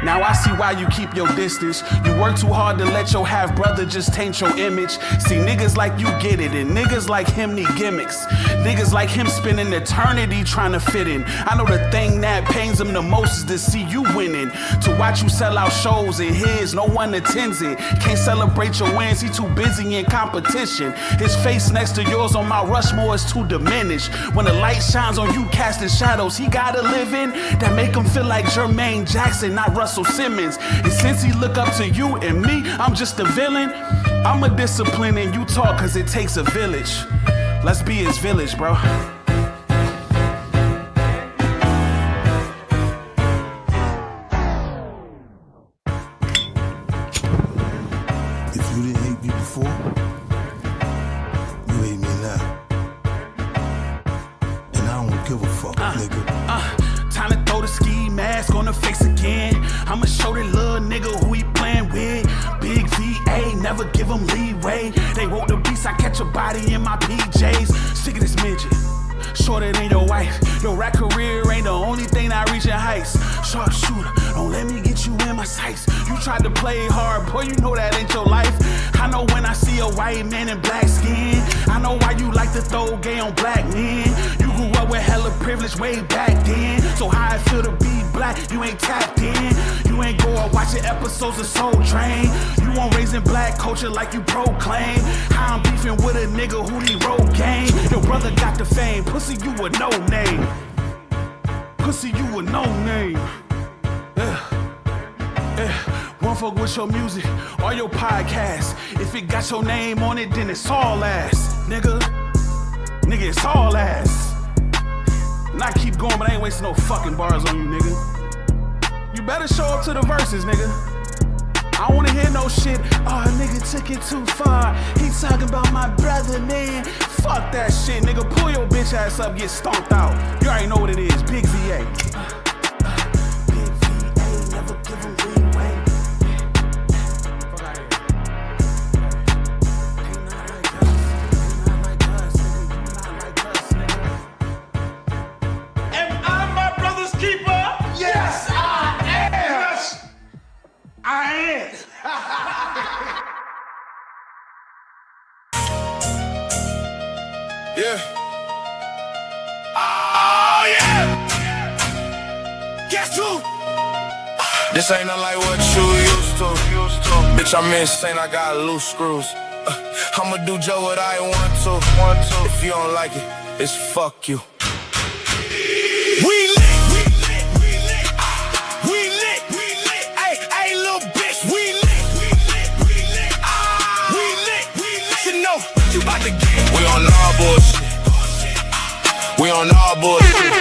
Now I see why you keep your distance. You work too hard to let your half brother just taint your image. See, niggas like you get it, and niggas like him need gimmicks. Niggas like him spending eternity trying to fit in. I know the thing that pains him the most is to see you winning. To watch you sell out shows and his, no one attends it. Can't celebrate your wins, he too busy in competition. His face next to yours on Mount Rushmore is too diminished. When the light shines on you casting shadows he gotta live in, that make him feel like Jermaine Jackson, not Russell Simmons. And since he look up to you and me, I'm just a villain. I'ma discipline and you talk cause it takes a village. Let's be his village, bro. If you didn't hate me before, you hate me now. And I don't give a fuck, nigga. Time to throw the ski mask on the face again. I'ma show that little nigga who he playing with. Big VA, never give him leeway. They woke the beast, I catch a body in my PJs. Sick of this midget, shorter than your wife. Your rap career ain't the only thing that reaching heights. Sharpshooter, don't let me get you in my sights. You tried to play hard, boy, you know that ain't your life. I know when I see a white man in black skin. I know why you like to throw gay on black men. You grew up with hella privilege way back then. So how it feel to be black, you ain't tapped in. You ain't go out watching episodes of Soul Train. You won't raising black culture like you proclaim. How I'm beefing with a nigga who need road game. Your brother got the fame, pussy you a no name. Pussy you a no name. One fuck with your music or your podcast. If it got your name on it, then it's all ass. Nigga, it's all ass. And I keep going, but I ain't wasting no fucking bars on you, nigga. You better show up to the verses, nigga. I don't wanna hear no shit. Oh, nigga took it too far. He talking about my brother, man. Fuck that shit, nigga. Pull your bitch ass up, get stomped out. You already know what it is, Big VA. Big VA, never give him leeway. Fuck out here. Ain't not like us. Ain't not like us, nigga. You not like us, nigga. Am I my brother's keeper? Yes, I am. Yes, I am. Yeah. Oh, yeah. Guess who? This ain't nothing like what you used to. Bitch, I'm insane, I got loose screws. I'ma do Joe what I want to. If you don't like it, it's fuck you. We lit, we lit, we lit. We lit, we lit. Ay, little bitch, we lit, we lit, we lit. We lit, we lit. You know, you about to get. We on our bullshit. We on our bullshit.